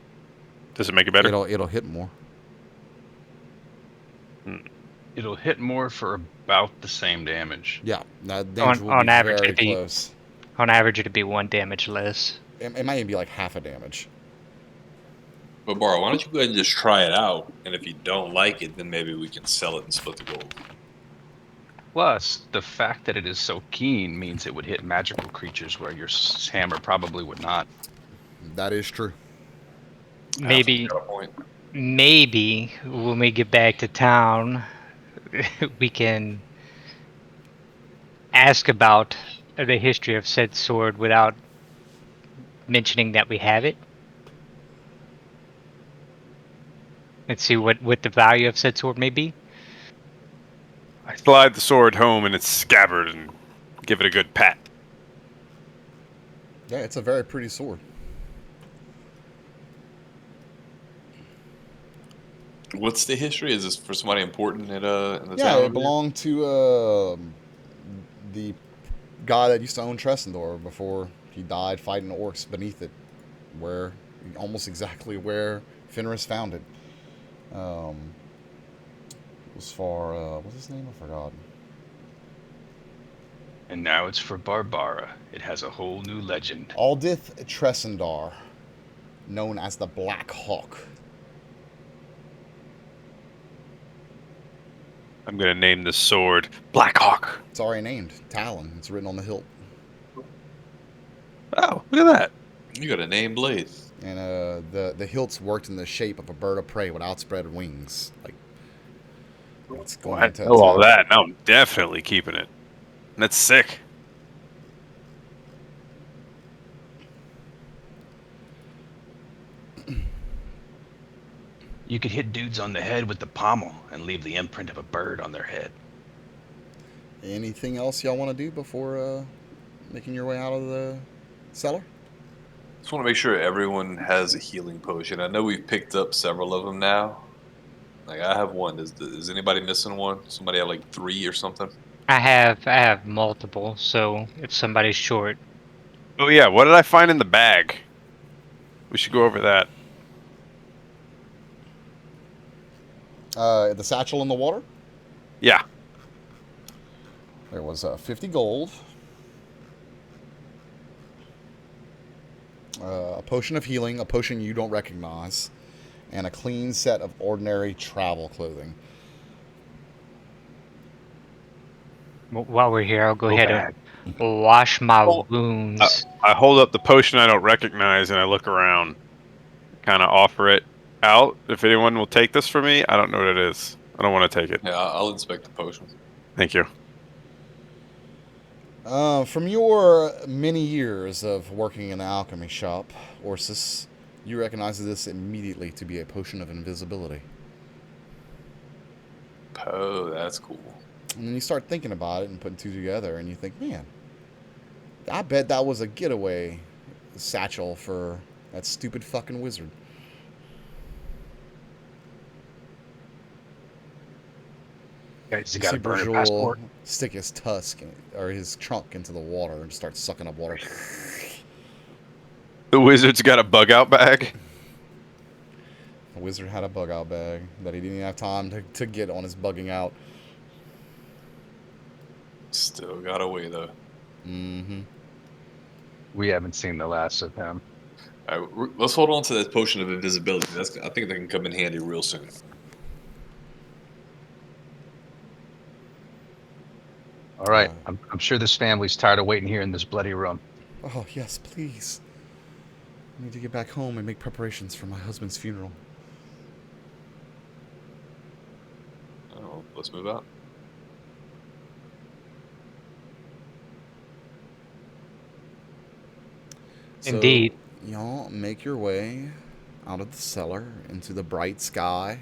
Does it make it better? It'll hit more. It'll hit more for about the same damage. Yeah, that damage will On be average, very it'd be close. on average it'd be 1 damage less. It might even be like half a damage. But Bar, why don't you go ahead and just try it out? And if you don't like it, then maybe we can sell it and split the gold. Plus, the fact that it is so keen means it would hit magical creatures where your hammer probably would not. That is true. Maybe Got a point. maybe when we get back to town, we can ask about the history of said sword without mentioning that we have it. And see what the value of said sword may be. I slide the sword home in its scabbard and give it a good pat. Yeah, it's a very pretty sword. What's the history? Is this for somebody important in the Yeah, town? it over here? belonged to the guy that used to own Tressendor before he died fighting orcs beneath it, where almost exactly where Fenris found it. It was for what's his name? I forgot. And now it's for Barbara. It has a whole new legend. Aldith Tressendar, known as the Black Hawk. I'm gonna name this sword Black Hawk. It's already named Talon. It's written on the hilt. Oh, look at that. You got a name, Blade. And the hilts worked in the shape of a bird of prey with outspread wings. Like it's Well, going I to know all attack. that. Now I'm definitely keeping it. That's sick. You could hit dudes on the head with the pommel and leave the imprint of a bird on their head. Anything else y'all want to do before making your way out of the cellar? Just want to make sure everyone has a healing potion. I know we've picked up several of them now. Like I have one. Is anybody missing one? Somebody have like 3 or something? I have multiple, so if somebody's short, Oh yeah, what did I find in the bag? We should go over that. The satchel in the water. Yeah. There was 50 gold, a potion of healing, a potion you don't recognize, and a clean set of ordinary travel clothing. while we're here, I'll go Go ahead back. and wash my Oh, wounds. I hold up the potion I don't recognize and I look around, kind of offer it out. If anyone will take this for me, I don't know what it is. I don't want to take it. Yeah, I'll inspect the potion. Thank you. From your many years of working in the alchemy shop, Orsis, you recognize this immediately to be a potion of invisibility. Oh, that's cool. And then you start thinking about it and putting two together, and you think, man, I bet that was a getaway satchel for that stupid fucking wizard. Guys, you You got see a burner Virgil passport? stick his tusk or his trunk into the water and start sucking up water. The wizard's got a bug out bag. The wizard had a bug out bag that he didn't even have time to get on his bugging out. Still got away though. Mm-hmm. We haven't seen the last of him. All right, let's hold on to that potion of invisibility. I think that can come in handy real soon. All right. I'm sure this family's tired of waiting here in this bloody room. Oh, yes, please. I need to get back home and make preparations for my husband's funeral. Oh, let's move out. Indeed. So, y'all make your way out of the cellar into the bright sky.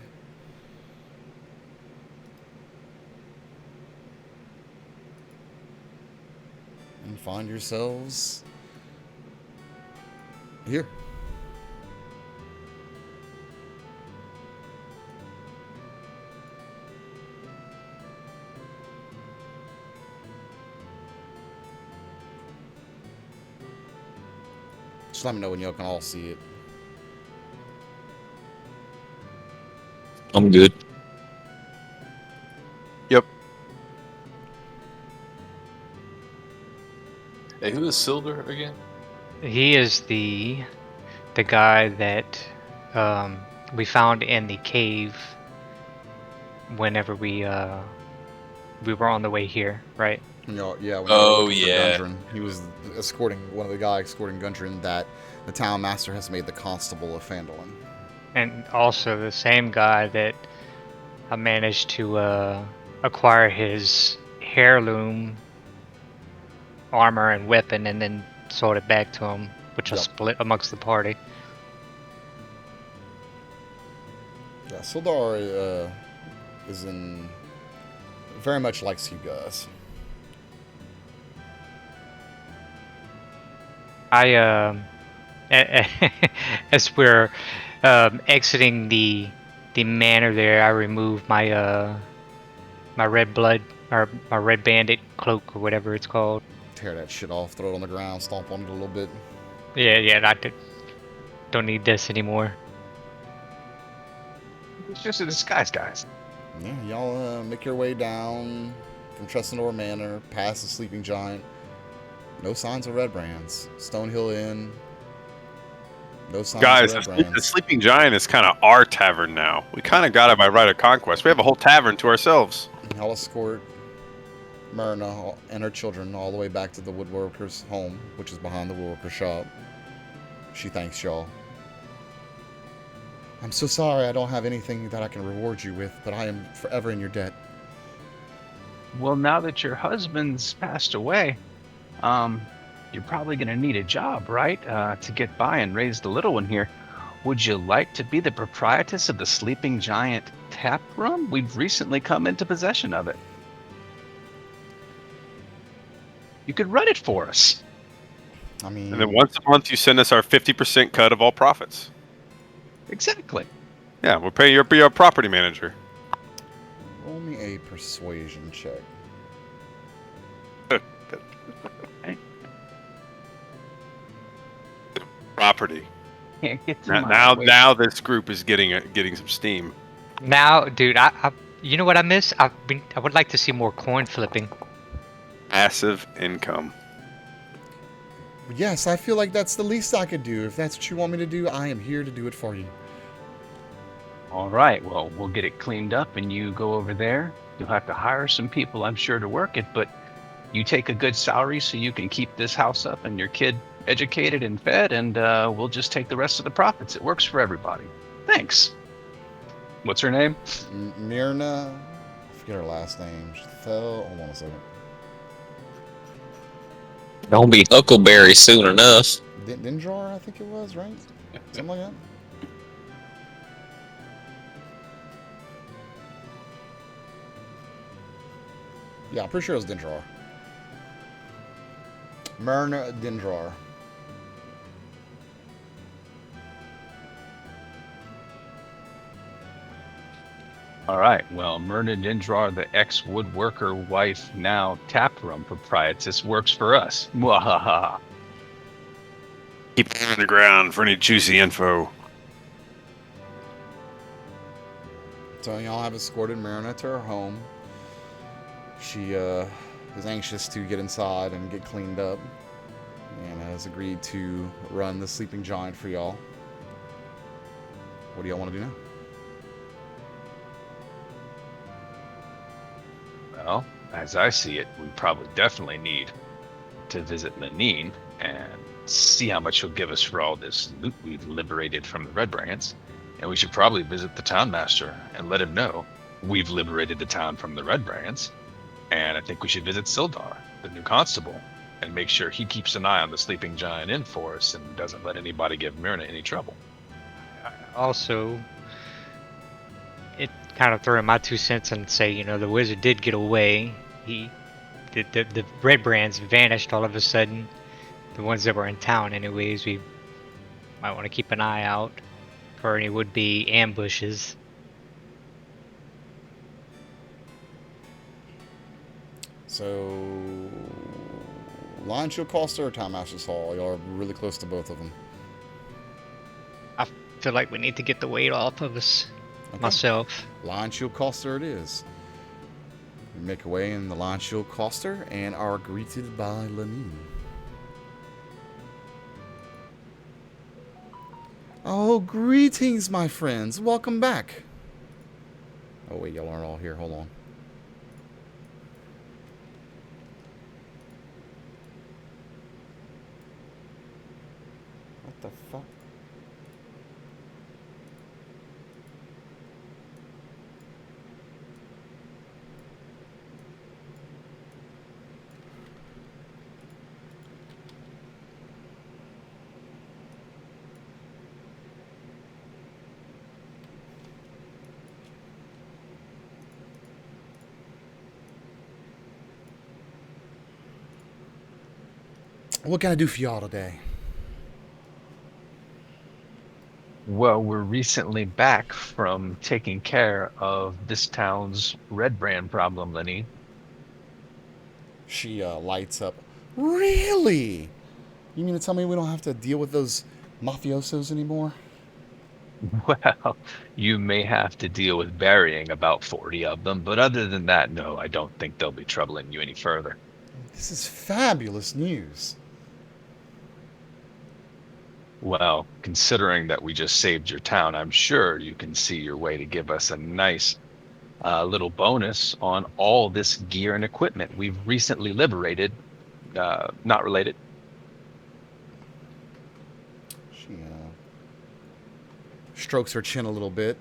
And find yourselves here. Just let me know when y'all can all see it. I'm good. Yep. Hey, who is Silver again? He is the guy that we found in the cave whenever we were on the way here, right? When y'all, yeah, when y'all Oh, were looking yeah. for Gundren, he was escorting one of the guys escorting Gundren that the town master has made the constable of Phandalin. And also the same guy that I managed to acquire his heirloom armor and weapon and then sold it back to him, which I Yep. split amongst the party. Yeah, Sildar very much likes you guys. I as we're exiting the the manor there, I removed my my red blood or my red bandit cloak or whatever it's called. Tear that shit off, throw it on the ground, stomp on it a little bit. Yeah, don't need this anymore. It's just a disguise, guys. Yeah, y'all make your way down from Tressendor Manor, past the Sleeping Giant. No signs of Redbrands. Stonehill Inn. No signs Guys, of the Redbrands. Sleeping Giant is kind of our tavern now. We kind of got it by right of conquest. We have a whole tavern to ourselves. Y'all escort Myrna and her children all the way back to the woodworker's home, which is behind the woodworker's shop. She thanks y'all. I'm so sorry I don't have anything that I can reward you with, but I am forever in your debt. Well, now that your husband's passed away, you're probably going to need a job, right? To get by and raise the little one here. Would you like to be the proprietress of the Sleeping Giant tap room? We've recently come into possession of it. You could run it for us. I mean, And then once a month, you send us our 50% cut of all profits. Exactly. Yeah, we'll pay you. Be our property manager. roll me a persuasion check. Property. Can't get to Now this group is getting some steam. Now, dude, you know what I miss? I would like to see more coin flipping. Passive income. Yes, I feel like that's the least I could do. If that's what you want me to do, I am here to do it for you. All right. Well, we'll get it cleaned up, and you go over there. You'll have to hire some people, I'm sure, to work it, but you take a good salary so you can keep this house up and your kid educated and fed, and we'll just take the rest of the profits. It works for everybody. Thanks. What's her name? Myrna. I forget her last name. Hold on a second. Don't be Huckleberry soon enough. Dindrar, I think it was, right? Something like that. Yeah, I'm pretty sure it was Dindrar. Myrna Dindrar. All right. Well, Myrna Dindrar, the ex-woodworker wife, now taproom proprietress, works for us. Mwahaha. Keep it on the ground for any juicy info. So y'all have escorted Myrna to her home. She is anxious to get inside and get cleaned up, and has agreed to run the Sleeping Giant for y'all. What do y'all want to do now? Well, as I see it, we probably definitely need to visit Lenine and see how much he'll give us for all this loot we've liberated from the Redbrands. And we should probably visit the townmaster and let him know we've liberated the town from the Redbrands. And I think we should visit Sildar, the new constable, and make sure he keeps an eye on the Sleeping Giant Inn for us and doesn't let anybody give Myrna any trouble. Also, it kind of throw in my 2 cents and say, you know, the wizard did get away. The Redbrands vanished all of a sudden. The ones that were in town, anyways. We might want to keep an eye out for any would-be ambushes. So, Lion Shield Coster or Time Master's Hall? Y'all are really close to both of them. I feel like we need to get the weight off of us. Okay. Myself. Lion Shield Coster it is. We make our way in the Lion Shield Coster and are greeted by Lenine. Oh, greetings, my friends. Welcome back. Oh, wait, y'all aren't all here. Hold on. What the fuck? What can I do for y'all today? Well, we're recently back from taking care of this town's red brand problem, Lenny. She lights up. Really? You mean to tell me we don't have to deal with those mafiosos anymore? Well, you may have to deal with burying about 40 of them, but other than that, no, I don't think they'll be troubling you any further. This is fabulous news. Well, considering that we just saved your town, I'm sure you can see your way to give us a nice little bonus on all this gear and equipment we've recently liberated. Not related. She strokes her chin a little bit.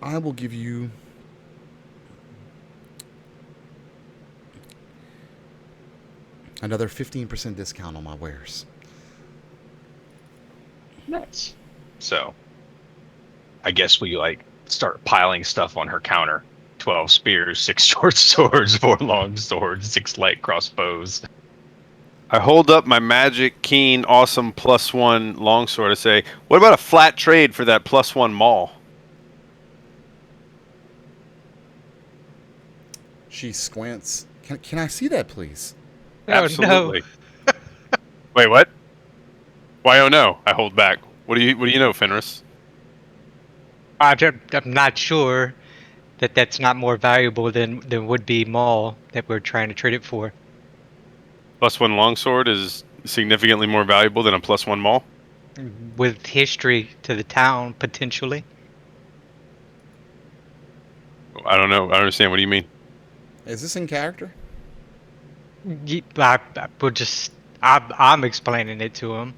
I will give you another 15% discount on my wares. Nice. So, I guess we start piling stuff on her counter. 12 spears, 6 short swords, 4 long swords, 6 light crossbows. I hold up my magic, keen, awesome +1 longsword. I say, what about a flat trade for that +1 maul? She squints. Can I see that, please? Oh, Absolutely. Wait, what? Why? Oh no! I hold back. What do you know, Fenris? I'm not sure that that's not more valuable than would be Maul that we're trying to trade it for. +1 longsword is significantly more valuable than a +1 maul. With history to the town, potentially. I don't know. I don't understand. What do you mean? Is this in character? We'll just. I'm explaining it to him.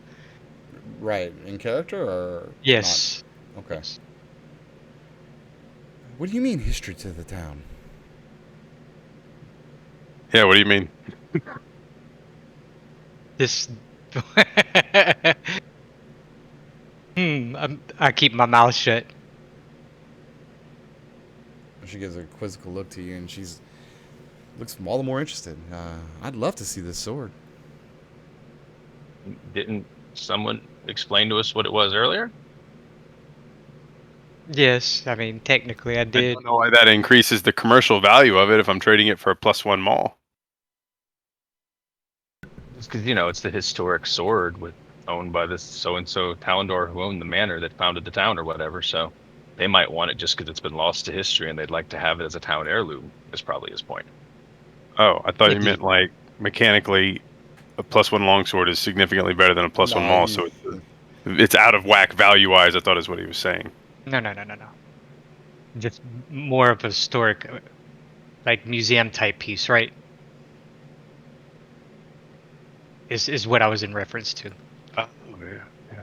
Right, in character or Yes. not? Okay. Yes. What do you mean history to the town? Yeah. What do you mean? This. I keep my mouth shut. She gives a quizzical look to you, and looks all the more interested. I'd love to see this sword. Didn't someone explain to us what it was earlier? Yes, I mean technically I I did. don't know why that increases the commercial value of it if I'm trading it for a +1 maul. It's because it's the historic sword owned by this so and so Talendor who owned the manor that founded the town or whatever. So they might want it just because it's been lost to history and they'd like to have it as a town heirloom. Is probably his point. Oh, I thought you Maybe. meant like mechanically, a +1 longsword is significantly better than a +1 Nah, maul. So it's out of whack value wise. I thought is what he was saying. No. Just more of a historic, like museum type piece, right? Is what I was in reference to. Oh yeah.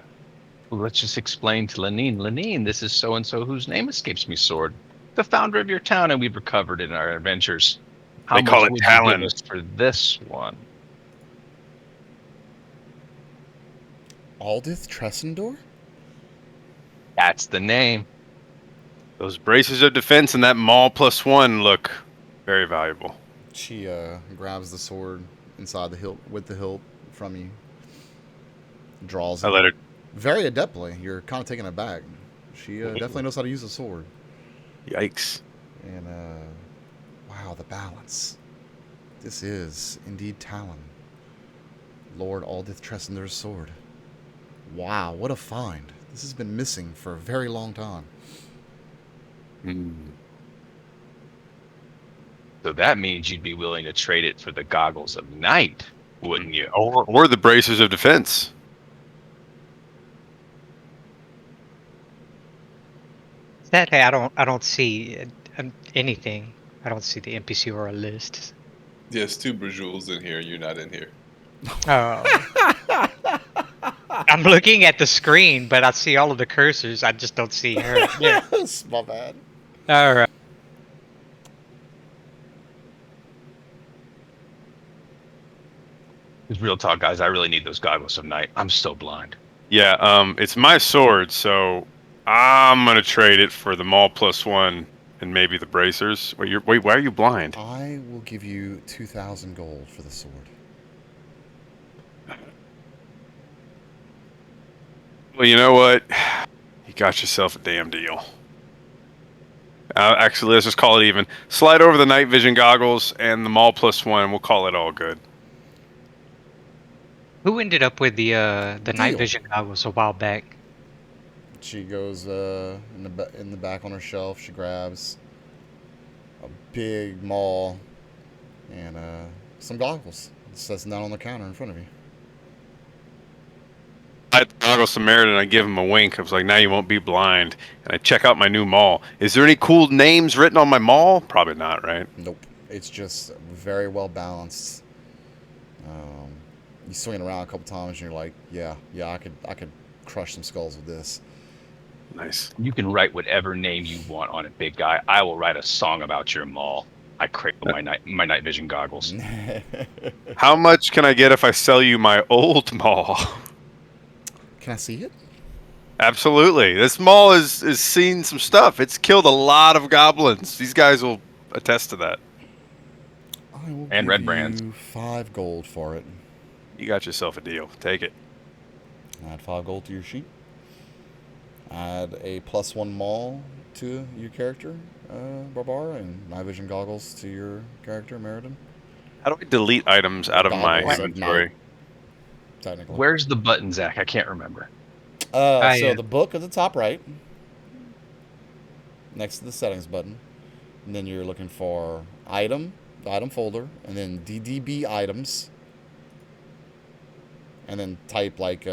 Well, let's just explain to Lenine. Lenine, this is so and so whose name escapes me. Sword, the founder of your town, and we've recovered it in our adventures. How They call much it would you give Talon. us for this one? Aldith Tressendor? That's the name. Those braces of defense and that maul +1 look very valuable. She grabs the sword inside the hilt with the hilt from you. Draws I it. let her. Very adeptly. You're kind of taken aback. She definitely knows how to use a sword. Yikes! And wow, the balance. This is indeed Talon. Lord Aldith Tressender's sword. Wow, what a find. This has been missing for a very long time. So that means you'd be willing to trade it for the goggles of night, wouldn't you? Or the braces of defense. Sadly, I don't see anything. I don't see the NPC or a list. Yes, two Brajules in here. You're not in here. Oh. I'm looking at the screen, but I see all of the cursors. I just don't see her. Yeah. My bad. All right. Because real talk, guys, I really need those goggles of night. I'm still blind. Yeah. It's my sword, so I'm gonna trade it for the maul +1 and maybe the bracers. Wait, why are you blind? I will give you 2,000 gold for the sword. Well, you know what? You got yourself a damn deal. Actually, let's just call it even. Slide over the night vision goggles and the mall +1. We'll call it all good. Who ended up with the night Deal. vision goggles a while back? She goes in the back on her shelf. She grabs a big maul and some goggles. Sets them down on the counter in front of you. I had the goggles to Merritt and I give him a wink. I was like, now you won't be blind. And I check out my new mall. Is there any cool names written on my mall? Probably not, right? Nope. It's just very well balanced. You swing it around a couple times and you're like, yeah, I could crush some skulls with this. Nice. You can write whatever name you want on it, big guy. I will write a song about your mall. I crave my night vision goggles. How much can I get if I sell you my old mall? Can I see it? Absolutely. This mall is seen some stuff. It's killed a lot of goblins. These guys will attest to that. I will And give Redbrands. you 5 gold for it. You got yourself a deal. Take it. Add 5 gold to your sheet. Add a +1 maul to your character, Barbara, and night vision goggles to your character, Meriden. How do I delete items out of my Goggles at inventory? night, technically. Where's the button, Zach? I can't remember. So the book at the top right, next to the settings button, and then you're looking for item, the item folder, and then DDB items, and then type like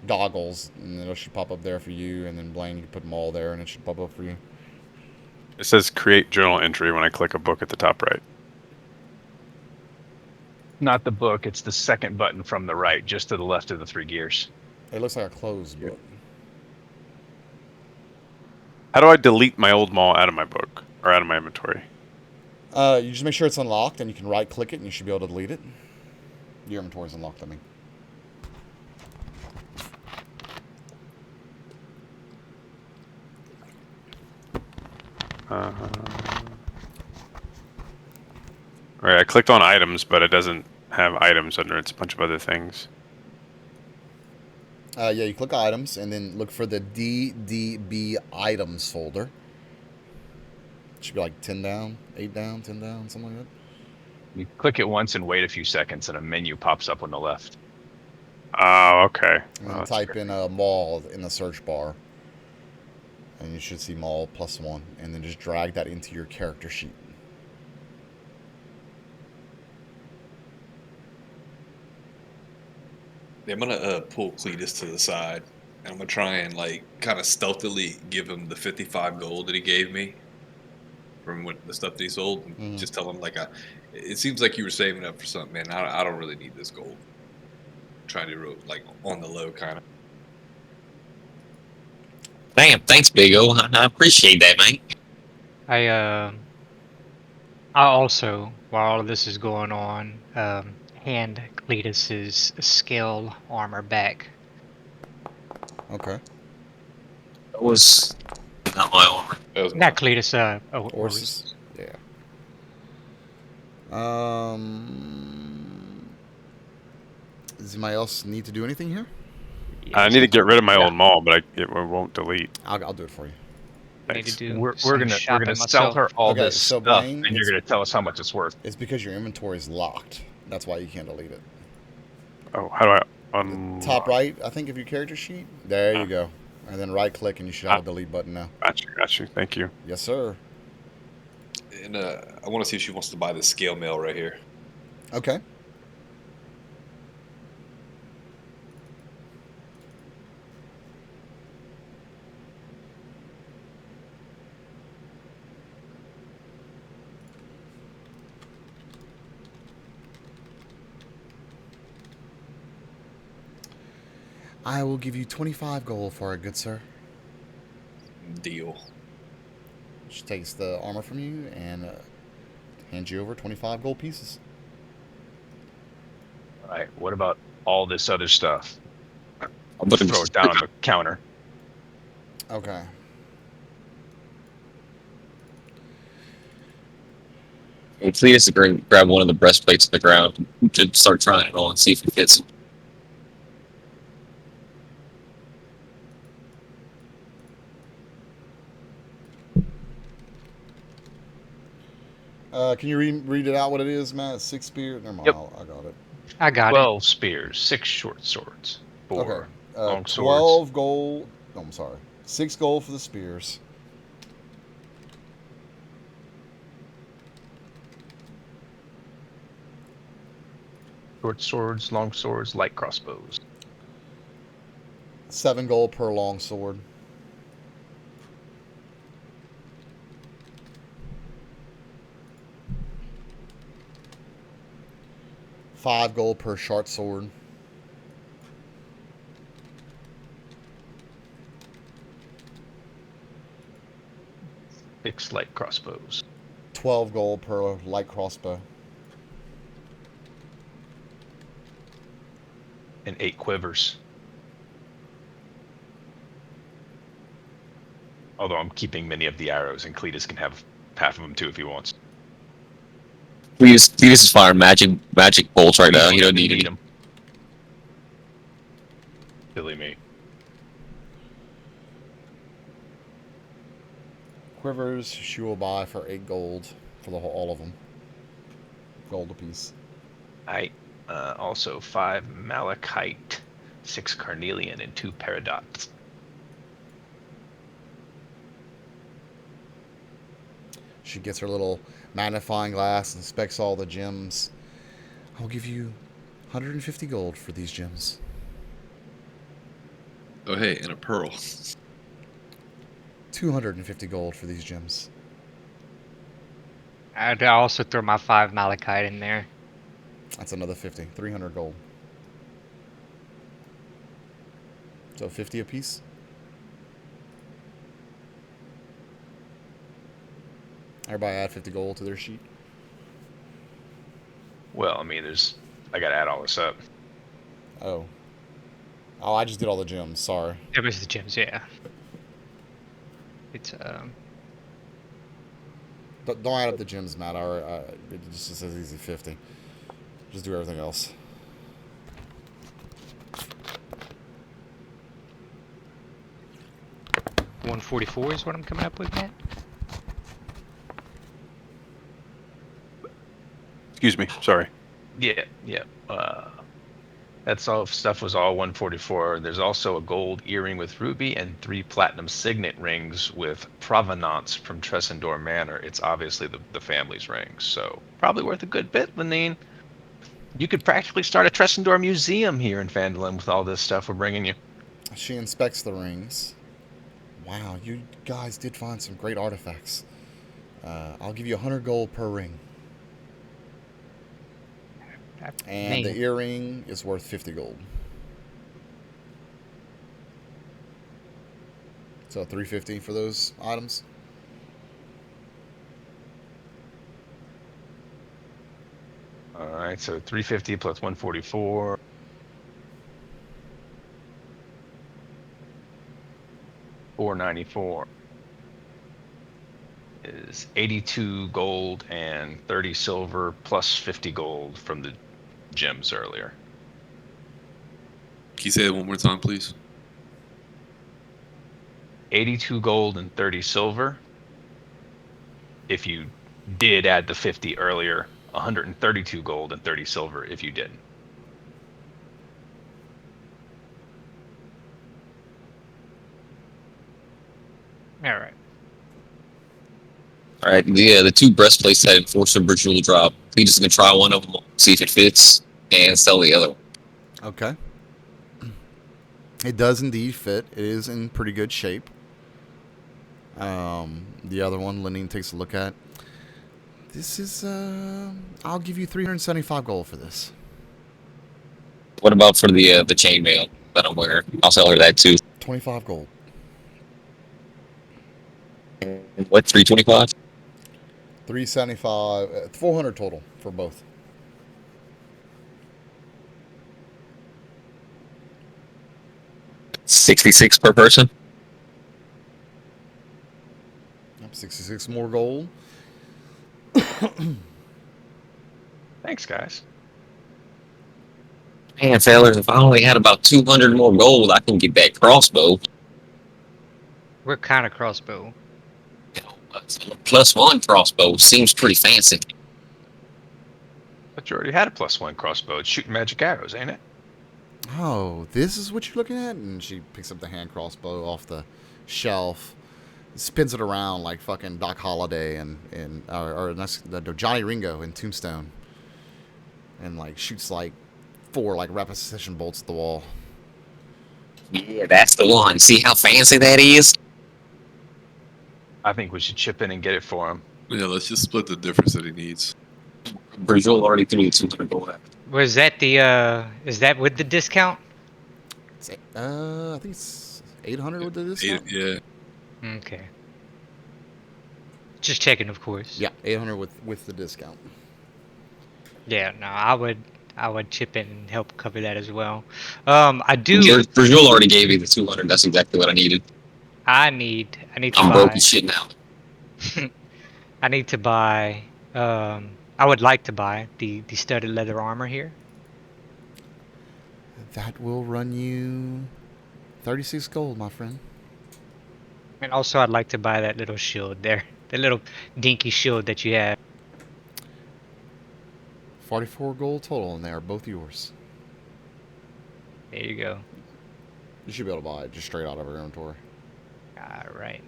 goggles, and it should pop up there for you, and then Blaine, you can put them all there, and it should pop up for you. It says create journal entry when I click a book at the top right. Not the book. It's the second button from the right, just to the left of the 3 gears. It looks like a closed book. How do I delete my old mall out of my book or out of my inventory? You just make sure it's unlocked, and you can right-click it, and you should be able to delete it. Your inventory's unlocked, I mean. Right, I clicked on items, but it doesn't have items under it. It's a bunch of other things. Yeah, you click items, and then look for the DDB items folder. It should be like 10 down, 8 down, 10 down, something like that. You click it once and wait a few seconds, and a menu pops up on the left. Oh, okay. And then type in a mall in the search bar. And you should see mall +1. And then just drag that into your character sheet. Yeah, I'm gonna pull Cletus to the side, and I'm gonna try and like kind of stealthily give him the 55 gold that he gave me from the stuff that he sold, and just tell him like, it seems like you were saving up for something, man. I don't really need this gold. Trying to like on the low, kind of. Damn, thanks, Big O. I appreciate that, man. I also, while all of this is going on, hand Cletus's scale armor back. Okay. That was not my armor. Not Cletus, Orsis. Yeah. Does anybody else need to do anything here? I need to get rid of my old mall, but it won't delete. I'll do it for you. Need to do We're some gonna shopping sell myself. her all Okay, this so stuff, Blaine, and you're gonna tell us how much it's worth. It's because your inventory is locked. That's why you can't delete it. Oh, how do I Top right, I think, of your character sheet. There you go. And then right click, and you should have a delete button now. Got you. Thank you. Yes, sir. And I want to see if she wants to buy the scale mail right here. Okay. I will give you 25 gold for it, good sir. Deal. She takes the armor from you and hands you over 25 gold pieces. All right. What about all this other stuff? I'll put Throw it down on the counter. Okay. Cletus is going to grab one of the breastplates on the ground and start trying it on and see if it fits. Can you read it out what it is, Matt? 6 spear? Never mind. Yep. I got it. I got 12 spears, 6 short swords, 4 Okay. long 12 swords. gold. No, I'm sorry. 6 gold for the spears. Short swords, long swords, light crossbows. 7 gold per long sword. $5 per short sword. Six light crossbows. 12 gold per light crossbow. And 8 quivers. Although I'm keeping many of the arrows, and Cletus can have half of them too if he wants. Cletus is firing magic bolts right now. He don't need them. Silly me. Quivers she will buy for 8 gold for all of them. Gold apiece. Also 5 malachite, 6 carnelian, and 2 peridots. She gets her little magnifying glass and inspects all the gems. I'll give you 150 gold for these gems. Oh, hey, and a pearl. 250 gold for these gems. I'd also throw my 5 malachite in there. That's another 50. 300 gold. So 50 apiece. Everybody add 50 gold to their sheet. Well, I mean, I gotta add all this up. Oh, I just did all the gems. Sorry. It was the gems, yeah. It's Don't add up the gems, Matt. It just says easy 50. Just do everything else. $144 is what I'm coming up with, Matt. Excuse me. Sorry. Yeah. That's all stuff was all 144. There's also a gold earring with ruby and 3 platinum signet rings with provenance from Tressendor Manor. It's obviously the family's rings, so probably worth a good bit, Lenine. You could practically start a Tressendor museum here in Phandalin with all this stuff we're bringing you. She inspects the rings. Wow, you guys did find some great artifacts. I'll give you 100 gold per ring. And the earring is worth 50 gold. So 350 for those items. All right, so 350 plus 144. $494 is 82 gold and 30 silver plus 50 gold from the gems earlier. Can you say that one more time, please? 82 gold and 30 silver. If you did add the 50 earlier, 132 gold and 30 silver if you didn't. All right. All right, the 2 breastplates that enforce the ritual drop. We just gonna try one of them, see if it fits, and sell the other one. Okay. It does indeed fit. It is in pretty good shape. The other one, Lenine takes a look at. This is, I'll give you 375 gold for this. What about for the chainmail that I'm wearing? I'll sell her that too. 25 gold. What, 325? 375, 400 total for both. $66 per person. Yep, 66 more gold. Thanks, guys. Man, fellas, if I only had about 200 more gold, I can get that crossbow. What kind of crossbow? +1 crossbow seems pretty fancy. But you already had a +1 crossbow. It's shooting magic arrows, ain't it? Oh, this is what you're looking at? And she picks up the hand crossbow off the shelf, spins it around like fucking Doc Holliday or Johnny Ringo in Tombstone, and like shoots like 4 like rapid succession bolts at the wall. Yeah, that's the one. See how fancy that is? I think we should chip in and get it for him. Yeah, let's just split the difference that he needs. Brazil already threw 200 gold. Was that the is that with the discount? It's, I think it's 800 with the discount. Yeah. Okay. Just checking, of course. Yeah, 800 with the discount. Yeah, no, I would chip in and help cover that as well. I do. Brazil already gave me the 200. That's exactly what I needed. I need to I'm buy. broke as shit now. I need to buy. I would like to buy the studded leather armor here. That will run you 36 gold, my friend. And also, I'd like to buy that little shield there, the little dinky shield that you have. 44 gold total, and they are both yours. There you go. You should be able to buy it just straight out of our inventory. All right.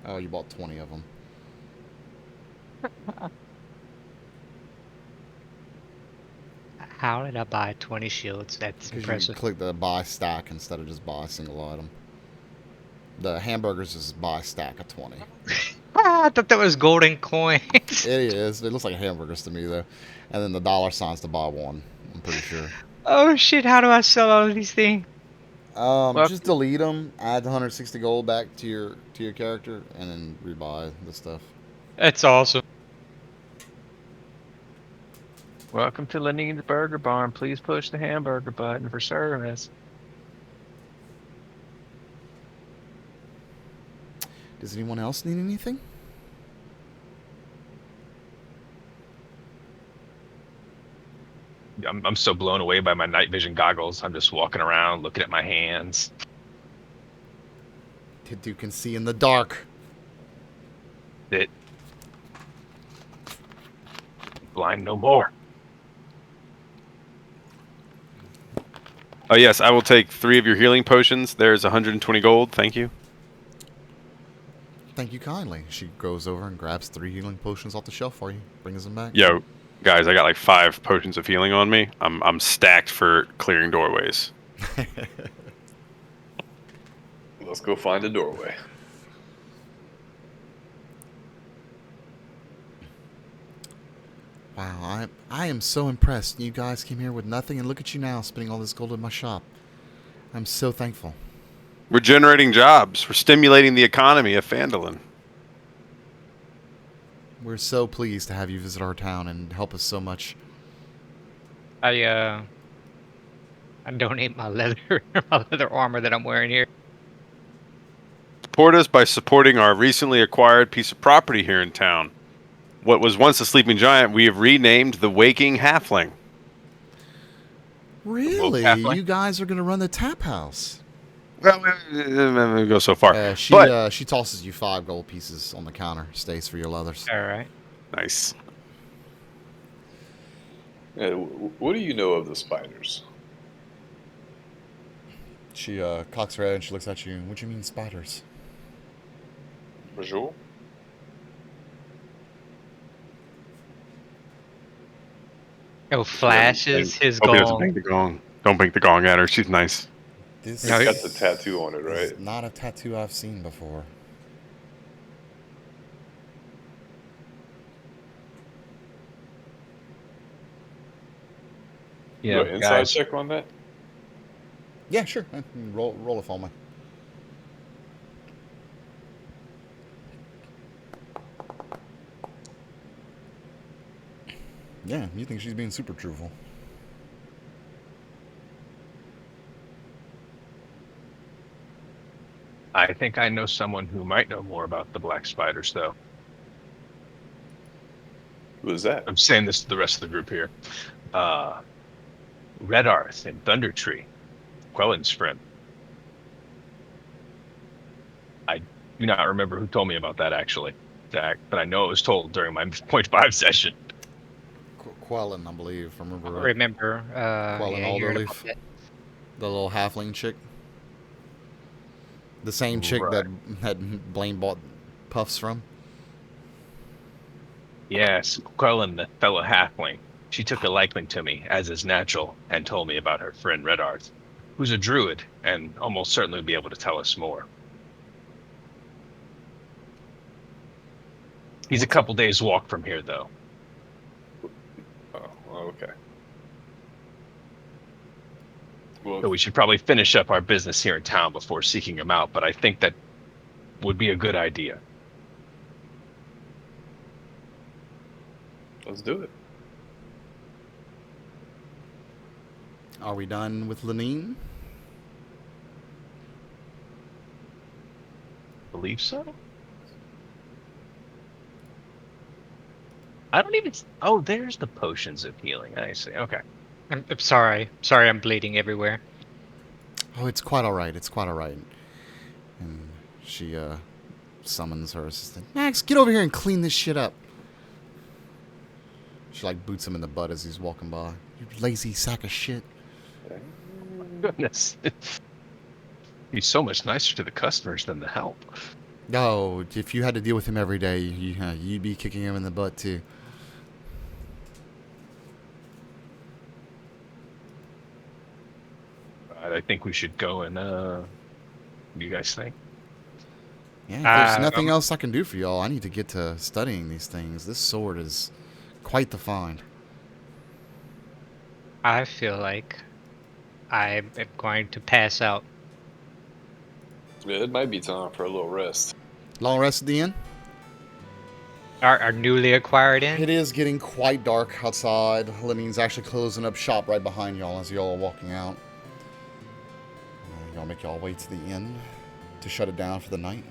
Oh, you bought 20 of them. How did I buy 20 shields? That's Because impressive. you click the buy stack instead of just buy a single item. The hamburgers is buy stack of 20. I thought that was golden coins. It is. It looks like hamburgers to me, though. And then the dollar signs to buy one, I'm pretty sure. Oh shit! How do I sell all of these things? Just delete them, add the 160 gold back to your character, and then rebuy the stuff. That's awesome. Welcome to Lenine's Burger Barn. Please push the hamburger button for service. Does anyone else need anything? I'm so blown away by my night vision goggles. I'm just walking around looking at my hands. Tiddu can see in the dark. That blind no more. Oh yes, I will take 3 of your healing potions. There's 120 gold. Thank you. Thank you kindly. She goes over and grabs 3 healing potions off the shelf for you. Brings them back. Yo, guys, I got like 5 potions of healing on me. I'm stacked for clearing doorways. Let's go find a doorway. Wow, I am so impressed. You guys came here with nothing, and look at you now, spending all this gold in my shop. I'm so thankful. We're generating jobs. We're stimulating the economy of Phandalin. We're so pleased to have you visit our town and help us so much. I donate my leather armor that I'm wearing here. Support us by supporting our recently acquired piece of property here in town. What was once a sleeping giant, we have renamed the Waking Halfling. Really? Halfling? You guys are going to run the tap house? Well, we go so far. She tosses you 5 gold pieces on the counter. Stays for your leathers. All right. Nice. What do you know of the spiders? She cocks her head and she looks at you. What do you mean spiders? Bonjour. Oh, flashes his Hope he doesn't gong. bang the gong. Don't bang the gong at her. She's nice. This It's got the tattoo on it, right? is not a tattoo I've seen before. Do an inside check on that? Yeah, sure. Roll it for me. Yeah, you think she's being super truthful. I think I know someone who might know more about the black spiders, though. Who is that? I'm saying this to the rest of the group here. Red Arth and Thunder Tree, Quellen's friend. do not remember who told me about that actually, Zach, but I know it was told during my point 5 session. Quellen, I believe, if I remember I right. remember. Quellen Yeah, hearing about Alderleaf. that. The little halfling chick. The same chick Right. that Blaine bought puffs from. Yes, Quellen, the fellow halfling. She took a liking to me, as is natural, and told me about her friend Redarth, who's a druid and almost certainly will be able to tell us more. He's a couple days' walk from here, though. Oh, okay. So Well, we should probably finish up our business here in town before seeking him out, but I think that would be a good idea. let's do it. Are we done with Lenine? Believe so? I don't even. Oh, there's the potions of healing. I see. Okay. I'm sorry. Sorry, I'm bleeding everywhere. Oh, it's quite all right. It's quite all right. And she summons her assistant. Max, get over here and clean this shit up. She like boots him in the butt as he's walking by. You lazy sack of shit. Goodness. He's so much nicer to the customers than the help. No, if you had to deal with him every day, you'd be kicking him in the butt too. I think we should go and. What do you guys think? Yeah, if there's nothing else I can do for y'all, I need to get to studying these things. This sword is quite the find. I feel like I am going to pass out. Yeah, it might be time for a little rest. Long rest at the inn? Our newly acquired It inn. is getting quite dark outside. Lenine's actually closing up shop right behind y'all as y'all are walking out. Y'all make y'all way to the inn to shut it down for the night.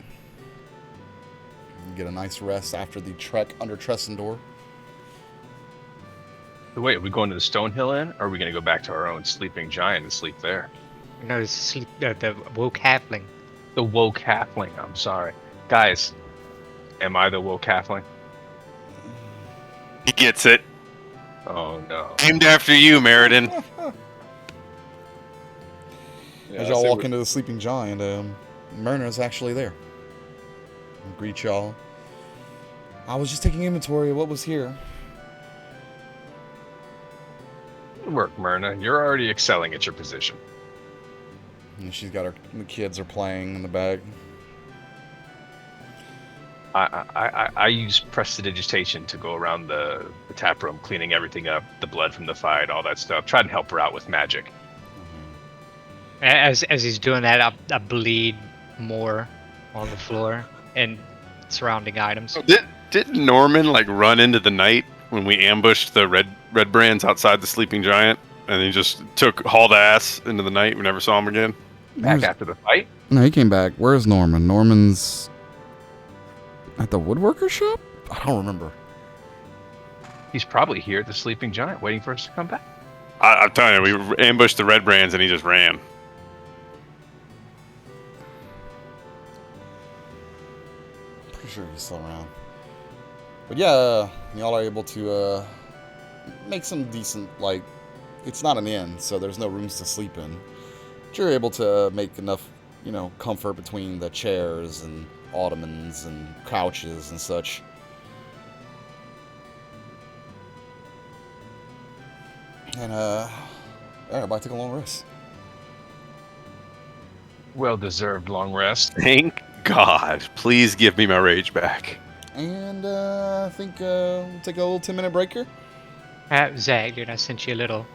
Get a nice rest after the trek under Tressendor. Wait, are we going to the Stonehill Inn, or are we going to go back to our own sleeping giant and sleep there? No, it's the woke halfling. The woke halfling. I'm sorry, guys. Am I the woke halfling? He gets it. Oh no. Named after you, Meriden. Yeah, As I y'all say walk we- into the Sleeping Giant, Myrna's actually there. Greet y'all. I was just taking inventory of what was here. Good work, Myrna. You're already excelling at your position. And she's got the kids are playing in the back. I use prestidigitation to go around the tap room, cleaning everything up, the blood from the fight, all that stuff. Try to help her out with magic. As he's doing that, I bleed more on the floor and surrounding items. Did Norman like run into the night when we ambushed the Redbrands outside the Sleeping Giant, and he just hauled ass into the night? We never saw him again. Back after the fight? No, he came back. Where's Norman? Norman's at the woodworker shop? I don't remember. He's probably here at the Sleeping Giant, waiting for us to come back. I'm telling you, we ambushed the Redbrands, and he just ran. Pretty sure he's still around. But yeah, y'all are able to make some decent, like, it's not an inn, so there's no rooms to sleep in. But you're able to make enough, comfort between the chairs and ottomans and couches and such. And, everybody take a long rest. Well-deserved long rest. Thank God. Please give me my rage back. And, I think, we'll take a little 10-minute break here. Zach, dude, I sent you a little